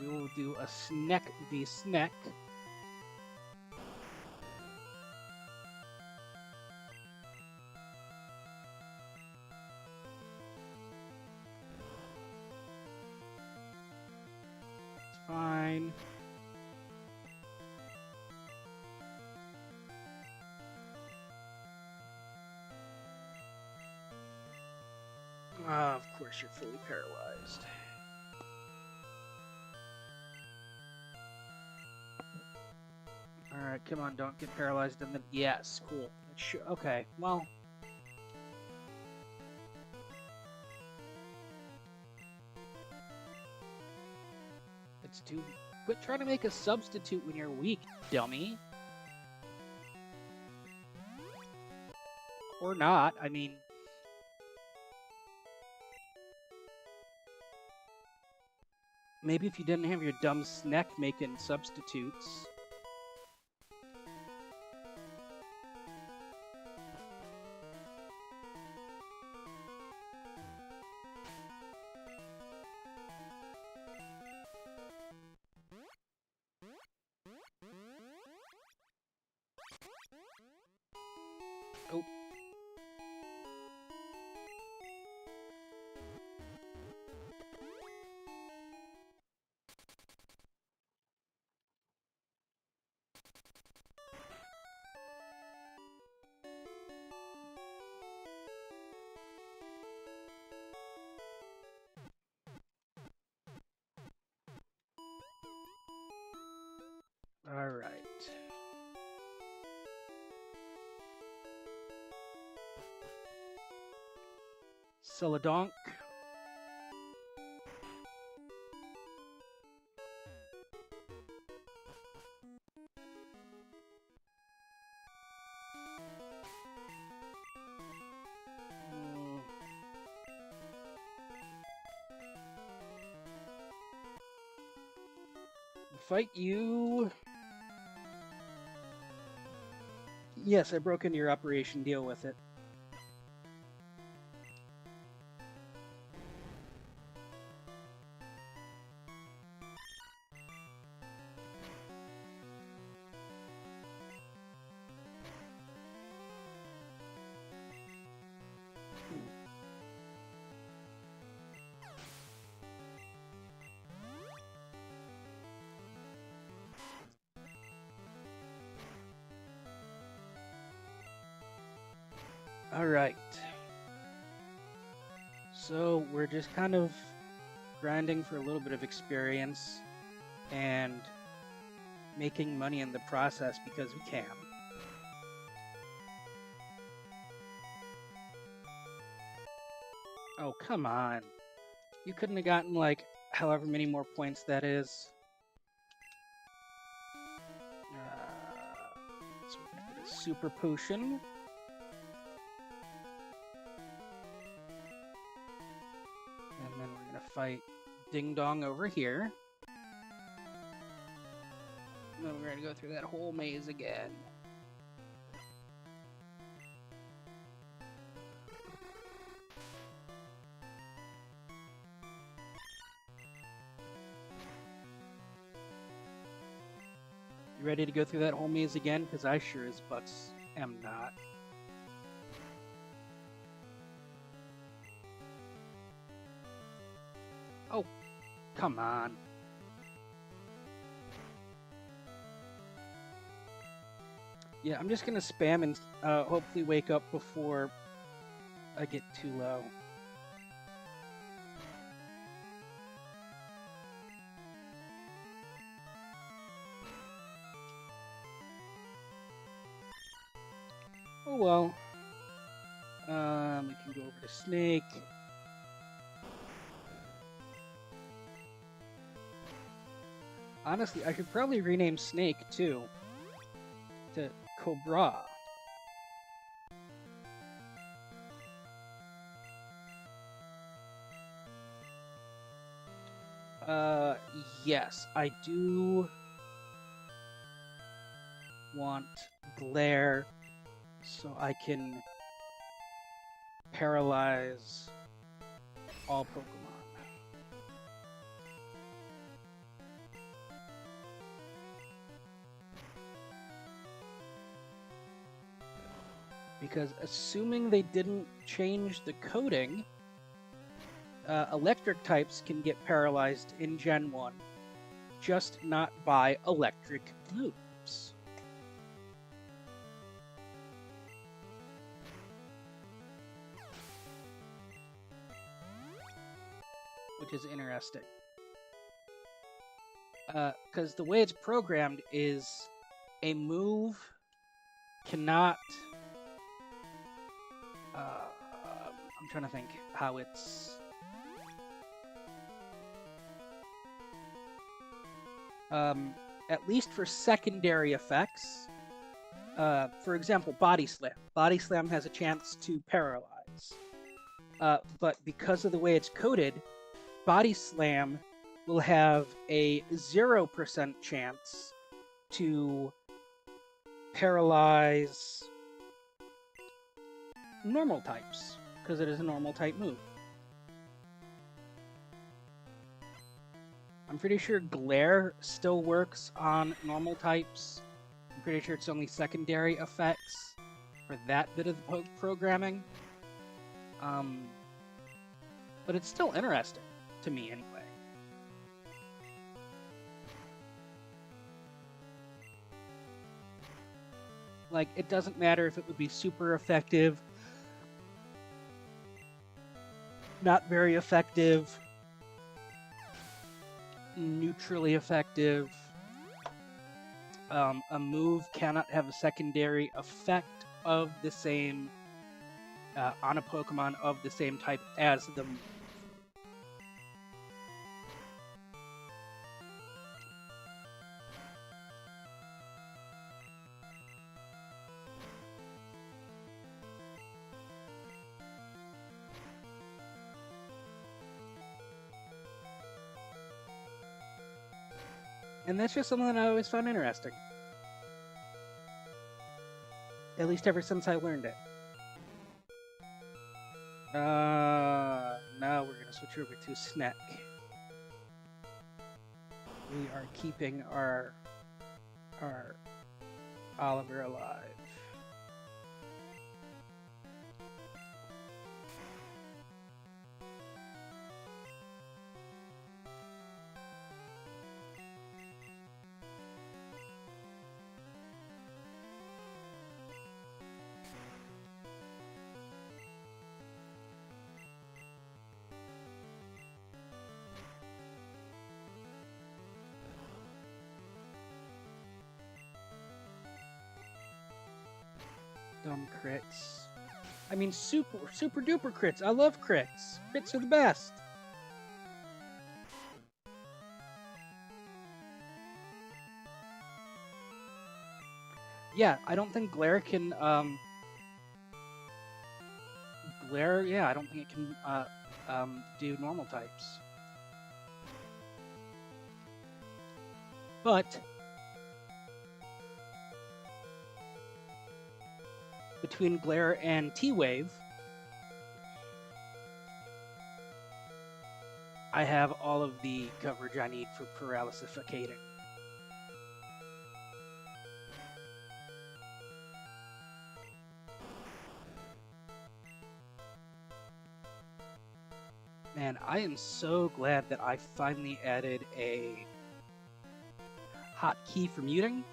We will do a Sneck v Sneck. It's fine. Of course you're fully paralyzed. Alright, come on, don't get paralyzed and then... Yes, cool. Okay, well... It's too... Quit trying to make a substitute when you're weak, dummy. Or not, I mean... Maybe if you didn't have your dumb Sneck making substitutes... Oh. All right. Celadonk. Fight you. Yes, I broke into your operation. Deal with it. All right. So we're just kind of grinding for a little bit of experience and making money in the process because we can. Oh, come on. You couldn't have gotten, like, however many more points that is. So we're going to put a super potion. And then we're going to fight Ding Dong over here. And then we're going to go through that whole maze again. You ready to go through that whole maze again? Because I sure as butts am not. Oh, come on. Yeah, I'm just going to spam and hopefully wake up before I get too low. Oh well. We can go over to Snake. Honestly, I should probably rename Snake too to Cobra. Yes, I do want Glare so I can paralyze all Pokemon. Because assuming they didn't change the coding, electric types can get paralyzed in Gen 1, just not by electric moves. Which is interesting. Because the way it's programmed is a move cannot... I'm trying to think how it's... at least for secondary effects, for example, Body Slam. Body Slam has a chance to paralyze. But because of the way it's coded, Body Slam will have a 0% chance to paralyze normal types, because it is a normal type move. I'm pretty sure Glare still works on normal types. I'm pretty sure it's only secondary effects for that bit of the programming. But it's still interesting, to me anyway. Like, it doesn't matter if it would be super effective, not very effective, neutrally effective. A move cannot have a secondary effect of the same on a Pokemon of the same type as the move. And that's just something that I always found interesting. At least ever since I learned it. Now we're going to switch over to Snack. We are keeping our Oliver alive. Dumb crits. I mean, super duper crits. I love crits. Crits are the best. Yeah, I don't think Glare can, Glare, yeah, I don't think it can, do normal types. But between Glare and T-Wave, I have all of the coverage I need for paralysificating. Man, I am so glad that I finally added a hotkey for muting.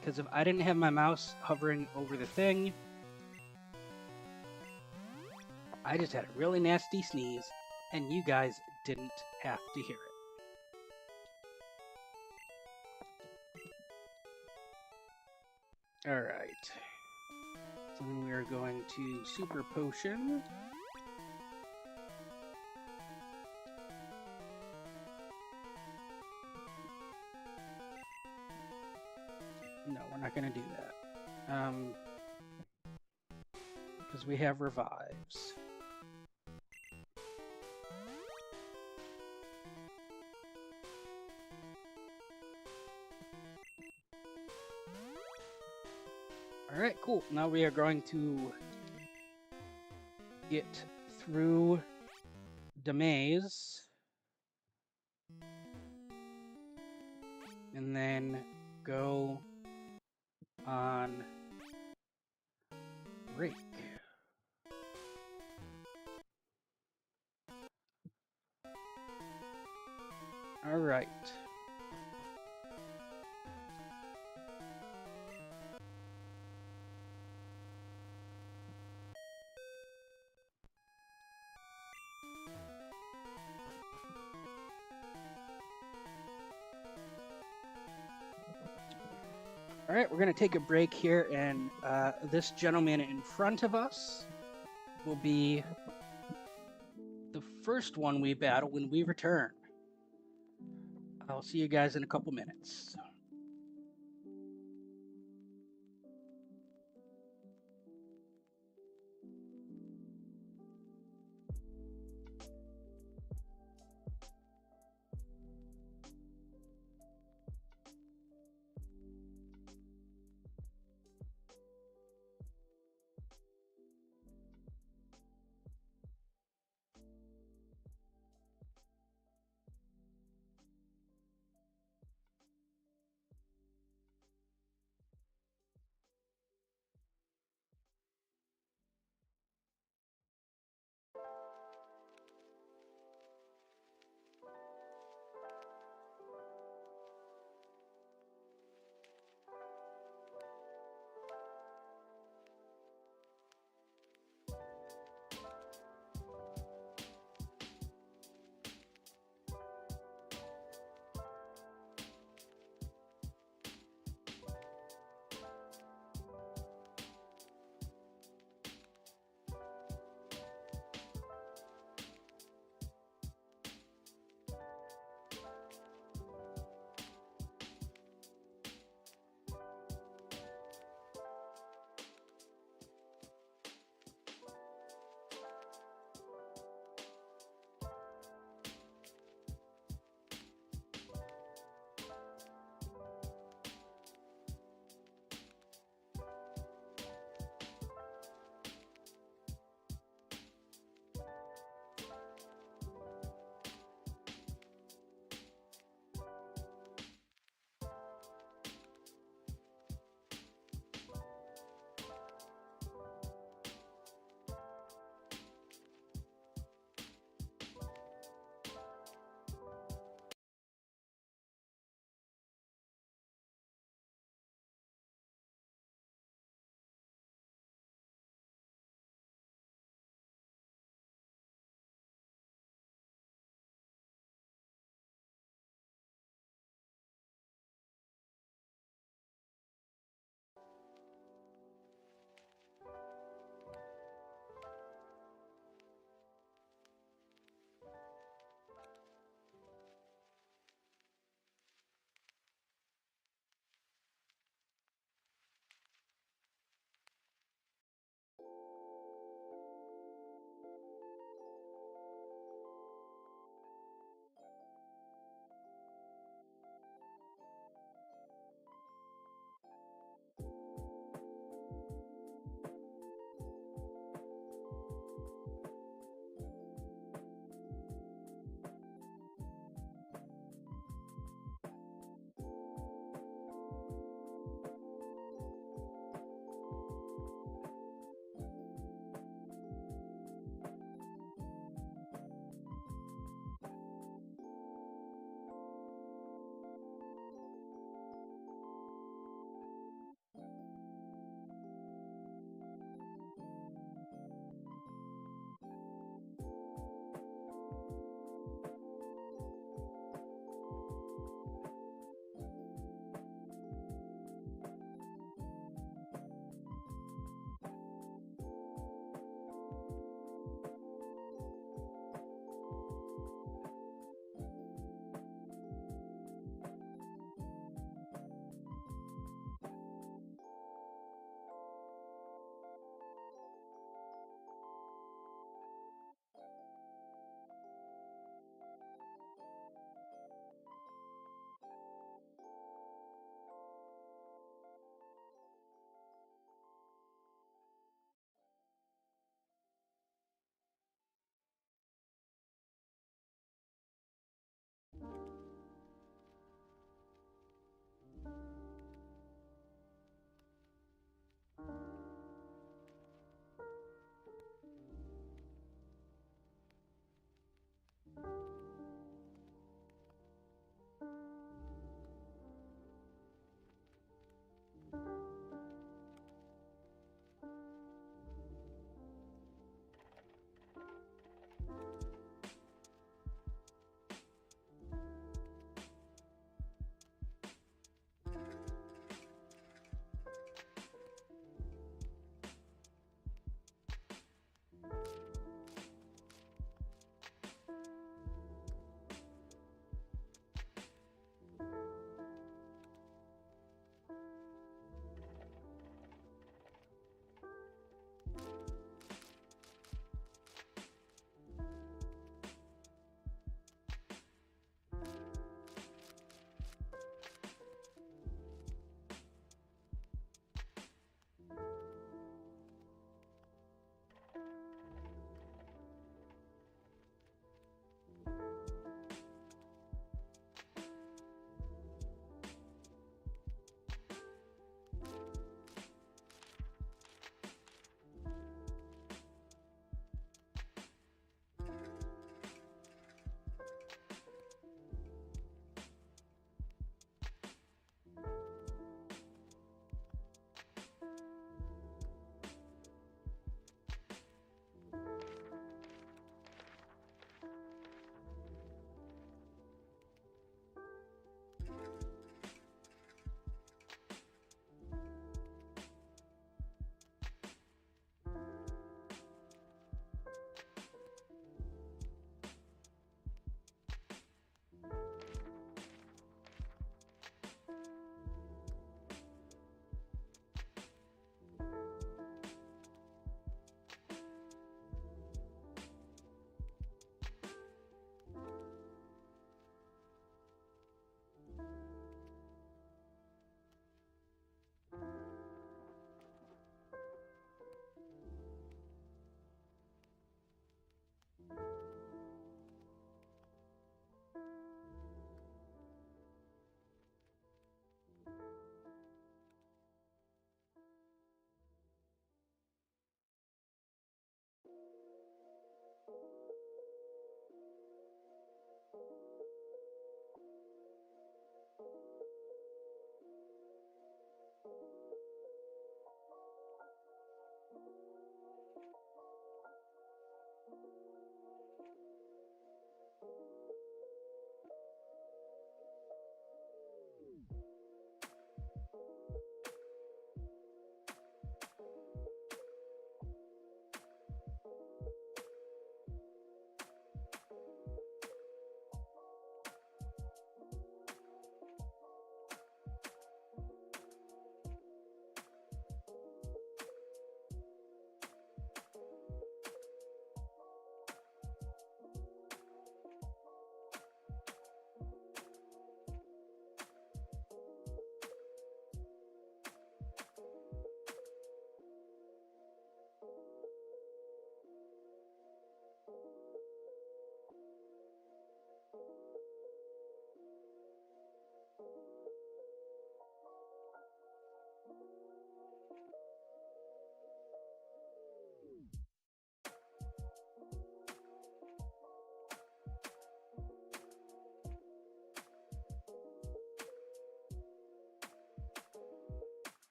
Because if I didn't have my mouse hovering over the thing, I just had a really nasty sneeze, and you guys didn't have to hear it. Alright. So then we are going to Super Potion. No, we're not going to do that. Because we have revives. Alright, cool. Now we are going to get through the maze. And then go on break. All right. All right, we're going to take a break here, and this gentleman in front of us will be the first one we battle when we return. I'll see you guys in a couple minutes.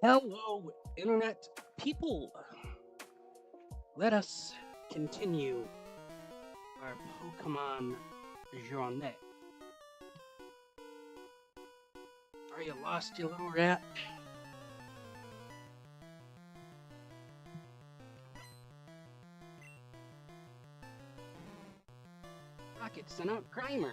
Hello, Internet people! Let us continue our Pokémon journée. Are you lost, you little rat? Rocket sent out Grimer.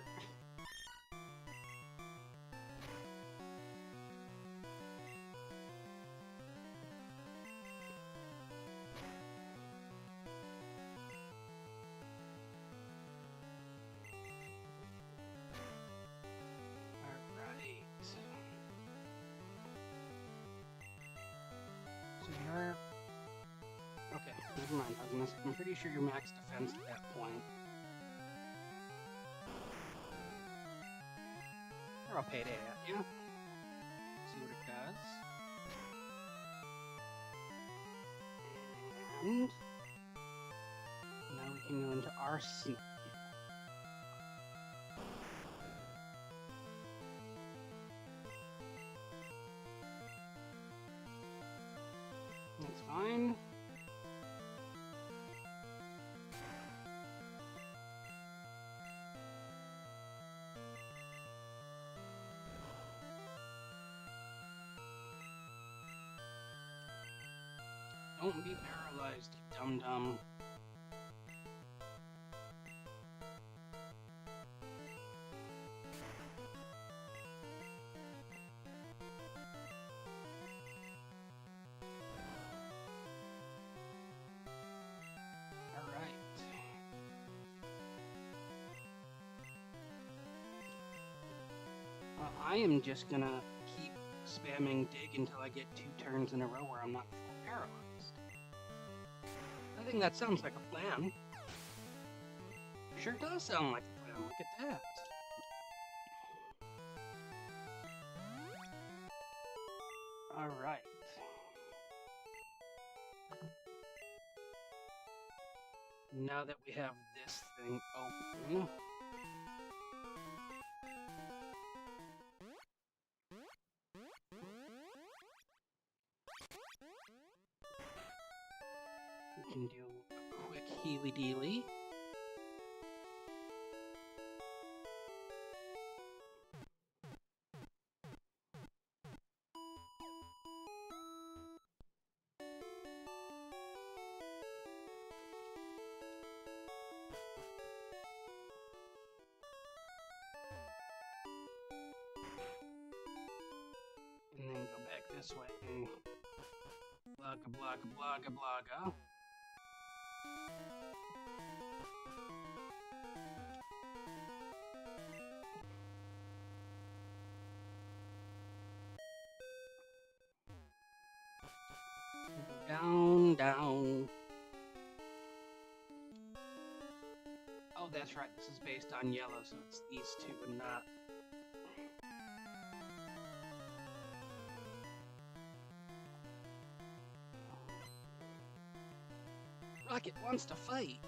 Okay, never mind. I'm pretty sure you're max defense at that point. Or I'll pay to at you. See what it does. And now we can go into our sneak. That's fine. Don't be paralyzed, you dum-dum. Alright. I am just gonna keep spamming dig until I get 2 turns in a row where I'm not full paralyzed. I think that sounds like a plan. Sure does sound like a plan, look at that. Alright. Now that we have this thing open, we can do a quick healy-dealy. And then go back this way. Blogga, blogga, blogga, blogga. Down, down. Oh, that's right. This is based on yellow, so it's these two and not. Rocket wants to fight.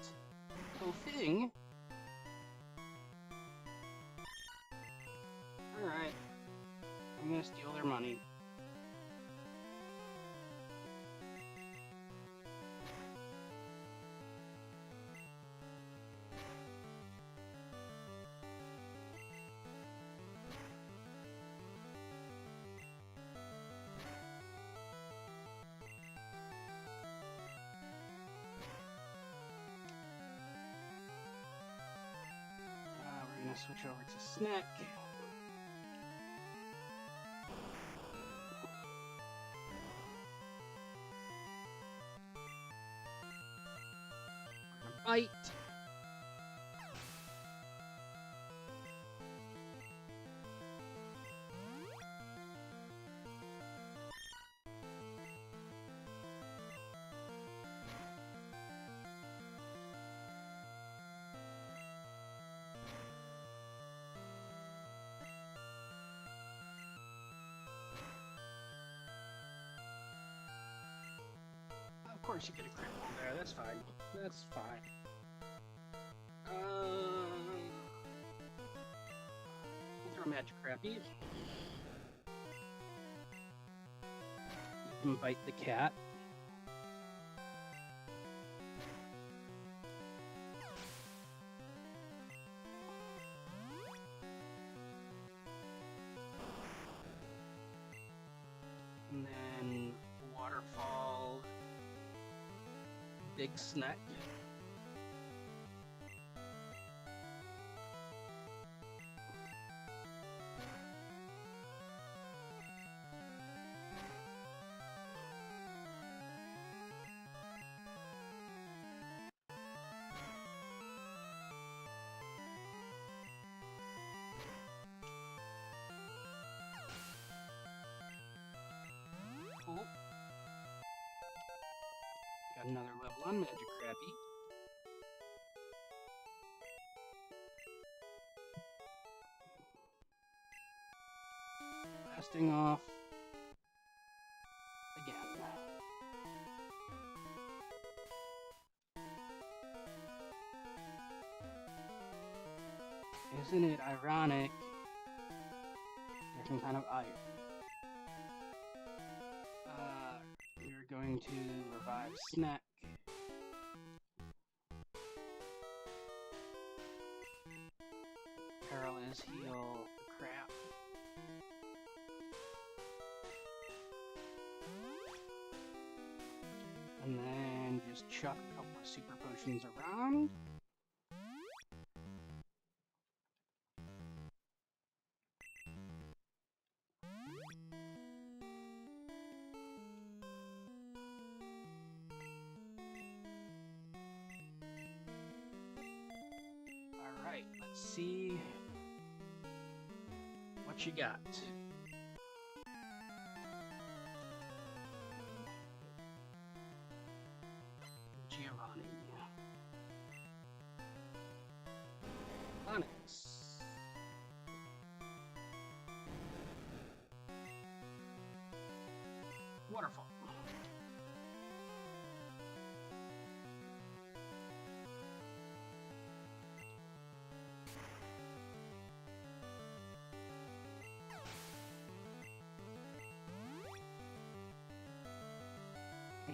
Oh, thing. Alright. I'm gonna steal their money. We're gonna switch over to Snack. Bite. Of course you get a critical there, that's fine. That's fine. We'll throw Magic Crappy. him bite the cat. And then waterfall, big snack. Cool. Got another level on Magic Crappy. Blasting off again. Isn't it ironic? There's some kind of iron. We're going to revive Snack. Paralyze, heal, crap. And then just chuck a couple of super potions around. Alright, let's see what you got. Giovanni. Onyx. Waterfall.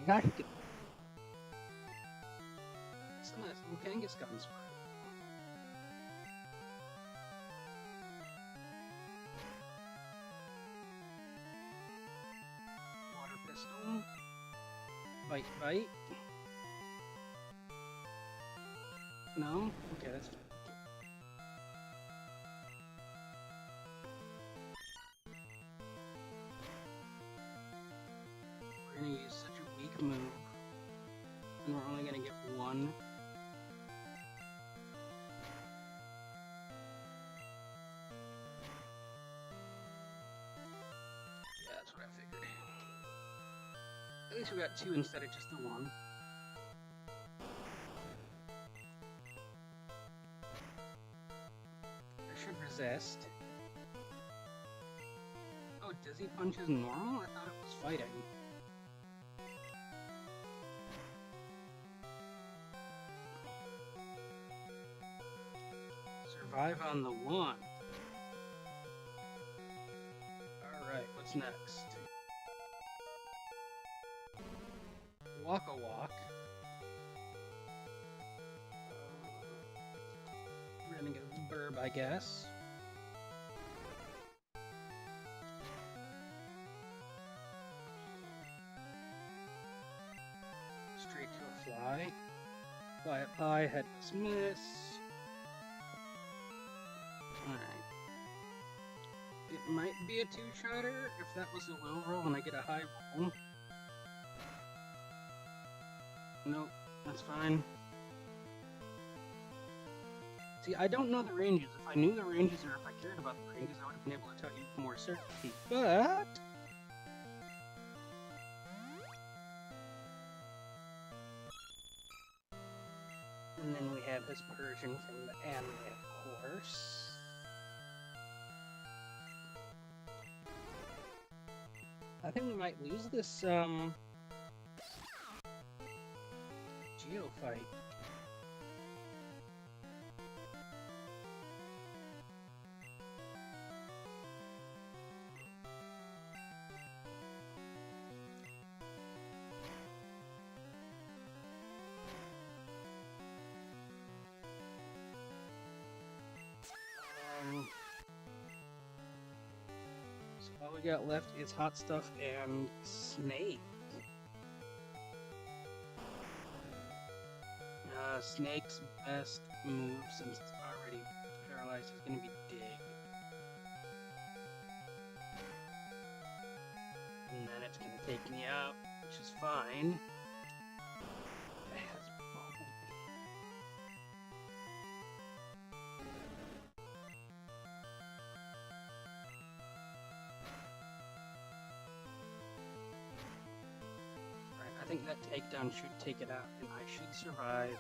That's a nice little Kangaskhan spray. Water pistol. Bite, bite. No? Okay, that's fine. We're gonna use such a weak move, and we're only gonna get one. Yeah, that's what I figured. At least we got two instead of just the one. I should resist. Oh, Dizzy Punch is normal? I thought it was fighting. Survive on the one. Alright, what's next? Walk a walk. We're gonna get a burb, I guess. Straight to a fly. Quiet pie, head dismiss. Alright. It might be a two-shotter if that was a low roll and I get a high roll. Nope, that's fine. See, I don't know the ranges. If I knew the ranges or if I cared about the ranges, I would have been able to tell you with more certainty. But and then we have his Persian from the anime, of course. I think we might lose this, Geo fight. So all we got left is Hot Stuff and Snake. Snake's best move, since it's already paralyzed, is going to be Dig. And then it's going to take me out, which is fine. It has Bumblebee. Right, I think that takedown should take it out, and I should survive.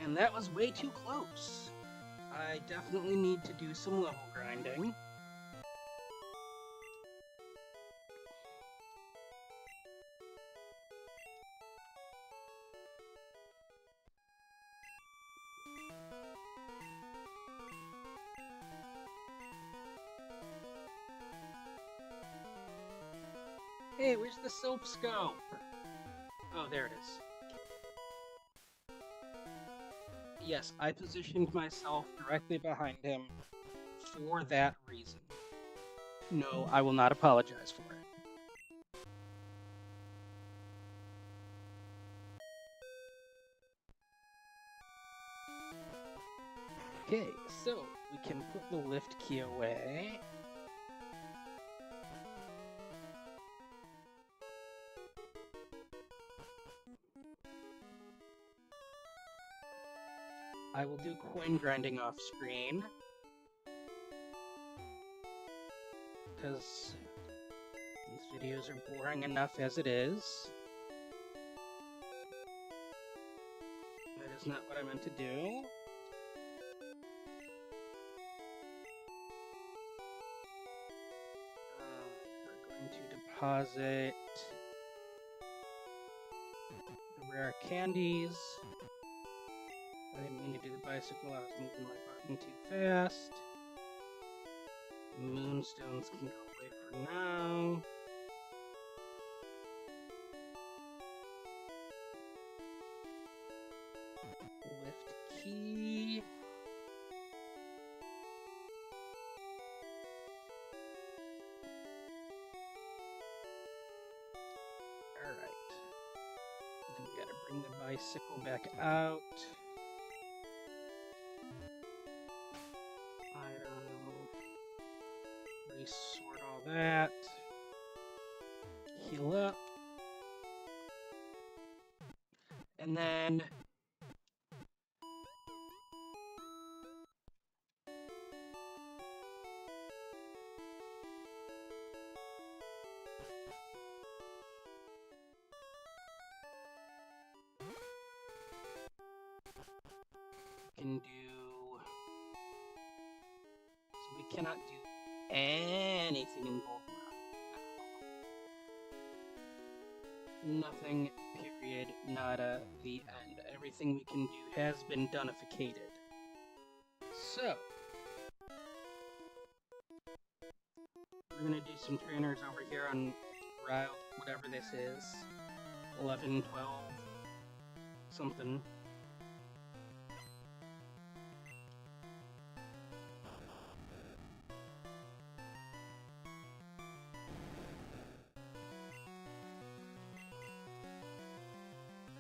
And that was way too close. I definitely need to do some level grinding. Hey, where's the soap scope? Oh, there it is. Yes, I positioned myself directly behind him for that reason. No, I will not apologize for it. Okay, so we can put the lift key away. I will do coin grinding off screen, because these videos are boring enough as it is. That is not what I meant to do. We're going to deposit the rare candies. I didn't mean to do the bicycle, I was moving my button too fast. Moonstones can go away for now. Lift key. Alright. Then we gotta bring the bicycle back out. Sort all that. Heal up. And then can do, so we cannot do anything in Goldenrod. Nothing, period, nada, the end. Everything we can do has been donificated. So, we're gonna do some trainers over here on route, whatever this is. 11, 12, something.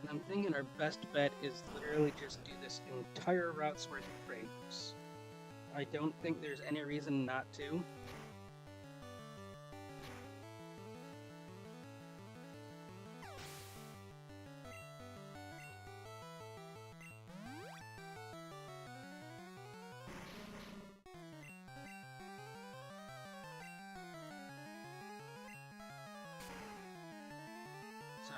And I'm thinking our best bet is literally just do this entire route's worth of trainers. I don't think there's any reason not to. So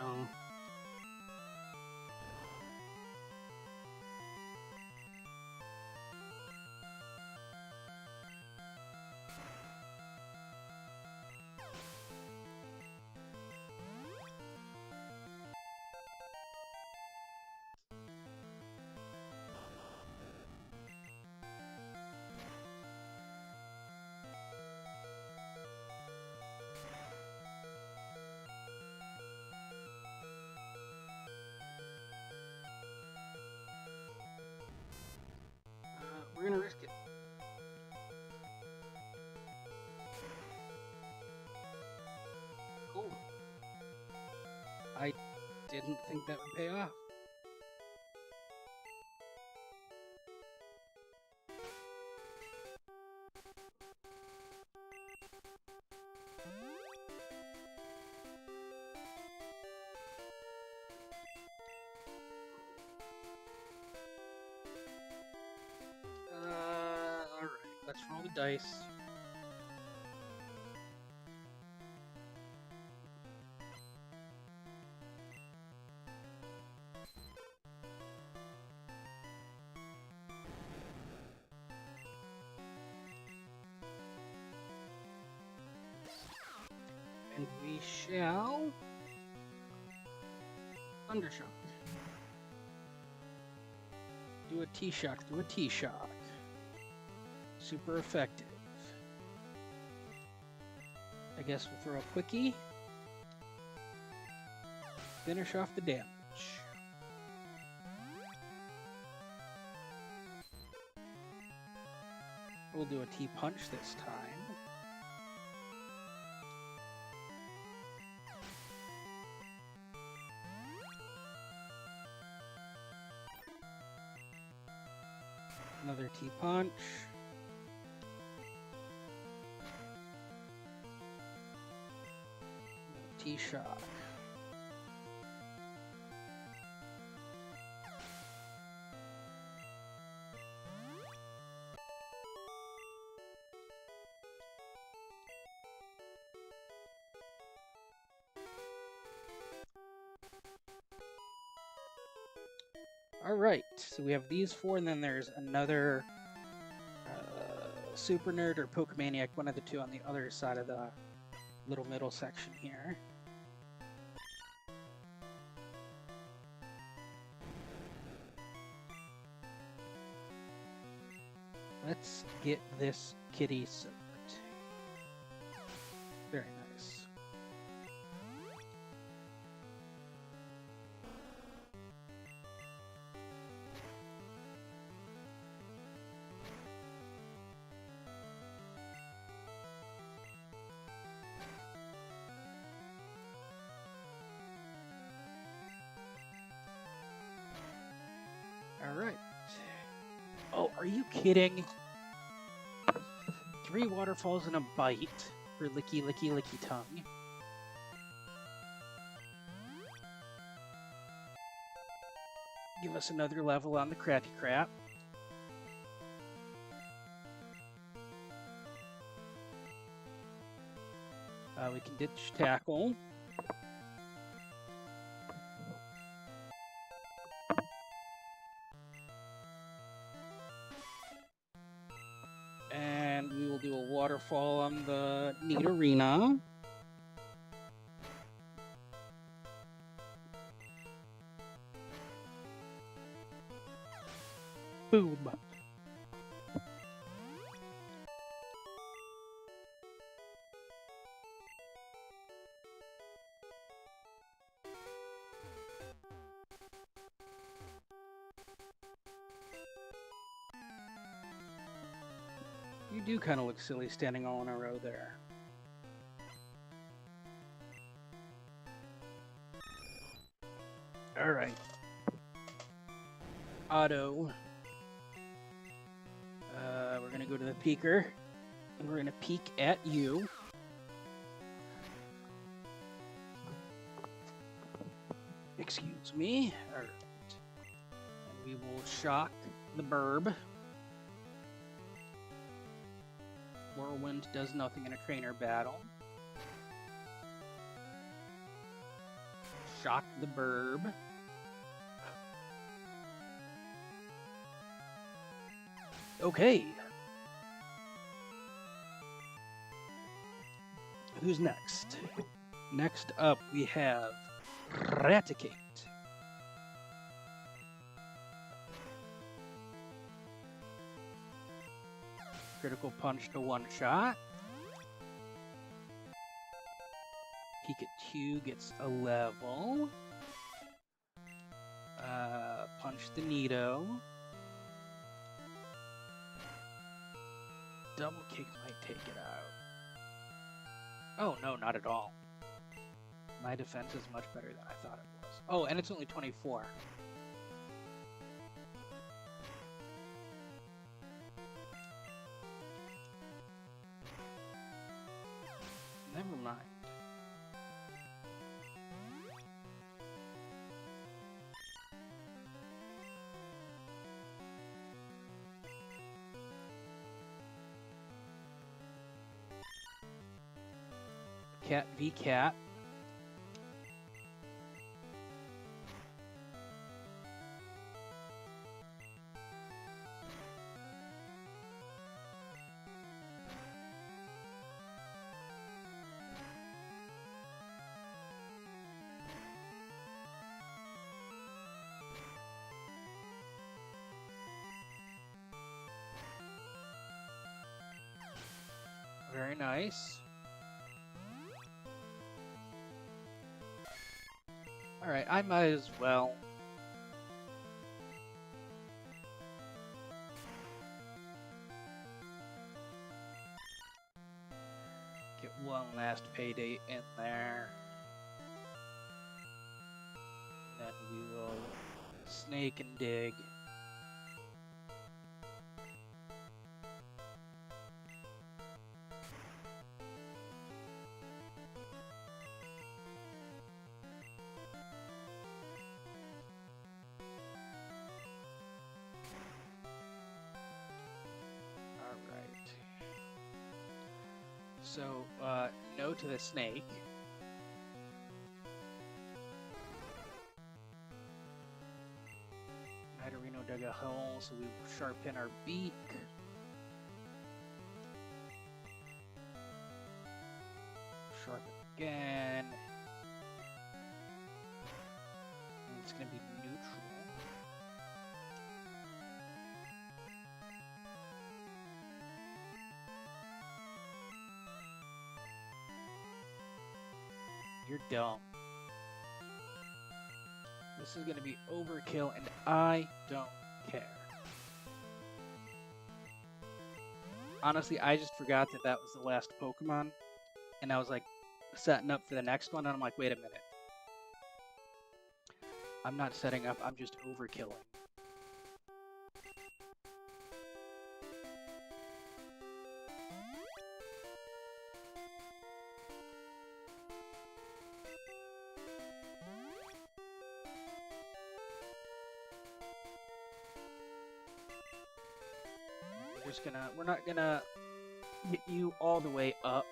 Didn't think that would pay off. Alright, let's roll the dice. And we shall Thundershock. Do a T-Shock through a T-Shock. Super effective. I guess we'll throw a Quickie. Finish off the damage. We'll do a T-Punch this time. Another T-Punch. T-Shock. Alright, so we have these four, and then there's another Super Nerd or Pokemaniac, one of the two on the other side of the little middle section here. Let's get this kitty soaked. Very nice. Alright. Oh, are you kidding? 3 waterfalls and a bite for Licky Licky Licky Tongue. Give us another level on the Crappy Crap. We can ditch Tackle. And we will do a waterfall on the Neat Arena. Boom. You do kind of look silly standing all in a row there. All right. Auto. We're going to go to the peeker, and we're going to peek at you. Excuse me. All right. And we will shock the burb. Whirlwind does nothing in a trainer battle. Shock the burb. Okay. Who's next? Next up, we have Raticate. Critical punch to one shot. Pikachu gets a level. Punch the Nido. Double kick might take it out. Oh, no, not at all. My defense is much better than I thought it was. Oh, and it's only 24. Never mind. Cat v cat. Very nice. Alright, I might as well. Get one last payday in there. Then we will snake and dig. So, no to the snake. Nighterino dug a hole, so we will sharpen our beak. Sharpen again. And it's going to be neutral. You're dumb. This is going to be overkill, and I don't care. Honestly, I just forgot that that was the last Pokemon, and I was like setting up for the next one, and I'm like, wait a minute. I'm not setting up, I'm just overkilling. We're not gonna get you all the way up.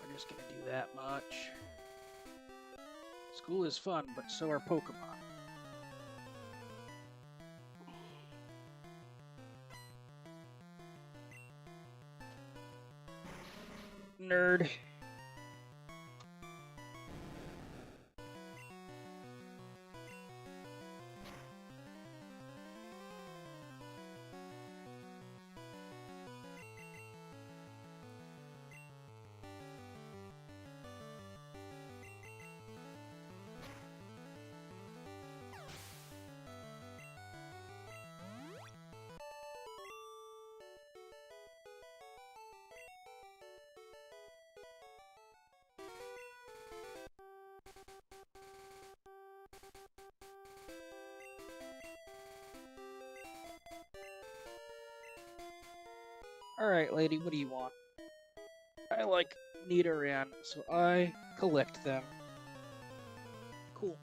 We're just gonna do that much. School is fun, but so are Pokemon. Nerd. Alright, lady, what do you want? I like Nidoran, so I collect them. Cool.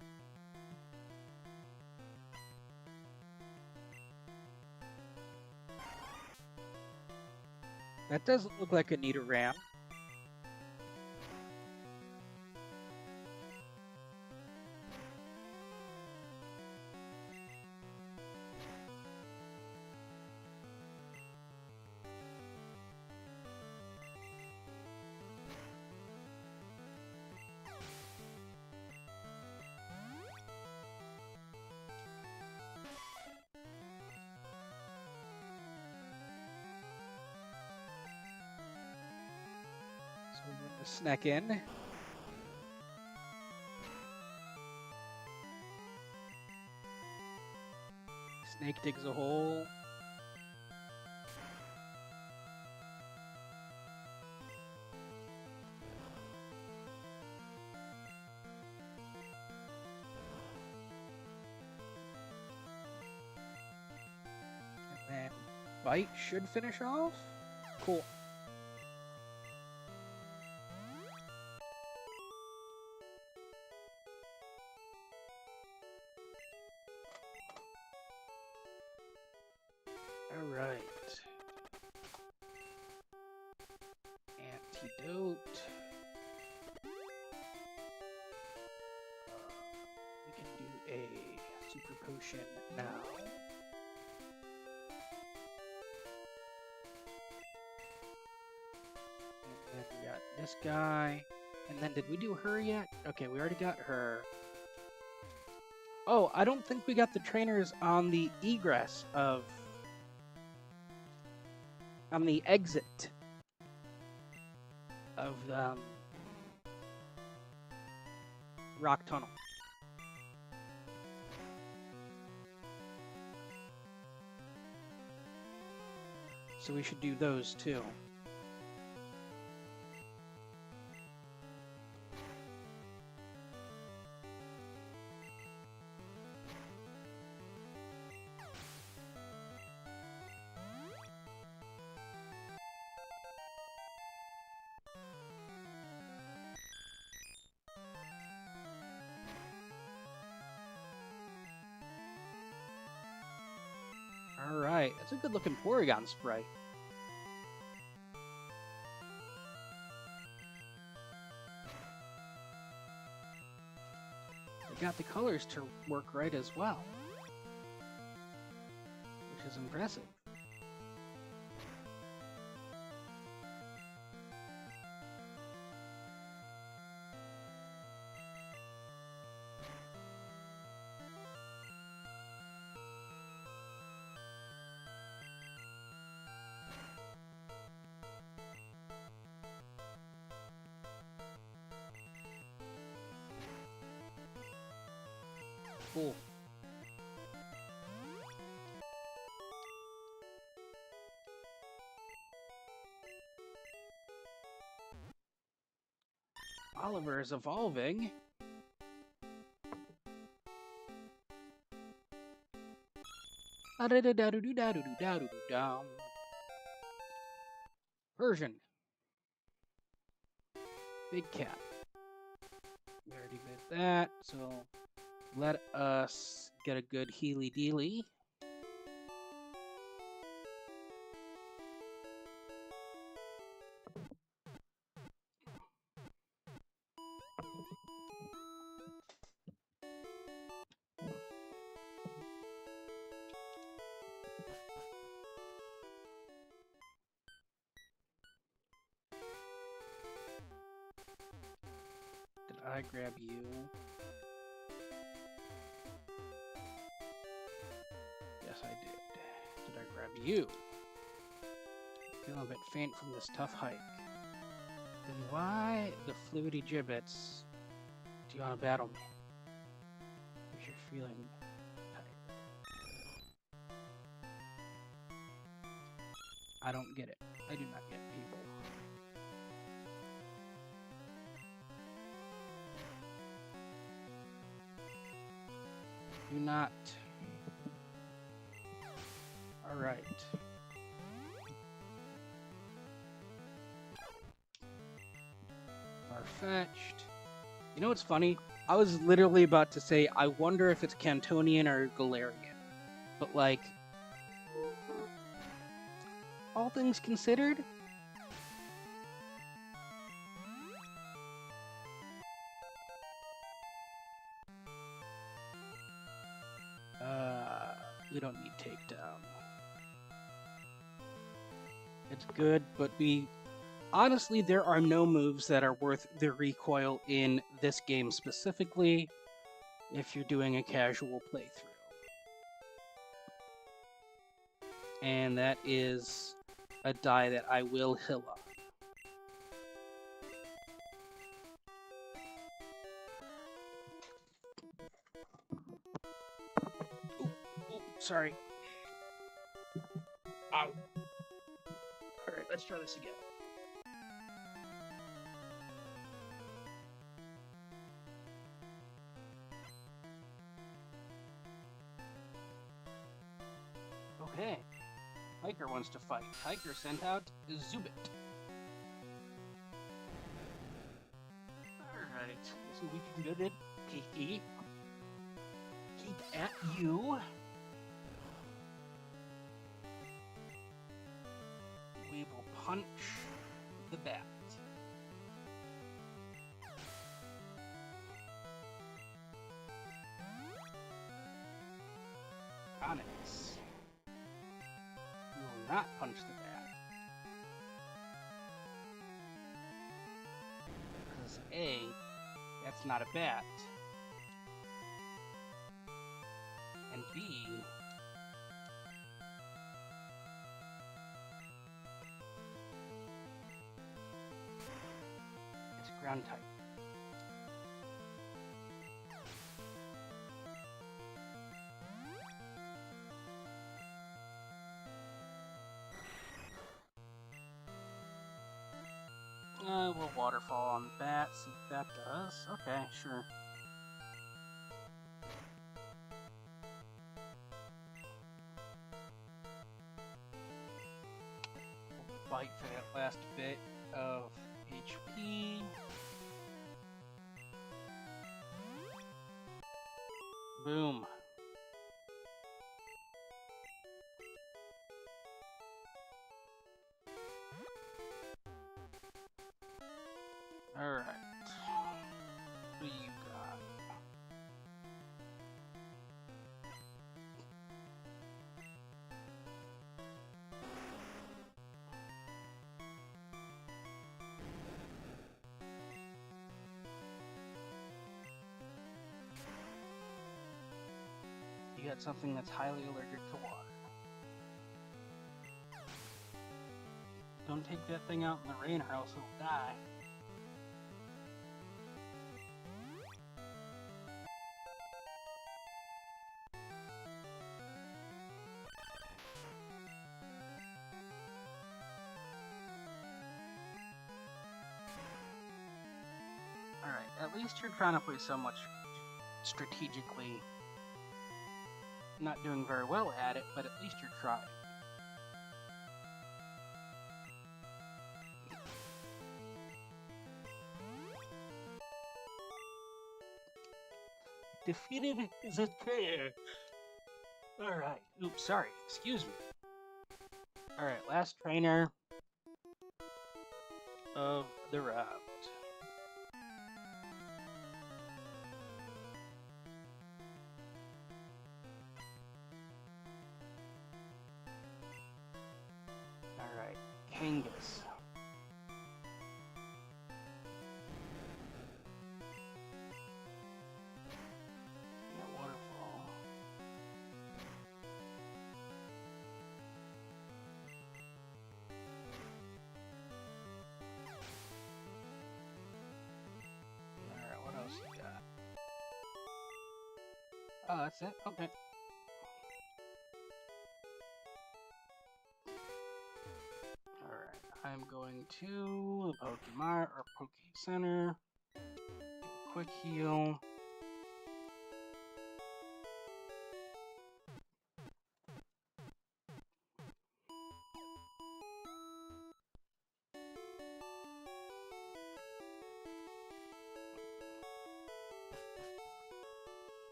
That doesn't look like a Nidoran. Snack in. Snake digs a hole. bite should finish off. Cool. All right. Antidote. We can do a super potion now. And then we got this guy. And then did we do her yet? Okay, we already got her. Oh, I don't think we got the trainers on the egress of... on the exit of the rock tunnel. So we should do those too. Alright, that's a good looking Porygon sprite. They got the colors to work right as well, which is impressive. Cool. Oliver is evolving. Version. Big cat. We already did that, so let us get a good healy dealy. Did I grab you? Yes, I did. Did I grab you? Feeling a bit faint from this tough hike. Then why the fluidy gibbets do you want to battle me? If you're feeling tired. I don't get it. I do not get people. Do not. Alright. Far-fetched. You know what's funny? I was literally about to say, I wonder if it's Cantonian or Galarian. But like, all things considered, we don't need takedown. It's good, but honestly, there are no moves that are worth the recoil in this game specifically if you're doing a casual playthrough. And that is a die that I will hill on. Sorry. Ow. Alright, let's try this again. Okay. Hiker wants to fight. Tiger sent out Zubit. Alright, so we can go to Kiki. Keep at you. We will punch the bat. Onyx. We will not punch the bat. Because A, that's not a bat. And B, it's ground type. We'll waterfall on the bat, see what that does. Okay, sure. We'll fight for that last bit of HP. Boom. Alright. What do you got? You got something that's highly allergic to water. Don't take that thing out in the rain or else it'll die. Alright, at least you're trying to play so much strategically. Not doing very well at it, but at least you're trying. Defeated is a prayer. Alright. Oops, sorry. Excuse me. Alright, last trainer of the round. Alright, Kangas. Oh, that's it? Okay. Alright, I'm going to the Pokemon or Poke Center. Do a quick heal.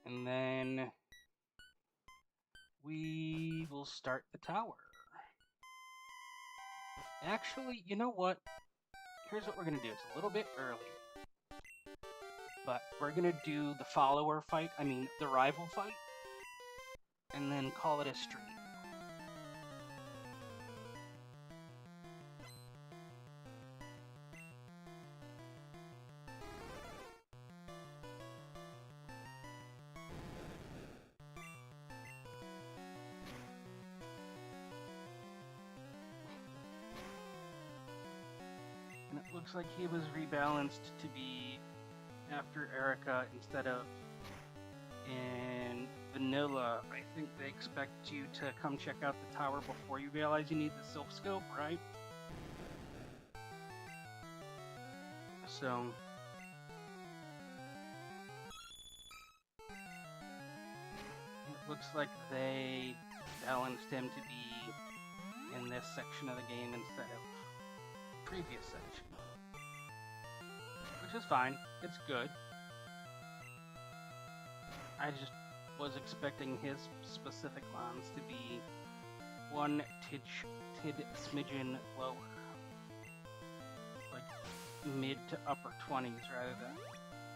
And then we will start the tower. Actually, you know what? Here's what we're going to do. It's a little bit early. But we're going to do the follower fight, the rival fight. And then call it a stream. And it looks like he was rebalanced to be after Erica instead of in vanilla. I think they expect you to come check out the tower before you realize you need the Silph Scope, right? So it looks like they balanced him to be in this section of the game instead of the previous section. Which is fine. It's good. I just was expecting his specific lines to be one tid smidgen lower. Like mid to upper 20s rather than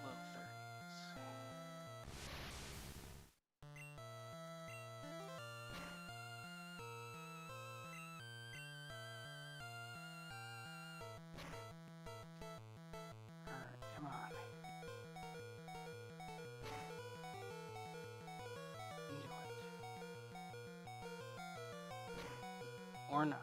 low 30s. Alright, come on. Or not.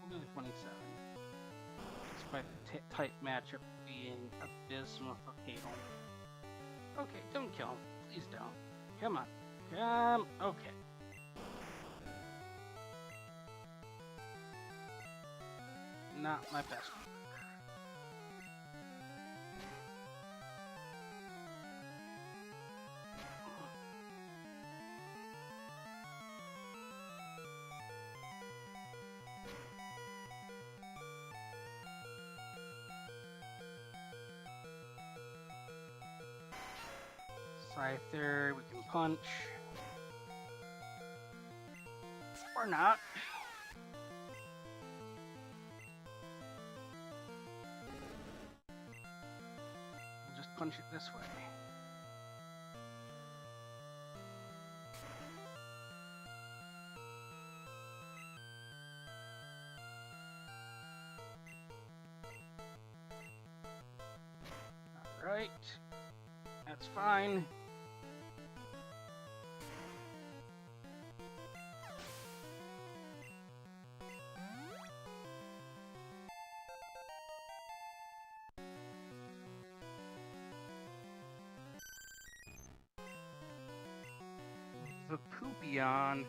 We'll do the 27. Despite the tight matchup being abysmal for Cable. Okay, don't kill him. Please don't. Come on. Okay. Not my best one. Scyther, we can punch. Or not. We'll just punch it this way. Alright. That's fine. The Poopyon.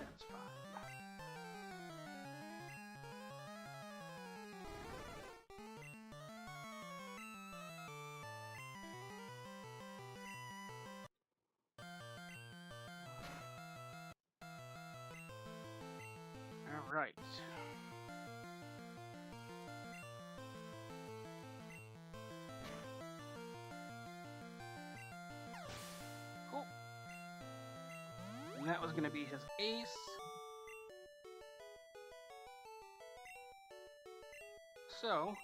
That's fine. All right. Cool. And that was going to be his ace. So,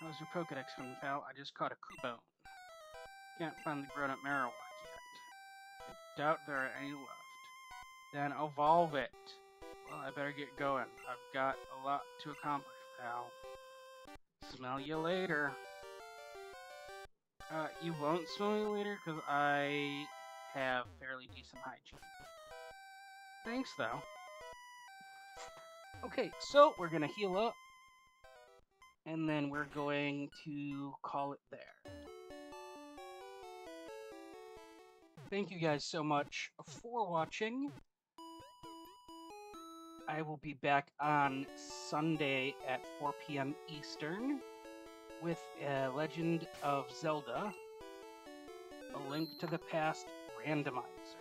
how's your Pokedex going, pal? I just caught a Cubone. Can't find the grown-up Marowak yet. I doubt there are any left. Then evolve it. Well, I better get going. I've got a lot to accomplish, pal. Smell you later. You won't smell me later because I have fairly decent hygiene. Thanks, though. Okay, so we're gonna heal up. And then we're going to call it there. Thank you guys so much for watching. I will be back on Sunday at 4 p.m. Eastern with Legend of Zelda, A Link to the Past randomizer.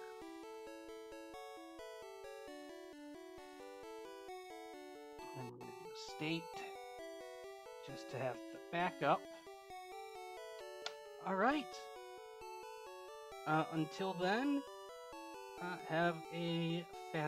And we're going to do a state just to have the backup. Alright. Until then, have a fantastic